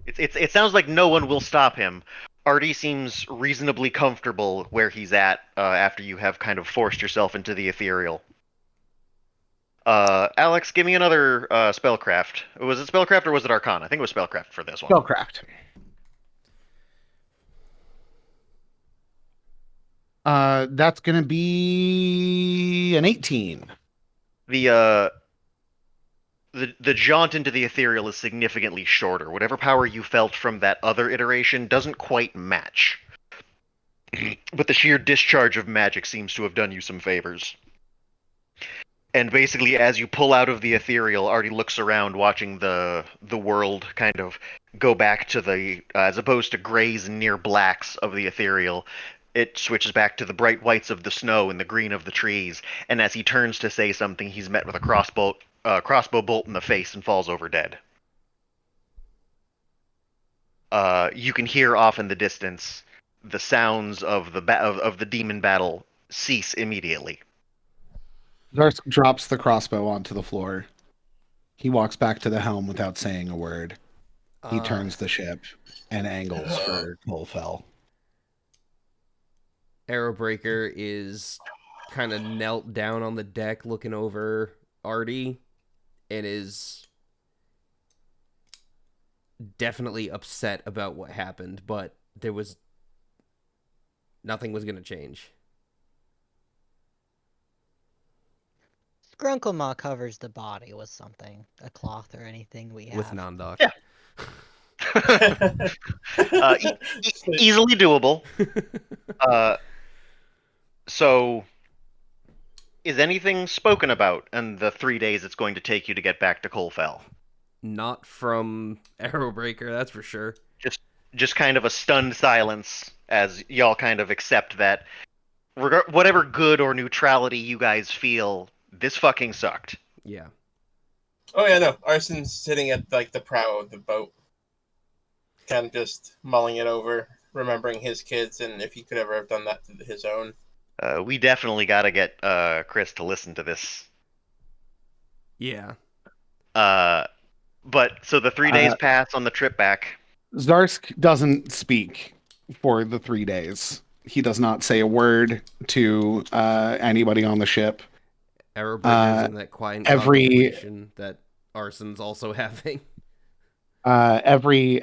it sounds like no one will stop him. Artie seems reasonably comfortable where he's at after you have kind of forced yourself into the ethereal. Alex, give me another spellcraft. Was it spellcraft or was it arcana? I think it was spellcraft for this one. Spellcraft. That's gonna be an 18. The jaunt into the ethereal is significantly shorter. Whatever power you felt from that other iteration doesn't quite match. But the sheer discharge of magic seems to have done you some favors. And basically, as you pull out of the ethereal, Artie looks around, watching the world kind of go back to the, as opposed to grays and near blacks of the ethereal, it switches back to the bright whites of the snow and the green of the trees. And as he turns to say something, he's met with a crossbow bolt in the face and falls over dead. You can hear off in the distance the sounds of the demon battle cease immediately. Zarsk drops the crossbow onto the floor. He walks back to the helm without saying a word. He turns the ship and angles for Colfell. Arrowbreaker is kind of knelt down on the deck looking over Artie and is definitely upset about what happened, but nothing was going to change. Grunkle covers the body with something, a cloth or anything we have. With Nondoc. Yeah. Easily doable. So, is anything spoken about in the 3 days it's going to take you to get back to Colfell? Not from Arrowbreaker, that's for sure. Just kind of a stunned silence as y'all kind of accept that whatever good or neutrality you guys feel, this fucking sucked. Yeah. Oh yeah, no. Arson's sitting at like the prow of the boat, kind of just mulling it over, remembering his kids and if he could ever have done that to his own. We definitely got to get Chris to listen to this. Yeah. But so the 3 days pass on the trip back. Zarsk doesn't speak for the 3 days. He does not say a word to anybody on the ship. Arrowbreaker's in that quiet contemplation that Arson's also having. Every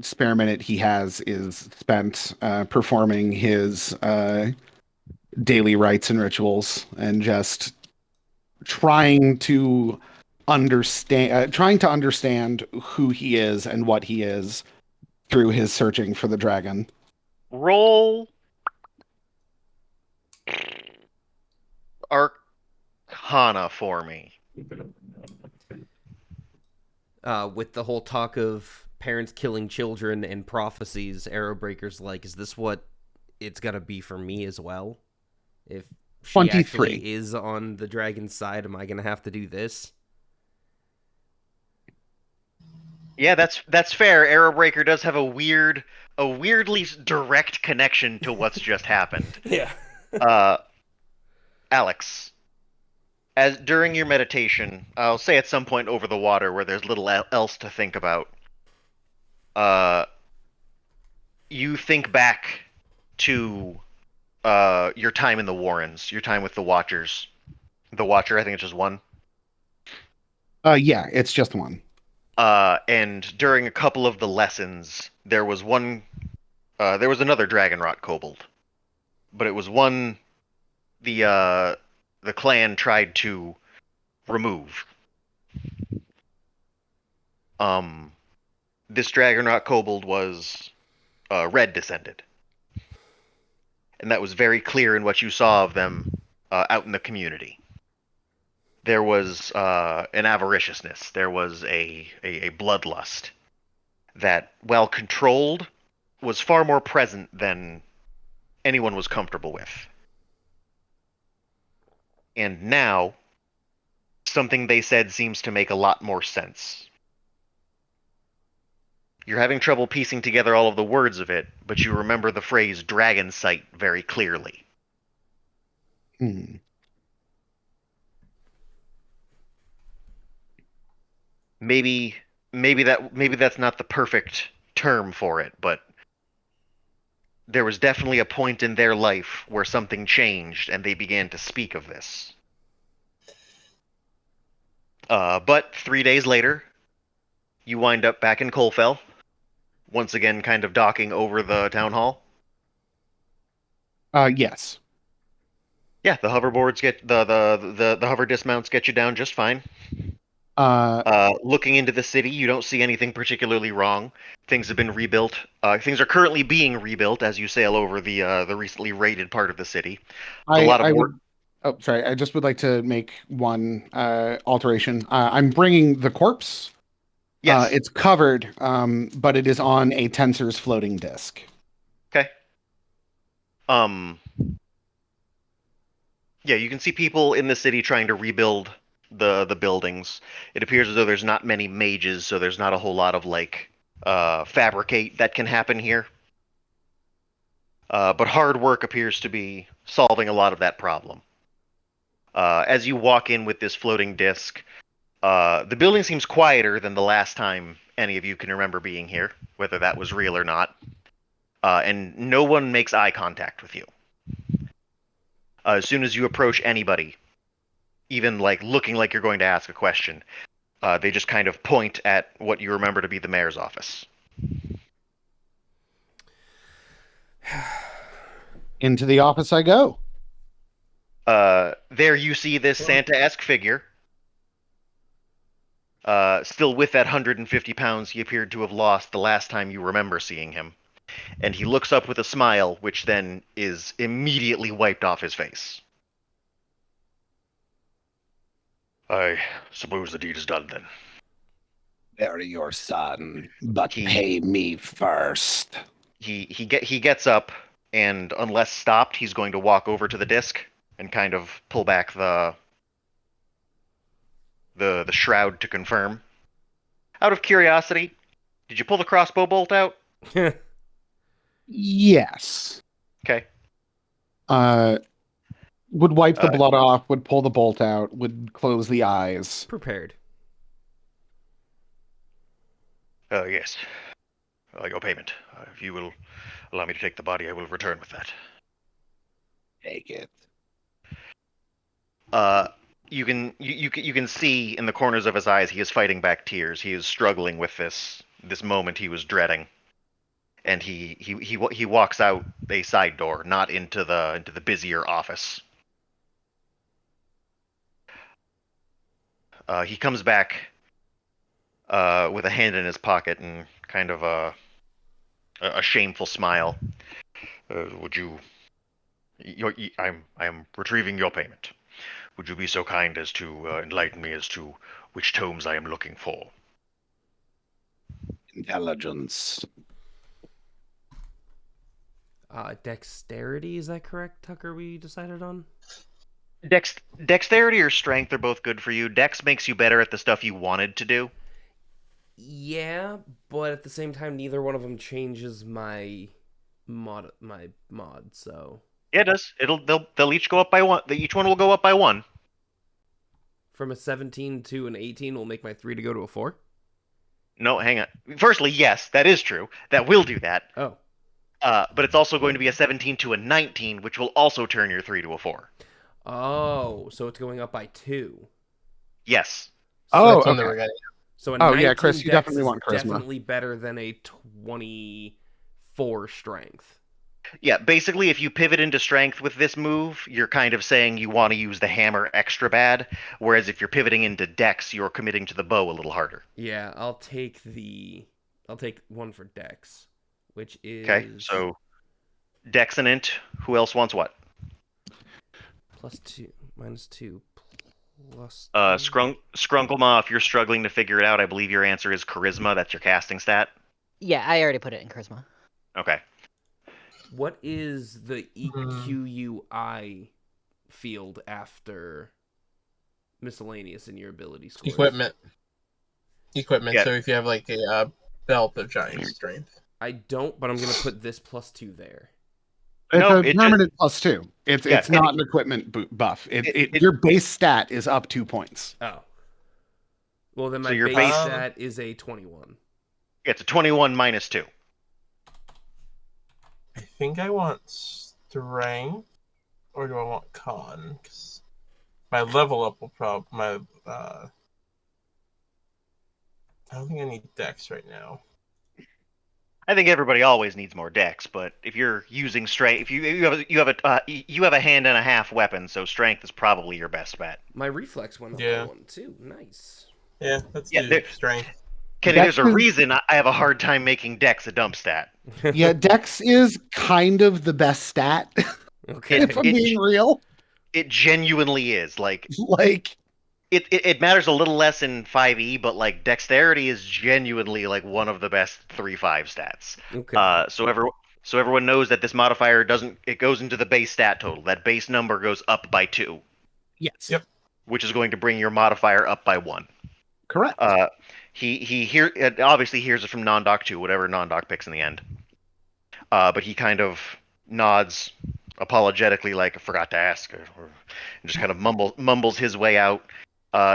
spare minute he has is spent performing his daily rites and rituals and just trying to understand who he is and what he is through his searching for the dragon. Roll Arcana for me. With the whole talk of parents killing children and prophecies, Arrowbreaker's like, is this what it's gonna be for me as well? If she 23 actually is on the dragon's side, am I gonna have to do this? Yeah, that's fair. Arrowbreaker does have a weirdly direct connection to what's just happened. Yeah. Alex, as during your meditation, I'll say at some point over the water where there's little else to think about, you think back to your time in the Warrens, your time with the Watchers. The Watcher, I think it's just one. Yeah, it's just one. And during a couple of the lessons, there was another Dragonrot kobold, but it was one the clan tried to remove. This Dragonrot kobold was red descended, and that was very clear in what you saw of them out in the community. There was an avariciousness. There was a bloodlust that, while controlled, was far more present than anyone was comfortable with. And now, something they said seems to make a lot more sense. You're having trouble piecing together all of the words of it, but you remember the phrase dragon sight very clearly. Maybe that's not the perfect term for it, but there was definitely a point in their life where something changed and they began to speak of this. But 3 days later, you wind up back in Colfell, once again kind of docking over the town hall. Yes. Yeah, the hoverboards get the hover dismounts get you down just fine. Looking into the city, you don't see anything particularly wrong. Things have been rebuilt. Things are currently being rebuilt as you sail over the recently raided part of the city. A lot of work. Oh, sorry. I just would like to make one alteration. I'm bringing the corpse. Yes. It's covered, but it is on a tensor's floating disk. Okay. Yeah, you can see people in the city trying to rebuild the buildings. It appears as though there's not many mages, so there's not a whole lot of like fabricate that can happen here. But hard work appears to be solving a lot of that problem. As you walk in with this floating disc, the building seems quieter than the last time any of you can remember being here, whether that was real or not. And no one makes eye contact with you. As soon as you approach anybody, even like looking like you're going to ask a question, they just kind of point at what you remember to be the mayor's office. Into the office I go. There you see this Santa-esque figure. Still with that 150 pounds he appeared to have lost the last time you remember seeing him. And he looks up with a smile, which then is immediately wiped off his face. I suppose the deed is done then. Bury your son, but pay me first. He gets up, and unless stopped, he's going to walk over to the disc and kind of pull back the shroud to confirm. Out of curiosity, did you pull the crossbow bolt out? Yes. Okay. Would wipe the blood off, would pull the bolt out, would close the eyes. Prepared. Yes. Your payment. If you will allow me to take the body, I will return with that. Take it. You can see in the corners of his eyes he is fighting back tears. He is struggling with this moment he was dreading, and he walks out a side door, not into the busier office. He comes back with a hand in his pocket and kind of a shameful smile. I am retrieving your payment. Would you be so kind as to enlighten me as to which tomes I am looking for? Intelligence. Dexterity, is that correct, Tucker, we decided on? Dexterity or strength are both good for you. Dex makes you better at the stuff you wanted to do. Yeah, but at the same time, neither one of them changes my mod, so... Yeah, it does. They'll each go up by one. Each one will go up by one. From a 17 to an 18 will make my 3 to go to a 4? No, hang on. Firstly, yes, that is true. That will do that. Oh. But it's also going to be a 17 to a 19, which will also turn your 3 to a 4. Oh, so it's going up by 2. Yes. So okay. So yeah, Chris, you definitely want charisma. Definitely better than a 24 strength. Yeah, basically, if you pivot into strength with this move, you're kind of saying you want to use the hammer extra bad, whereas if you're pivoting into dex, you're committing to the bow a little harder. Yeah, I'll take one for dex, which is... Okay, so dex and int. Who else wants what? +2, -2, +2. Skrunklemma, if you're struggling to figure it out, I believe your answer is charisma. That's your casting stat. Yeah, I already put it in charisma. Okay. What is the EQUI field after miscellaneous in your ability scores? Equipment. Yeah. So if you have like a belt of giant strength. I don't, but I'm going to put this +2 there. It's No, a permanent +2. It's not an equipment buff. Your base stat is up 2 points. Oh. Well, then my your base stat is a 21. Yeah, it's a 21 -2. I think I want strength, or do I want con? Because my level up will probably I don't think I need dex right now. I think everybody always needs more dex, but if you're using strength, if you have a hand and a half weapon, so strength is probably your best bet. My reflex went up by 1 too. Nice. Yeah, let's do strength. Kenny, there's a reason I have a hard time making dex a dump stat. Yeah, dex is kind of the best stat. Okay. If I'm being real. It genuinely is. Like Like, it matters a little less in 5e, but like dexterity is genuinely like one of the best 3-5 stats. Okay. So everyone knows that this modifier doesn't. It goes into the base stat total. That base number goes up by 2, yes. Yep. which is going to bring your modifier up by 1. Correct. He obviously hears it from non-doc 2, whatever non-doc picks in the end. But he kind of nods apologetically, like I forgot to ask, and just kind of mumbles his way out.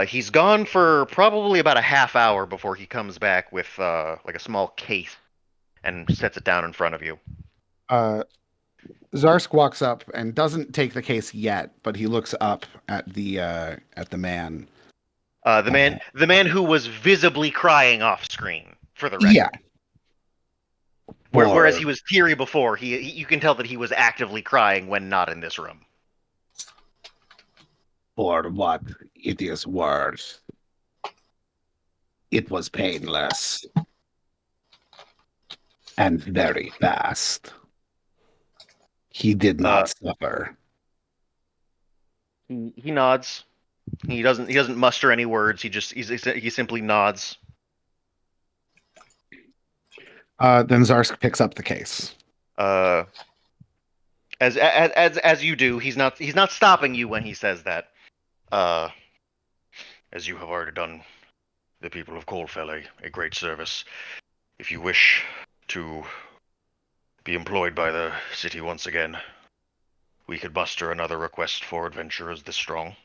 He's gone for probably about a half hour before he comes back with like a small case and sets it down in front of you. Zarsk walks up and doesn't take the case yet, but he looks up at the man. The man who was visibly crying off screen, for the record. Yeah. Whereas he was teary before, you can tell that he was actively crying when not in this room. For what it is worth, it was painless and very fast. He did not suffer. He nods. He doesn't muster any words. He simply nods. Then Zarsk picks up the case. As you do, he's not stopping you when he says that. As you have already done the people of Coalfell a great service. If you wish to be employed by the city once again, we could muster another request for adventurers this strong.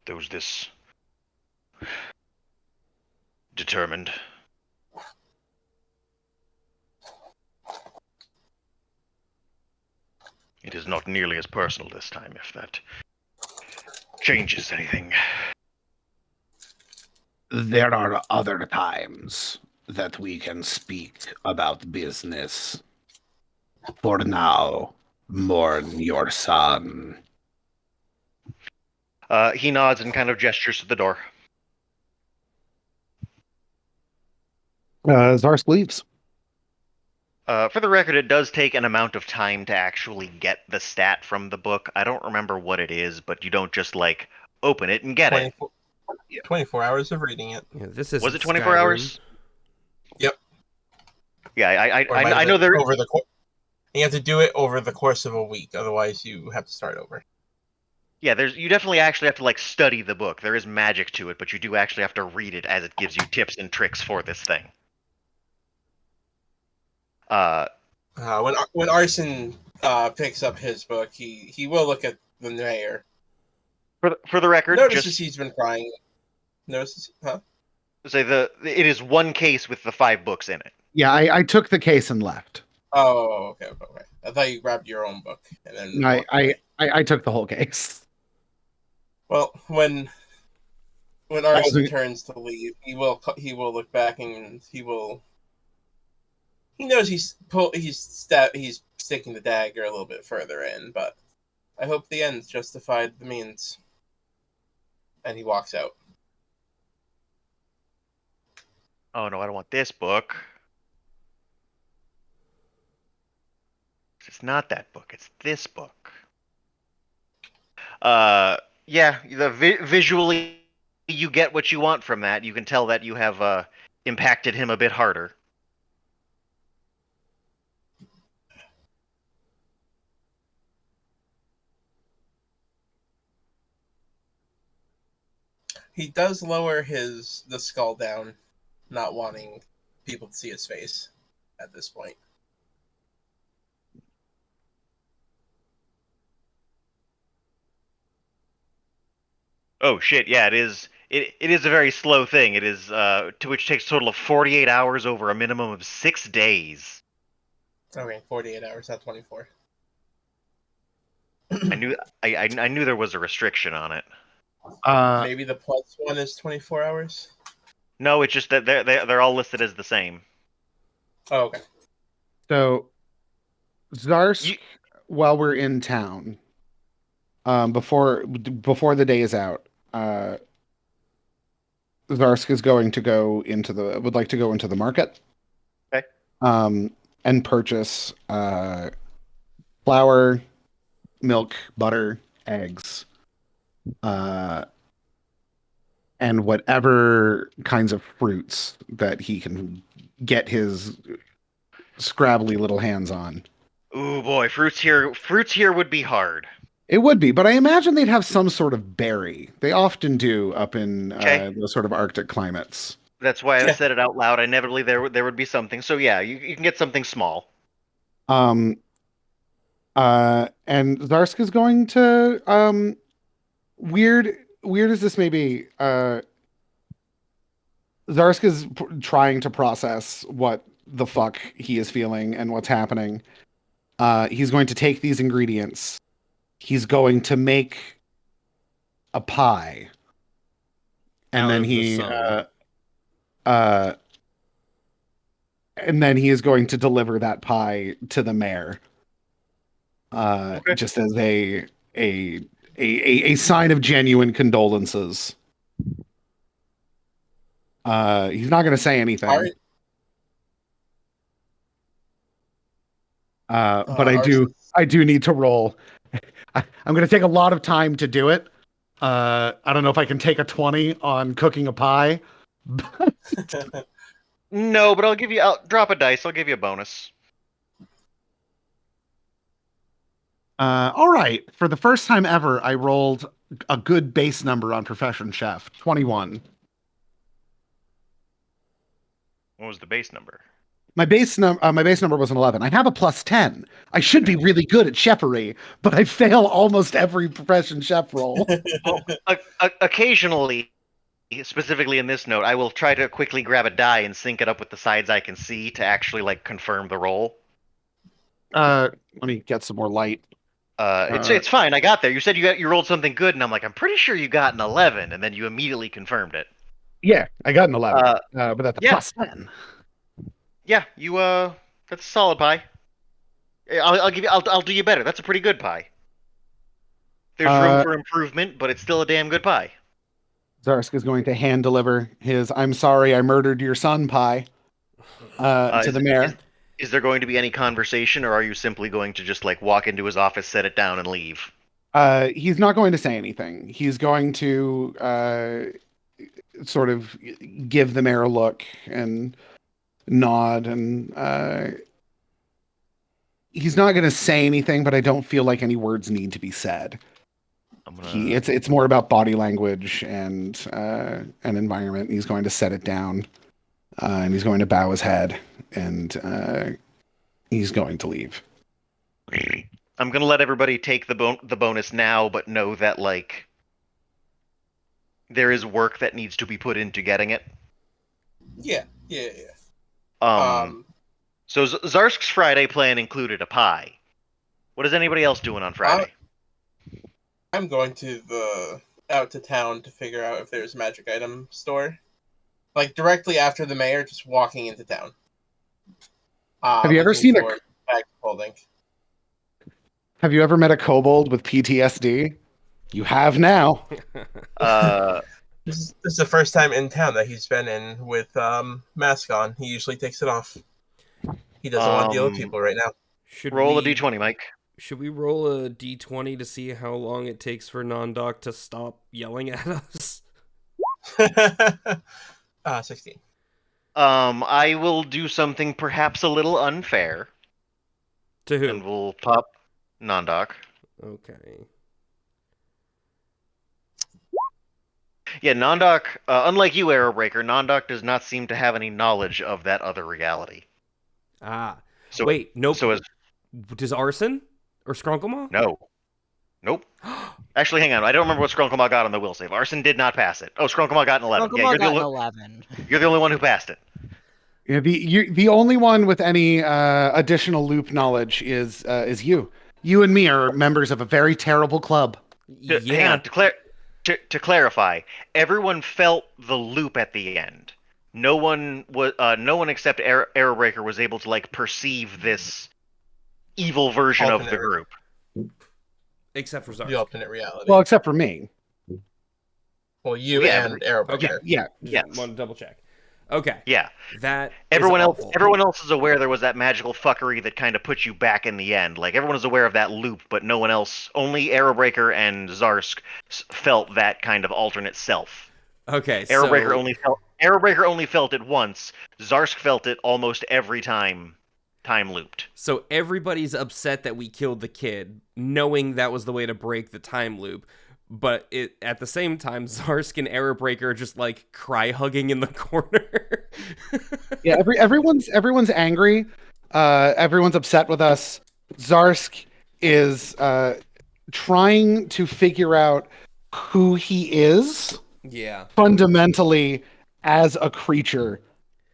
Those this determined. It is not nearly as personal this time, if that changes anything. There are other times that we can speak about business. For now, mourn your son. He nods and kind of gestures to the door. Zarsk leaves. For the record, it does take an amount of time to actually get the stat from the book. I don't remember what it is, but you don't just, like, open it and get 24, 24 hours of reading it. Yeah, this is it. Was it 24 hours? Yep. Yeah, I know there... Over the you have to do it over the course of a week, otherwise you have to start over. Yeah, you definitely actually have to, like, study the book. There is magic to it, but you do actually have to read it as it gives you tips and tricks for this thing. When Arson picks up his book, he will look at the mayor. For the record, notices he's been crying. Notices, huh? Say it is one case with the 5 books in it. Yeah, I took the case and left. Oh, okay. I thought you grabbed your own book and then. I took the whole case. Well, when Arson turns to leave, he will look back and he knows he's sticking the dagger a little bit further in, but I hope the ends justified the means. And he walks out. Oh no, I don't want this book. It's not that book, it's this book. Yeah, visually you get what you want from that. You can tell that you have impacted him a bit harder. He does lower the skull down, not wanting people to see his face at this point. Oh shit! Yeah, it is. It is a very slow thing. It is which takes a total of 48 hours over a minimum of 6 days. Okay, 48 hours, not 24. I knew there was a restriction on it. Maybe the plus one is 24 hours. No, it's just that they're all listed as the same. Oh, okay. So, Zarsk, while we're in town, before the day is out, Zarsk is going to would like to go into the market. Okay. And purchase flour, milk, butter, eggs, and whatever kinds of fruits that he can get his scrabbly little hands on. Ooh boy, fruits here would be hard. It would be, but I imagine they'd have some sort of berry. They often do up in Okay. those sort of Arctic climates. That's why I Yeah. said it out loud. Inevitably, there would be something. So yeah, you can get something small. And Zarska's going to weird as this may be, Zarska's trying to process what the fuck he is feeling and what's happening. He's going to take these ingredients. He's going to make a pie. And Out then of the he sun. and then he is going to deliver that pie to the mayor. Okay. Just as a sign of genuine condolences. He's not going to say anything. All right. But I do need to roll. I'm going to take a lot of time to do it. I don't know if I can take a 20 on cooking a pie. No, but I'll drop a dice. I'll give you a bonus. All right. For the first time ever, I rolled a good base number on Profession Chef, 21. What was the base number? My base number was an 11. I have a plus 10. I should be really good at chefery, but I fail almost every Profession Chef roll. Occasionally, specifically in this note, I will try to quickly grab a die and sync it up with the sides I can see to actually like confirm the roll. Let me get some more light. It's fine. I got there. You said you rolled something good, and I'm like, I'm pretty sure you got an 11, and then you immediately confirmed it. Yeah, I got an 11, but that's a yeah. plus 10. Yeah, that's a solid pie. I'll do you better. That's a pretty good pie. There's room for improvement, but it's still a damn good pie. Zarsk is going to hand deliver his "I'm sorry I murdered your son" pie to the mayor. Is there going to be any conversation, or are you simply going to just like walk into his office, set it down, and leave? He's not going to say anything. He's going to sort of give the mayor a look and nod, and he's not going to say anything, but I don't feel like any words need to be said. It's more about body language and an environment. He's going to set it down, and he's going to bow his head, and he's going to leave. I'm going to let everybody take the bonus now, but know that like there is work that needs to be put into getting it. Yeah. So Zarsk's Friday plan included a pie. What is anybody else doing on Friday? I'm going to out to town to figure out if there's a magic item store. Like directly after the mayor, just walking into town. Have you ever seen a bag holding? Have you ever met a kobold with PTSD? You have now. This is the first time in town that he's been in with mask on. He usually takes it off. He doesn't want to deal with people right now. Roll a d20, Mike. Should we roll a d20 to see how long it takes for Nondoc to stop yelling at us? 16. I will do something perhaps a little unfair. To who? And we'll pop Nondoc. Okay. Yeah, Nondoc, unlike you, Arrowbreaker, Nondoc does not seem to have any knowledge of that other reality. So wait, nope. So does Arson or Skrunklemoth? No. Nope. Actually, hang on. I don't remember what Skrunklemoth got on the will save. Arson did not pass it. Oh, Skrunklemoth got an 11. Skrunklemoth got an 11. You're the only one who passed it. Yeah, the only one with any additional loop knowledge is you. You and me are members of a very terrible club. Hang on. To clarify, everyone felt the loop at the end. No one except Arrowbreaker was able to like perceive this evil version of the group. Except for Zarsk. The alternate reality. Well, except for me. Well, you and Arrowbreaker. Yeah. Want to double check. Okay. Yeah. That Everyone is else, awful. everyone else is aware there was that magical fuckery that kind of put you back in the end. Like everyone is aware of that loop, but no one else. Only Arrowbreaker and Zarsk felt that kind of alternate self. Okay, Arrowbreaker so only felt it once. Zarsk felt it almost every time looped. so everybody's upset that we killed the kid, knowing that was the way to break the time loop. But at the same time, Zarsk and Arrowbreaker are just like cry hugging in the corner. Yeah, everyone's angry. Everyone's upset with us. Zarsk is trying to figure out who he is Yeah. fundamentally as a creature.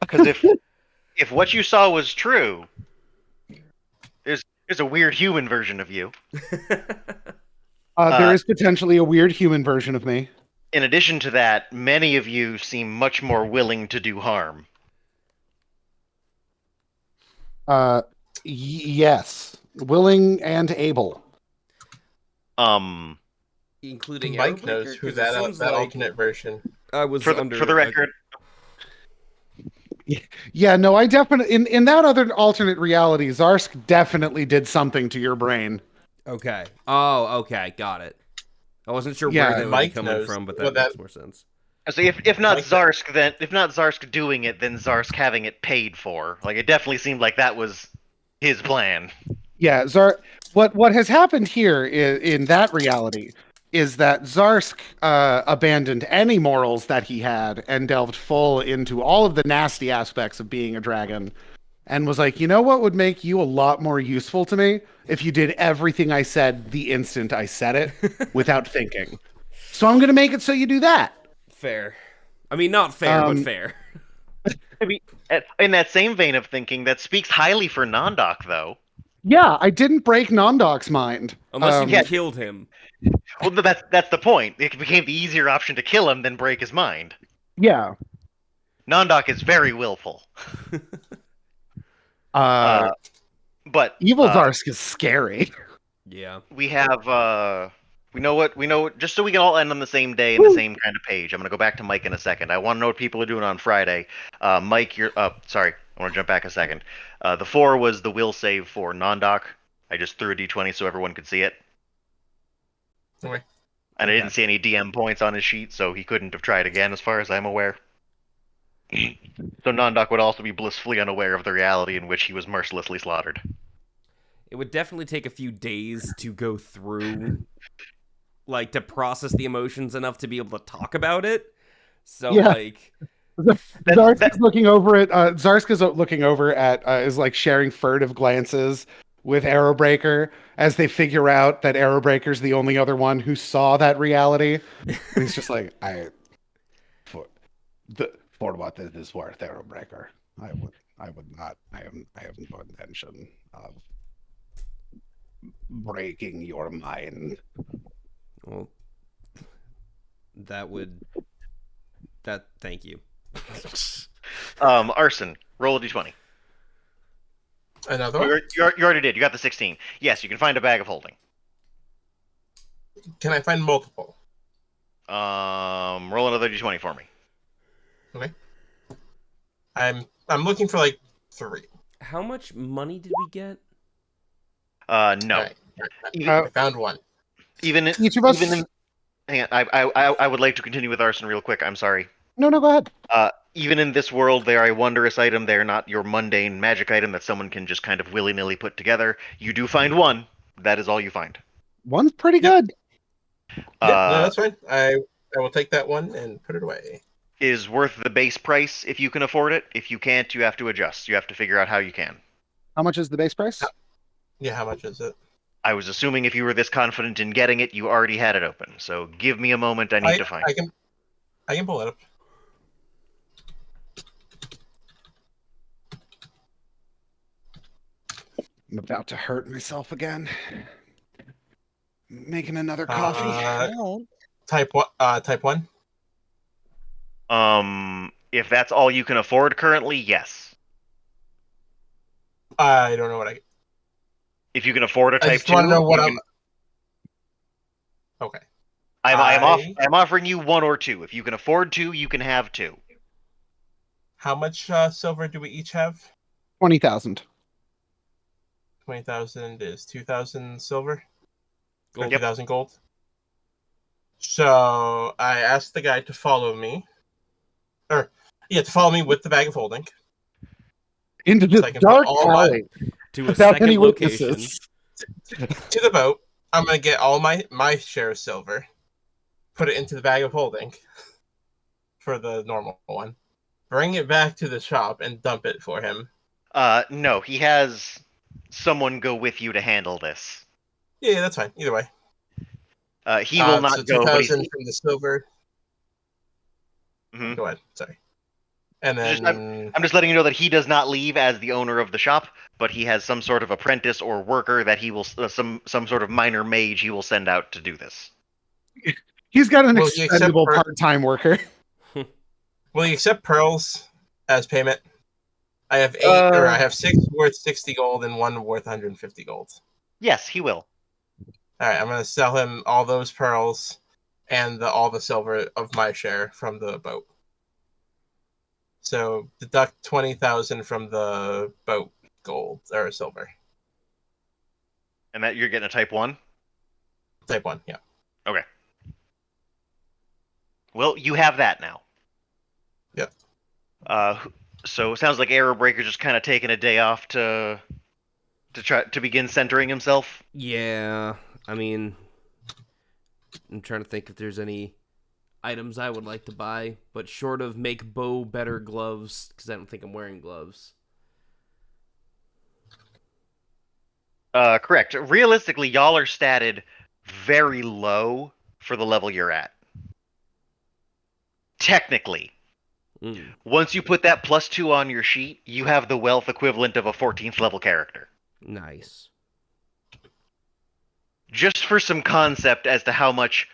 Because if what you saw was true, there's a weird human version of you. There is potentially a weird human version of me. In addition to that, many of you seem much more willing to do harm. Yes, willing and able. Including Mike Arrowbreaker, knows who 'cause it that seems that like alternate version. I was For the record, Yeah, no, I definitely in that other alternate reality, Zarsk definitely did something to your brain. Okay. Oh, okay, got it. I wasn't sure Yeah, where they would be Mike coming knows from, but what that makes that- more sense. so if not Like Zarsk doing it, then Zarsk having it paid for. Like it definitely seemed like that was his plan. Yeah, what has happened here in that reality is that Zarsk abandoned any morals that he had and delved full into all of the nasty aspects of being a dragon and was like, you know what would make you a lot more useful to me if you did everything I said the instant I said it without thinking. So I'm going to make it so you do that. Fair. I mean, not fair, but fair. In that same vein of thinking, that speaks highly for Nondok, though. Yeah, I didn't break Nondok's mind. Unless you Yeah. killed him. Well, that's the point. It became the easier option to kill him than break his mind. Yeah. Nondok is very willful. But Evil Zarsk is scary. Yeah. we have we know just so we can all end on the same day and the same kind of page. I'm gonna go back to Mike in a second. I want to know what people are doing on Friday. Mike, you're sorry, I want to jump back a second. The 4 was the will save for Nondok. I just threw a d20 so everyone could see it. Okay. And I didn't see any DM points on his sheet, so he couldn't have tried again, as far as I'm aware. So Nondok would also be blissfully unaware of the reality in which he was mercilessly slaughtered. It would definitely take a few days to go through, like, to process the emotions enough to be able to talk about it. So, Yeah. like... Zarsk is looking over at Zarsk is looking over at is like sharing furtive glances with Arrowbreaker as they figure out that Arrowbreaker's the only other one who saw that reality. And he's just like, for what it is worth, Arrowbreaker, I would not. I have no intention of breaking your mind. Well, thank you. Arson, roll a d20. Another one? You already did. You got the 16. Yes, you can find a bag of holding. Can I find multiple? Roll another d20 for me. Okay. I'm looking for like 3. How much money did we get? No. Right. I found 1. Each of us. Hang on. I would like to continue with Arson real quick. I'm sorry. No, go ahead. Even in this world, they are a wondrous item. They are not your mundane magic item that someone can just kind of willy-nilly put together. You do find 1. That is all you find. One's pretty good. Yeah, no, that's fine. I will take that 1 and put it away. Is worth the base price if you can afford it. If you can't, you have to adjust. You have to figure out how you can. How much is the base price? Yeah, how much is it? I was assuming if you were this confident in getting it, you already had it open. So give me a moment. I need to find it. I can pull it up. I'm about to hurt myself again. Making another coffee. No. Type 1. If that's all you can afford currently, yes. I don't know what If you can afford a I type just 2, want to know what you I'm. can- Okay. I'm offering you 1 or 2. If you can afford 2, you can have 2. How much silver do we each have? 20,000. 20,000 is 2,000 silver? Or Gold. 2,000 gold? So I asked the guy to follow me. To follow me with the bag of holding. Into this So I can put dark all my alley To a without second any location. witnesses. to the boat. I'm gonna get all my share of silver, put it into the bag of holding for the normal one, bring it back to the shop and dump it for him. No, he has someone go with you to handle this. Yeah, that's fine. Either way. He will not so go, but he's 2,000 from the silver. Mhm. Go ahead. Sorry. And then I'm just letting you know that he does not leave as the owner of the shop, but he has some sort of apprentice or worker that he will some sort of minor mage he will send out to do this. He's got an Will you accept expendable part-time worker. will you accept pearls as payment? I have I have 6 worth 60 gold and 1 worth 150 gold. Yes, he will. All right, I'm gonna sell him all those pearls and all the silver of my share from the boat. So deduct 20,000 from the boat gold or silver. And that you're getting a type 1? Type 1, yeah. Okay. Well, you have that now. Yep. So it sounds like Arrowbreaker just kind of taking a day off to try to begin centering himself. Yeah, I mean, I'm trying to think if there's any items I would like to buy, but short of make Bo better gloves, because I don't think I'm wearing gloves. Correct. Realistically, y'all are statted very low for the level you're at. Technically. Once you put that +2 on your sheet, you have the wealth equivalent of a 14th level character. Nice. Just for some concept as to how much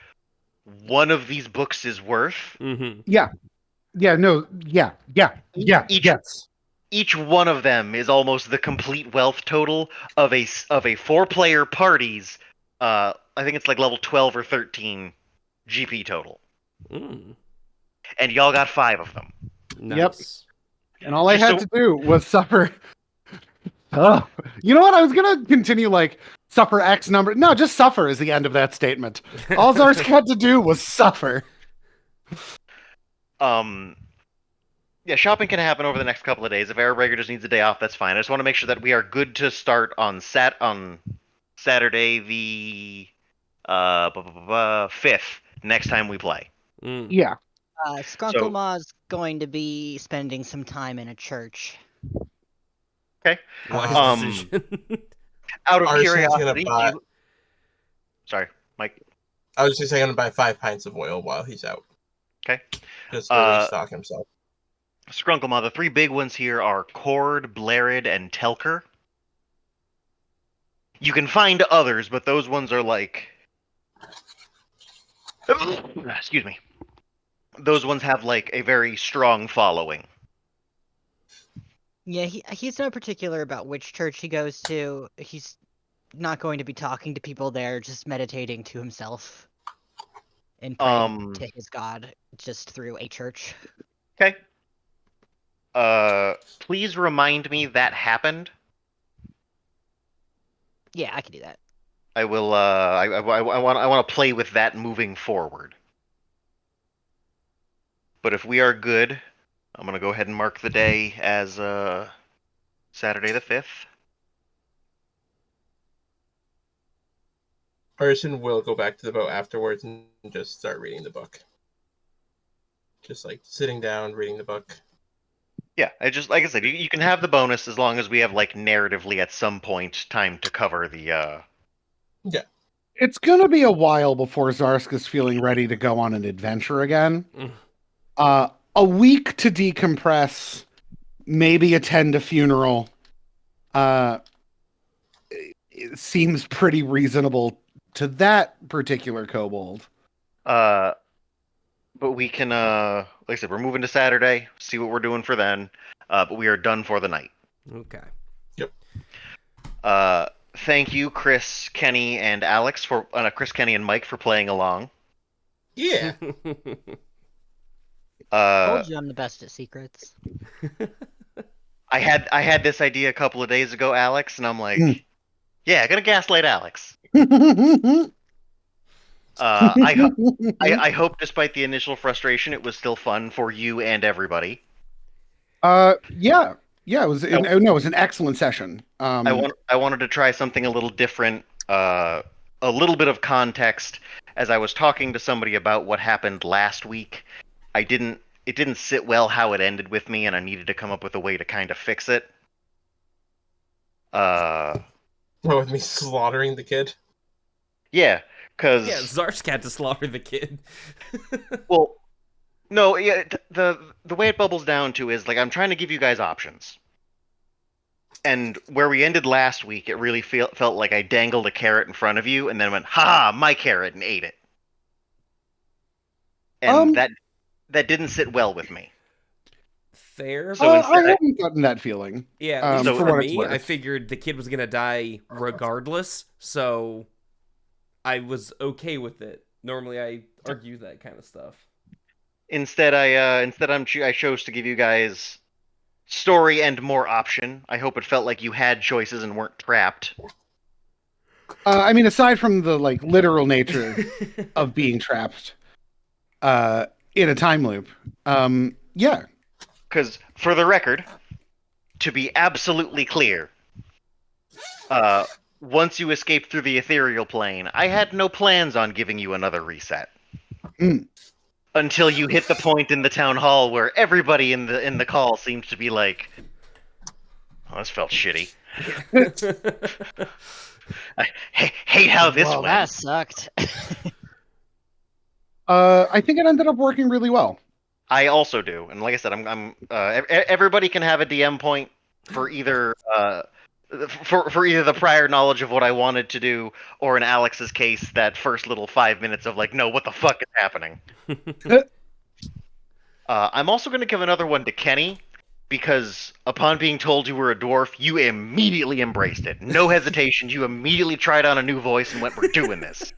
one of these books is worth. Mm-hmm. Yeah. Yes. Each one of them is almost the complete wealth total of a 4-player party's. I think it's like level 12 or 13 GP total. And y'all got 5 of them. Nice. Yep. And all I had to do was suffer. You know what? I was gonna continue like suffer X number. No, just suffer is the end of that statement. All Zarsk had to do was suffer. Yeah, shopping can happen over the next couple of days. If Arrowbreaker just needs a day off, that's fine. I just want to make sure that we are good to start on Saturday the 5th next time we play. Yeah. Skrunklemaw's going to be spending some time in a church. Okay. Wise decision. Out of Arson's curiosity, gonna buy... Sorry, Mike. I was just saying, I'm gonna buy 5 pints of oil while he's out. Okay. Just to restock himself. Skrunklemah, the 3 big ones here are Cord, Blarid, and Telker. You can find others, but those ones are like... Excuse me. Those ones have like a very strong following. Yeah, he's not particular about which church he goes to. He's not going to be talking to people there, just meditating to himself and praying to his god just through a church. Okay. Please remind me that happened. Yeah, I can do that. I will. I want to play with that moving forward. But if we are good, I'm gonna go ahead and mark the day as Saturday the 5th. Arson will go back to the boat afterwards and just start reading the book. Just like sitting down, reading the book. Yeah, like I said, you can have the bonus as long as we have like narratively at some point time to cover the. Yeah. It's gonna be a while before Zarsk is feeling ready to go on an adventure again. A week to decompress, maybe attend a funeral. It seems pretty reasonable to that particular kobold. But we can, like I said, we're moving to Saturday. See what we're doing for then. But we are done for the night. Okay. Yep. Thank you, Chris, Kenny, and Alex for Chris, Kenny, and Mike for playing along. Yeah. Told you I'm the best at secrets. I had this idea a couple of days ago, Alex, and I'm like, Mm. yeah, gonna gaslight Alex. uh, I hope, despite the initial frustration, it was still fun for you and everybody. yeah, it was. No, it was an excellent session. I wanted to try something a little different. A little bit of context. As I was talking to somebody about what happened last week, it didn't sit well how it ended with me, and I needed to come up with a way to kind of fix it. With me slaughtering the kid. Yeah, because Zarsk had to slaughter the kid. well, no, yeah, the way it bubbles down to is like I'm trying to give you guys options. And where we ended last week, it really felt like I dangled a carrot in front of you and then went, "Ha, my carrot," and ate it. And that didn't sit well with me. Fair. So I haven't gotten that feeling. Yeah, at least so for me, I figured the kid was gonna die regardless, so I was okay with it. Normally, I argue that kind of stuff. Instead, I chose to give you guys story and more option. I hope it felt like you had choices and weren't trapped. I mean, aside from the like literal nature of being trapped in a time loop, yeah. Because for the record, to be absolutely clear, once you escaped through the ethereal plane, I had no plans on giving you another reset. Mm. Until you hit the point in the town hall where everybody in the call seems to be like, "Oh, this felt shitty." I hate how this went. That sucked. I think it ended up working really well. I also do, and like I said, everybody can have a DM point for either for either the prior knowledge of what I wanted to do, or in Alex's case, that first little 5 minutes of like, no, what the fuck is happening? I'm also going to give another one to Kenny, because upon being told you were a dwarf, you immediately embraced it. No hesitation. You immediately tried on a new voice and went, "We're doing this."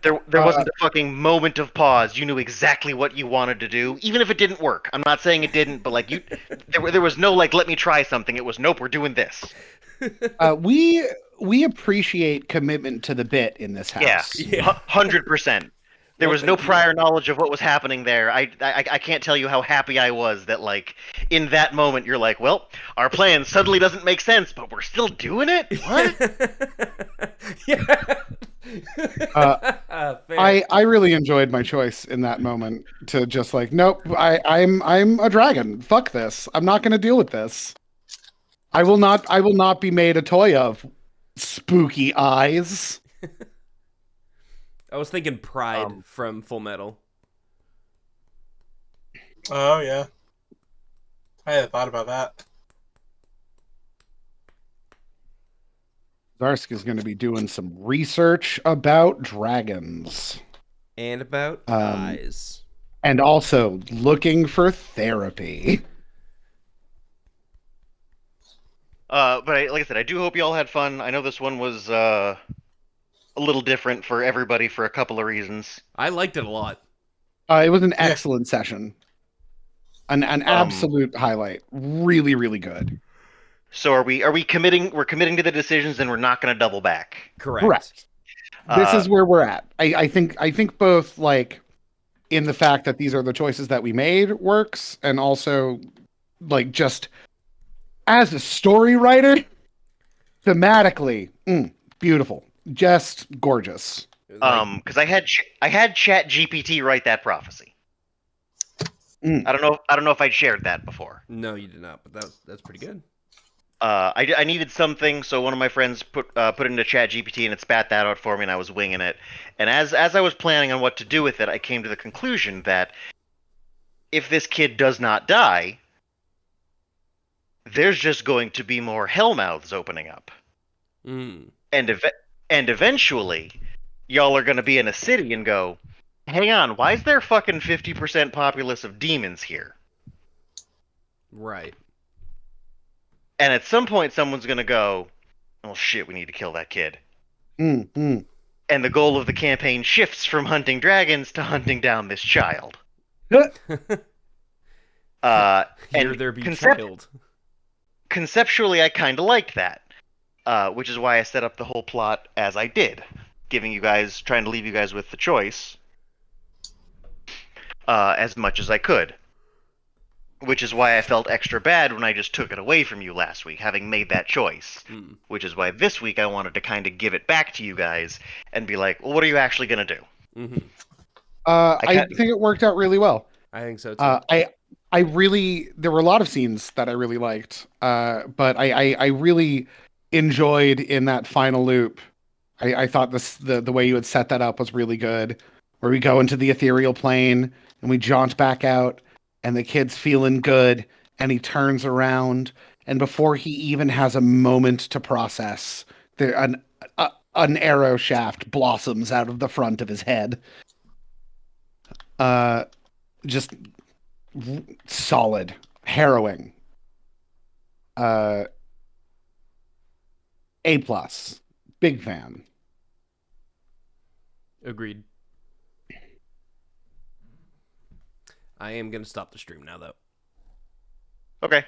There wasn't a fucking moment of pause. You knew exactly what you wanted to do, even if it didn't work. I'm not saying it didn't, but like there was no like, let me try something. It was, nope, we're doing this. We appreciate commitment to the bit in this house. Yeah, 100%. There was no prior knowledge of what was happening there. I can't tell you how happy I was that, like, in that moment, you're like, well, our plan suddenly doesn't make sense, but we're still doing it? What? Yeah. I really enjoyed my choice in that moment to just like, nope, I'm a dragon. Fuck this. I'm not gonna deal with this. I will not be made a toy of. Spooky eyes. I was thinking Pride from Full Metal. Oh, yeah. I hadn't thought about that. Zarsk is going to be doing some research about dragons. And about eyes. And also looking for therapy. But like I said, I do hope you all had fun. I know this one was a little different for everybody for a couple of reasons. I liked it a lot. It was an excellent session. An absolute highlight. Really, really good. So are we committing? We're committing to the decisions, and we're not going to double back. Correct. This is where we're at. I think both like in the fact that these are the choices that we made works, and also like just as a story writer, thematically, beautiful, just gorgeous. Because I had Chat GPT write that prophecy. I don't know if I'd shared that before. No, you did not, but that's pretty good. I needed something, so one of my friends put it into Chat GPT and it spat that out for me, and I was winging it. And as I was planning on what to do with it, I came to the conclusion that if this kid does not die, there's just going to be more Hellmouths opening up. And eventually, y'all are going to be in a city and go, hang on, why is there fucking 50% populace of demons here? Right. And at some point, someone's going to go, oh shit, we need to kill that kid. And the goal of the campaign shifts from hunting dragons to hunting down this child. Hear there be child. Conceptually, I kind of liked that, which is why I set up the whole plot as I did, trying to leave you guys with the choice as much as I could. Which is why I felt extra bad when I just took it away from you last week, having made that choice. Which is why this week I wanted to kind of give it back to you guys and be like, well, what are you actually going to do? Mm-hmm. I think it worked out really well. I think so too. There were a lot of scenes that I really liked, but I really enjoyed in that final loop. I thought the way you had set that up was really good, where we go into the ethereal plane and we jaunt back out, and the kid's feeling good, and he turns around, and before he even has a moment to process, an arrow shaft blossoms out of the front of his head. Just solid, harrowing. A+, big fan. Agreed. I am gonna stop the stream now, though. Okay.